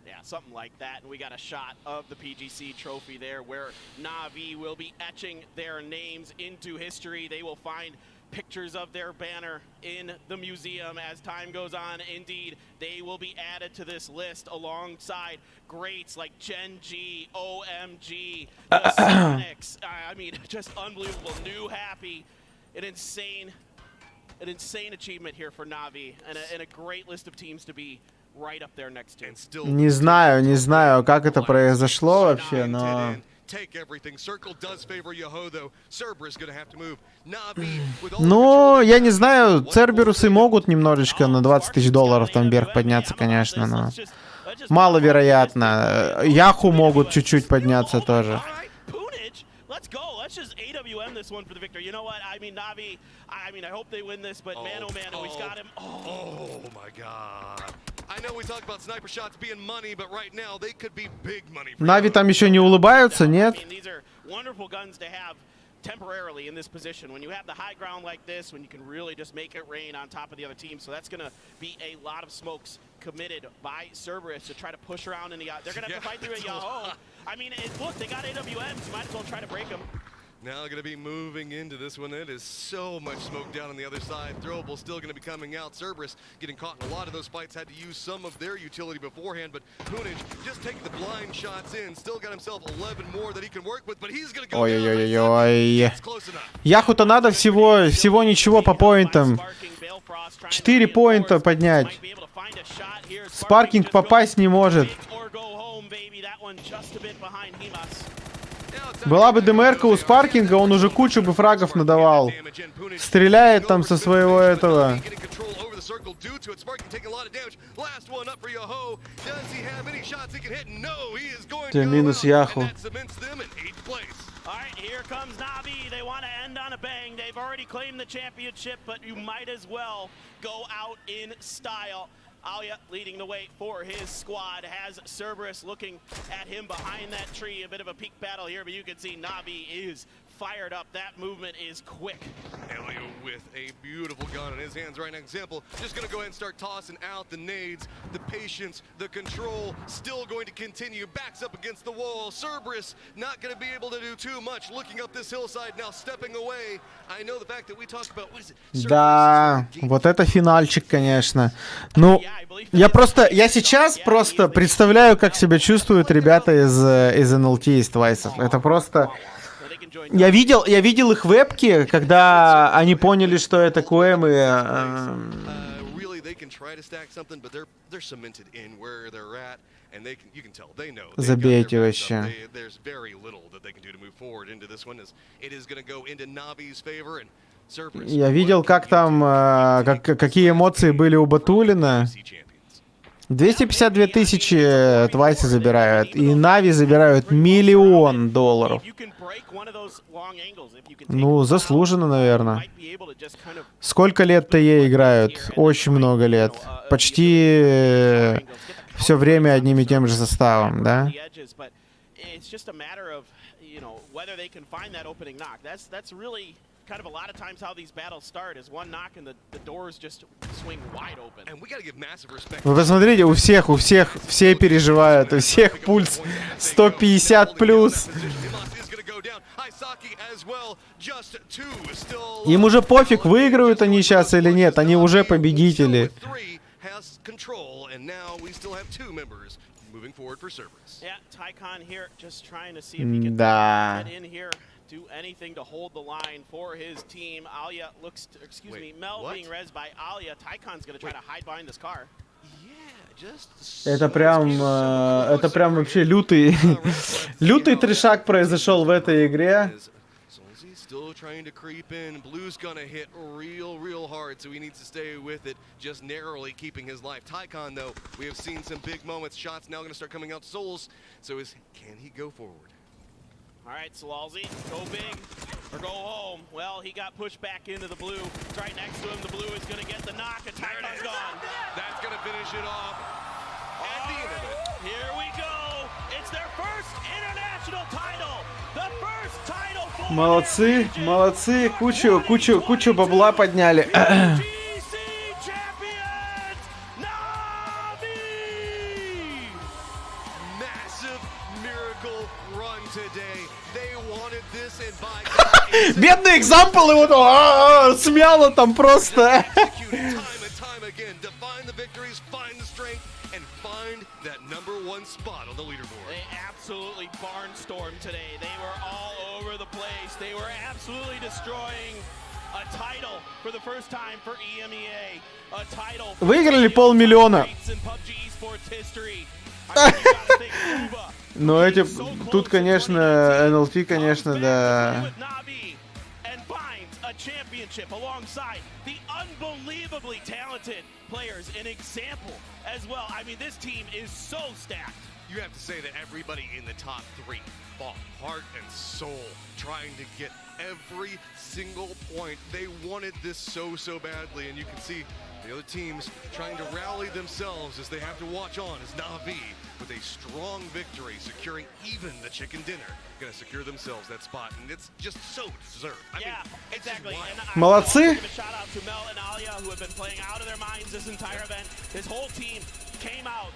Yeah, something like that. And we got a shot of the PGC trophy there where Na'Vi will be etching their names into history. They will find pictures of their banner in the museum as time goes on. Indeed, they will be added to this list alongside greats like Gen G, OMG, the Sonics. I mean, just unbelievable. New Happy, an insane achievement here for Na'Vi and a great list of teams to be right up there next to. Не знаю, как это произошло вообще, но... Ну, я не знаю, Церберусы могут немножечко на $20 000 там вверх подняться, конечно, но... Маловероятно. Яху могут чуть-чуть подняться тоже. Let's just AWM this one for the victory. You know what? I mean, Na'Vi, I mean, I hope they win this, but man, oh man, he's got him. Oh my God. I know we talk about sniper shots being money, but right now they could be big money. Нави там еще не улыбаются, нет? These are wonderful guns to have temporarily in this position when you have the high ground like this, when you can really just make it rain on top of the other team. So that's going to be a lot of smokes committed by Cerberus to try to push around in the... They're going to have to fight through a Yahoo. I mean, look, they got AWMs. You might as well try to break them. Now going to be moving into this one. It is so much smoke down on the other side. Throwable still going to be coming out. Cerberus getting caught in a lot of those fights. Had to use some of their utility beforehand. But Hunich just taking the blind shots in. Still got himself 11 more that he can work with. But he's going to go Ой-ой-ой-ой. Яху-то надо всего ничего по поинтам. 4 поинта поднять. Спаркинг попасть не может. Была бы ДМР-ка у Спаркинга, он уже кучу бы фрагов надавал. Стреляет там со своего этого. Минус Яху. Alright, here comes Na'Vi. They want to end on a bang. They've already claimed the championship, but you might as well go out in style. Alia leading the way for his squad, has Cerberus looking at him behind that tree. A bit of a peak battle here, but you can see Na'Vi is fired up. That movement is quick. Alia with a beautiful gun in his hands right now. Example, just going to go ahead and start tossing out the nades. The patience, the control, still going to continue. Backs up against the wall. Cerberus not going to be able to do too much. Looking up this hillside now, stepping away. I know the fact that we talked about, what is it? Да, вот это финальчик, конечно. Ну, я сейчас просто представляю, как себя чувствуют ребята из NLT, из Твайсов. Это просто... Я видел их вебки, когда они поняли, что это КУМ и... Забейте вообще. Я видел, как там, какие эмоции были у Батулина. 252 тысячи Твайсы забирают, и Нави забирают $1 миллион. Ну, заслуженно, наверное. Сколько лет ТЕ играют? Очень много лет. Почти все время одним и тем же составом, да? Kind of a lot of times how these battles start is one knock and the doors just Вы посмотрите, у всех, все переживают, у всех пульс 150 плюс. Им уже пофиг, выиграют они сейчас или нет, они уже победители. Да. Do anything to hold the line for his team. Alia looks, excuse me, Mel being res by Alia. Tycon's gonna try to hide behind this car. Это прям вообще лютый, лютый трешак произошел в этой игре. Still trying to creep in. Blue's gonna hit real hard, so he needs to stay with it, just narrowly keeping his life. Tycon, though, we have seen some big moments. Shots now gonna start coming out. Souls, so can he go forward? All right, Salalzi, go big or go home. Well, he got pushed back into the blue. It's right next to him. The blue is gonna get the knock, and Tycon's gone. That's gonna finish it off. At the end of it. Here we go. It's their first international title. The first title for Молодцы, молодцы, кучу бабла подняли. Бедный экзампл его смяло там просто. They absolutely barnstormed today. They were all over the place. They were absolutely destroying a title for the first time for EMEA. A title. Выиграли 500 000. Но эти, тут, конечно, NLT, конечно, да. Championship alongside the unbelievably talented players, an example as well. I mean, this team is so stacked. You have to say that everybody in the top three fought heart and soul, trying to get every single point. They wanted this so badly, and you can see the other teams trying to rally themselves as they have to watch on as Na'Vi, with a strong victory, securing even the chicken dinner, going to secure themselves that spot, and it's just so deserved. I mean, exactly. Молодцы. Shout out to Mel and Alia, who have been playing out of their minds this entire event. His whole team came out,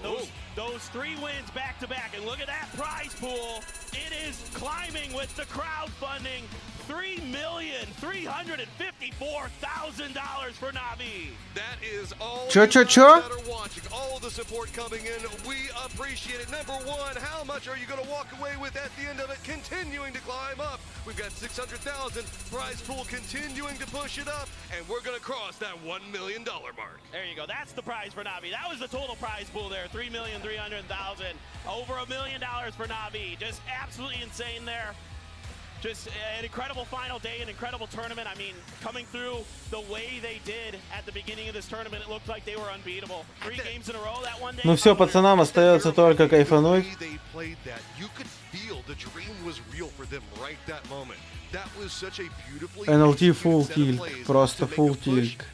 those 3 wins back to back, and look at that prize pool. It is climbing with the crowdfunding. $3,354,000 for Na'Vi. That is all Cho? that are watching. All the support coming in. We appreciate it. Number one, how much are you going to walk away with at the end of it? Continuing to climb up. We've got 600,000. Prize pool continuing to push it up, and we're going to cross that $1 million mark. There you go. That's the prize for Na'Vi. That was the total prize pool there. $3,300,000. Over $1 million for Na'Vi. Just absolutely insane there. Just an incredible final day, an incredible tournament. I mean, coming through the way they did at the beginning of this tournament, it looked like they were unbeatable. 3 games in a row that one day. Ну все, пацанам остается только кайфануть. NLT full tilt, просто full tilt.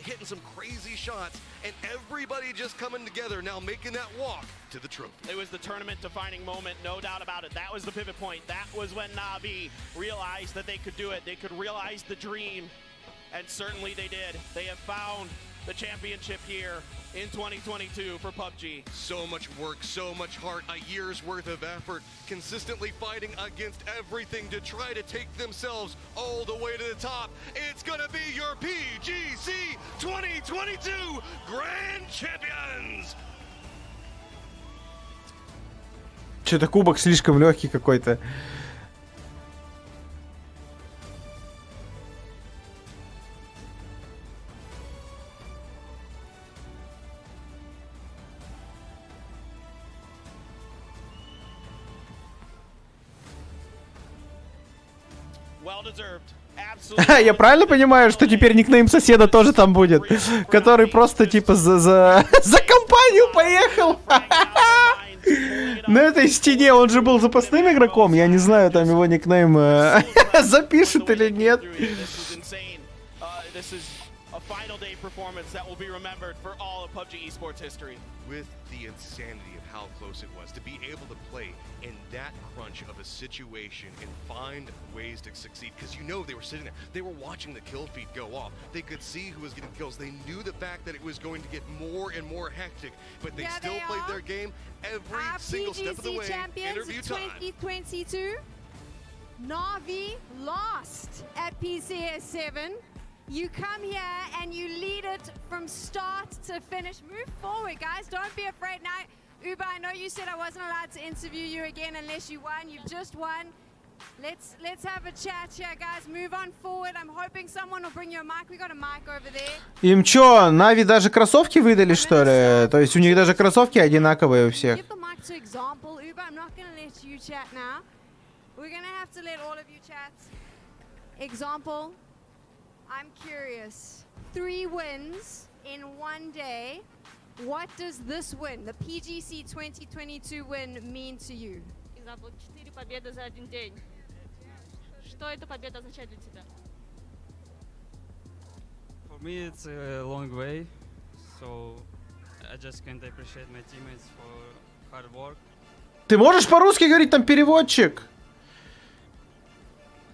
Hitting some crazy shots, and everybody just coming together now, making that walk to the trophy. It was the tournament-defining moment, no doubt about it. That was the pivot point. That was when Na'Vi realized that they could do it. They could realize the dream, and certainly they did. They have found the championship here in 2022 for PUBG. So much work, so much heart, a year's worth of effort, consistently fighting against everything to try to take themselves all the way to the top. It's gonna be your PGC 2022 Grand Champions! Что-то кубок слишком легкий какой-то. Я правильно понимаю, что теперь никнейм соседа тоже там будет? Который просто типа за компанию поехал? На этой стене он же был запасным игроком. Я не знаю, там его никнейм запишет или нет. this is a final day performance that will be remembered for all of PUBG esports history. With the insanity of how close it was, to be able to play in that crunch of a situation and find ways to succeed, because you know they were sitting there, they were watching the kill feed go off, they could see who was getting kills, they knew the fact that it was going to get more and more hectic, but they still played their game every single step of the way. Interview time. 2022, Na'Vi lost at PCS 7. You come here and you lead it from start to finish. Move forward, guys. Don't be afraid. Now, Uber, I know you said I wasn't allowed to interview you again unless you won. You've just won. Let's have a chat here, guys. Move on forward. I'm hoping someone will bring you a mic. We got a mic over there. Им чё, Нави даже кроссовки выдали, что ли? То есть у них даже кроссовки одинаковые у всех. Give the mic to example. Uber, I'm not going to let you chat now. We're going to have to let all of you chat. Example. I'm curious. 3 wins in 1 day. What does this win, the PGC 2022 win, mean to you? Example, 4 победы за 1 день. Что эта победа означает для тебя? For me, it's a long way, so I just can't appreciate my teammates for hard work. Ты можешь по-русски говорить, там переводчик?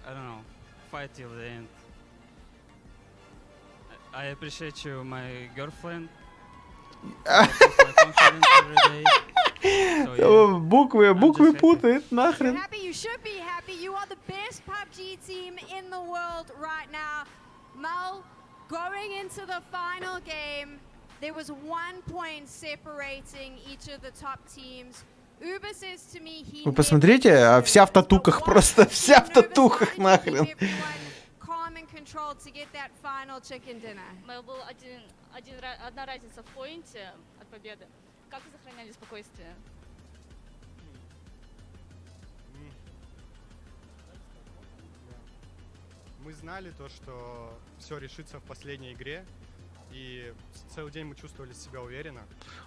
I don't know, fight till the end. I appreciate you, my girlfriend. Буквы путает, нахрен. You should be happy. You are the best PUBG team in the world right now. Mel, going into the final game, there was 1 point separating each of the top teams. Uber says to me he... Вы посмотрите, вся в татуках, просто вся в татуках, нахрен. Calm and controlled to get that final chicken dinner. Был одна разница в поинте от победы. Как вы сохраняли спокойствие? Мы знали то, что все решится в последней игре, и целый день мы чувствовали себя уверенно.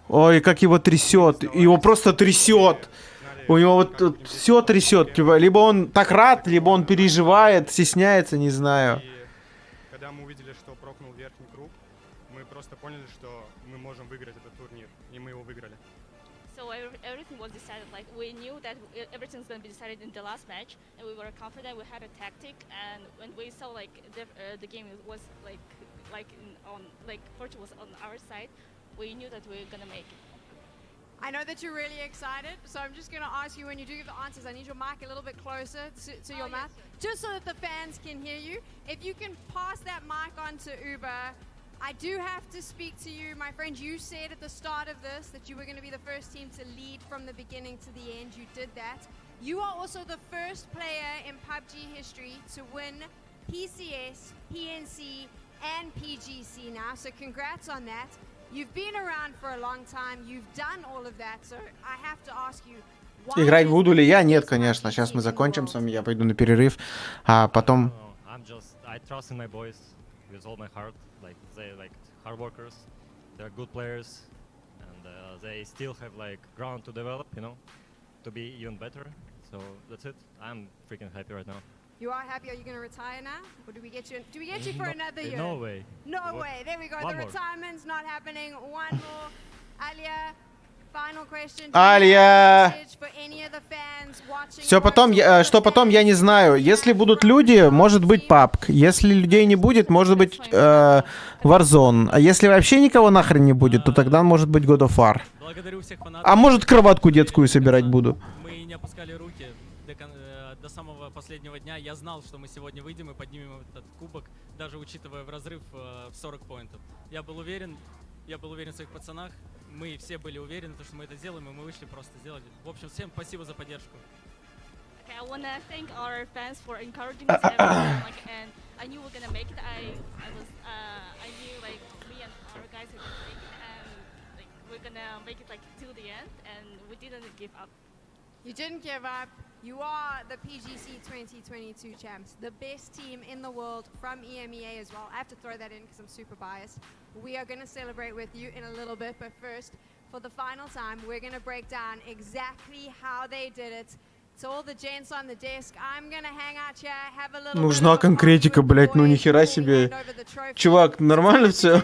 Ой, как его трясет, его просто трясет. У него вот все трясет, типа, либо он так рад, либо он переживает, стесняется, не знаю. И когда мы увидели, что прокнул верхний круг, мы просто поняли, что мы можем выиграть этот турнир, и мы его выиграли. So everything was decided. Like we knew that everything's going to be decided in the last match, and we were confident. We had a tactic, and when we saw like the game was fortune was on our side, we knew that we were going to make it. I know that you're really excited, so I'm just going to ask you, when you do give the answers, I need your mic a little bit closer to your mouth, just so that the fans can hear you. If you can pass that mic on to Uber, I do have to speak to you. My friend, you said at the start of this that you were going to be the first team to lead from the beginning to the end. You did that. You are also the first player in PUBG history to win PCS, PNC, and PGC now, so congrats on that. You've been around for a long time, you've done all of that, so I have to ask you, играть буду ли я? Нет, конечно. Сейчас мы закончим с вами, я пойду на перерыв, а потом... I trust in my boys with all my heart. Like they hard workers, they're good players, and they still have like ground to develop, you know, to be even better. So that's it. I'm freaking happy right now. You are happy? Are you going to retire now? Or do we get you for another year? No way. No way. There we go. The retirement's not happening. One more. Alia, final question. Алия! Все потом, что потом, я не знаю. Если будут люди, может быть PUBG. Если людей не будет, может быть Warzone. А если вообще никого нахрен не будет, то тогда может быть God of War. А может кроватку детскую собирать буду. Мы не опускали руки до самого последнего дня. Я знал, что мы сегодня выйдем и поднимем этот кубок, даже учитывая в разрыв в 40 поинтов. Я был уверен в своих пацанах. Мы все были уверены, что мы это сделаем, и мы вышли, просто сделали. В общем, всем спасибо за поддержку. Okay, I want to thank our fans for encouraging us and I knew we're gonna make it. I knew like me and our guys are gonna make it, and like we're gonna make it like till the end, and we didn't give up. You didn't give up. You are the PGC 2022 champs, the best team in the world from EMEA as well. I have to throw that in because I'm super biased. We are going to celebrate with you in a little bit, but first, for the final time, we're going to break down exactly how they did it Нужна конкретика, блять, ну нихера себе. Чувак, нормально все?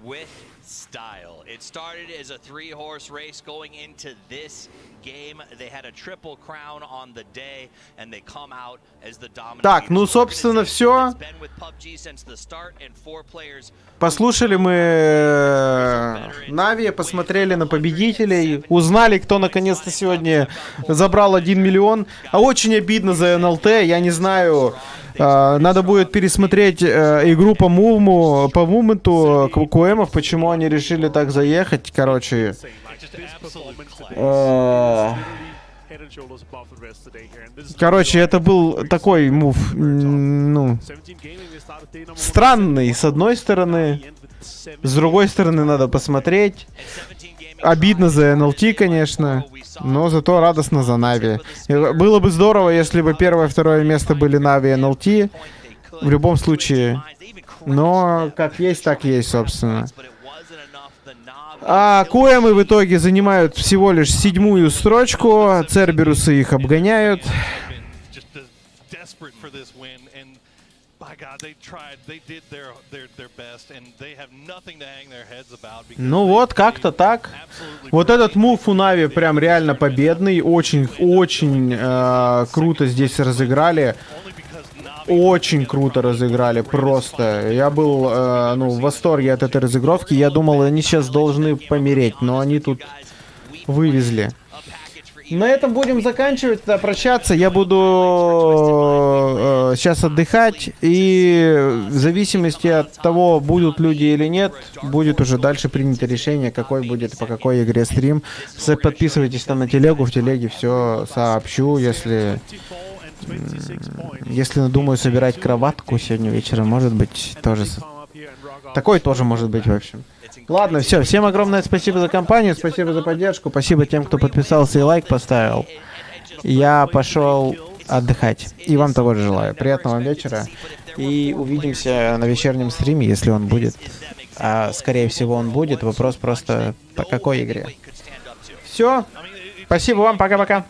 With style. It started as a 3-horse race going into this game. They had a triple crown on the day, and they come out as the dominant. Так, ну, собственно, все. Послушали мы Нави, посмотрели на победителей, узнали, кто наконец-то сегодня забрал 1 миллион. А очень обидно за НЛТ, я не знаю. Надо будет пересмотреть игру по мувменту КМов, почему они решили так заехать. Короче, это был такой мув, ну, странный, с одной стороны. С другой стороны, надо посмотреть. Обидно за НЛТ, конечно, но зато радостно за Нави. Было бы здорово, если бы первое и второе место были Нави и НЛТ. В любом случае. Но как есть, так есть, собственно. А Коэмы в итоге занимают всего лишь 7-ю строчку. Церберусы их обгоняют. Ну вот, как-то так. Вот этот мув у Нави прям реально победный. Очень круто здесь разыграли. Очень круто разыграли, просто. Я был в восторге от этой разыгровки. Я думал, они сейчас должны помереть, но они тут вывезли. На этом будем заканчивать, прощаться. Я буду сейчас отдыхать. И в зависимости от того, будут люди или нет, будет уже дальше принято решение, какой будет, по какой игре стрим. Подписывайтесь там на телегу, в телеге все сообщу, если надумаю собирать кроватку сегодня вечером, может быть, тоже. Такой тоже может быть, в общем. Ладно, все. Всем огромное спасибо за компанию, спасибо за поддержку, спасибо тем, кто подписался и лайк поставил. Я пошел отдыхать. И вам того же желаю. Приятного вам вечера. И увидимся на вечернем стриме, если он будет. А скорее всего он будет. Вопрос просто по какой игре. Все. Спасибо вам. Пока-пока.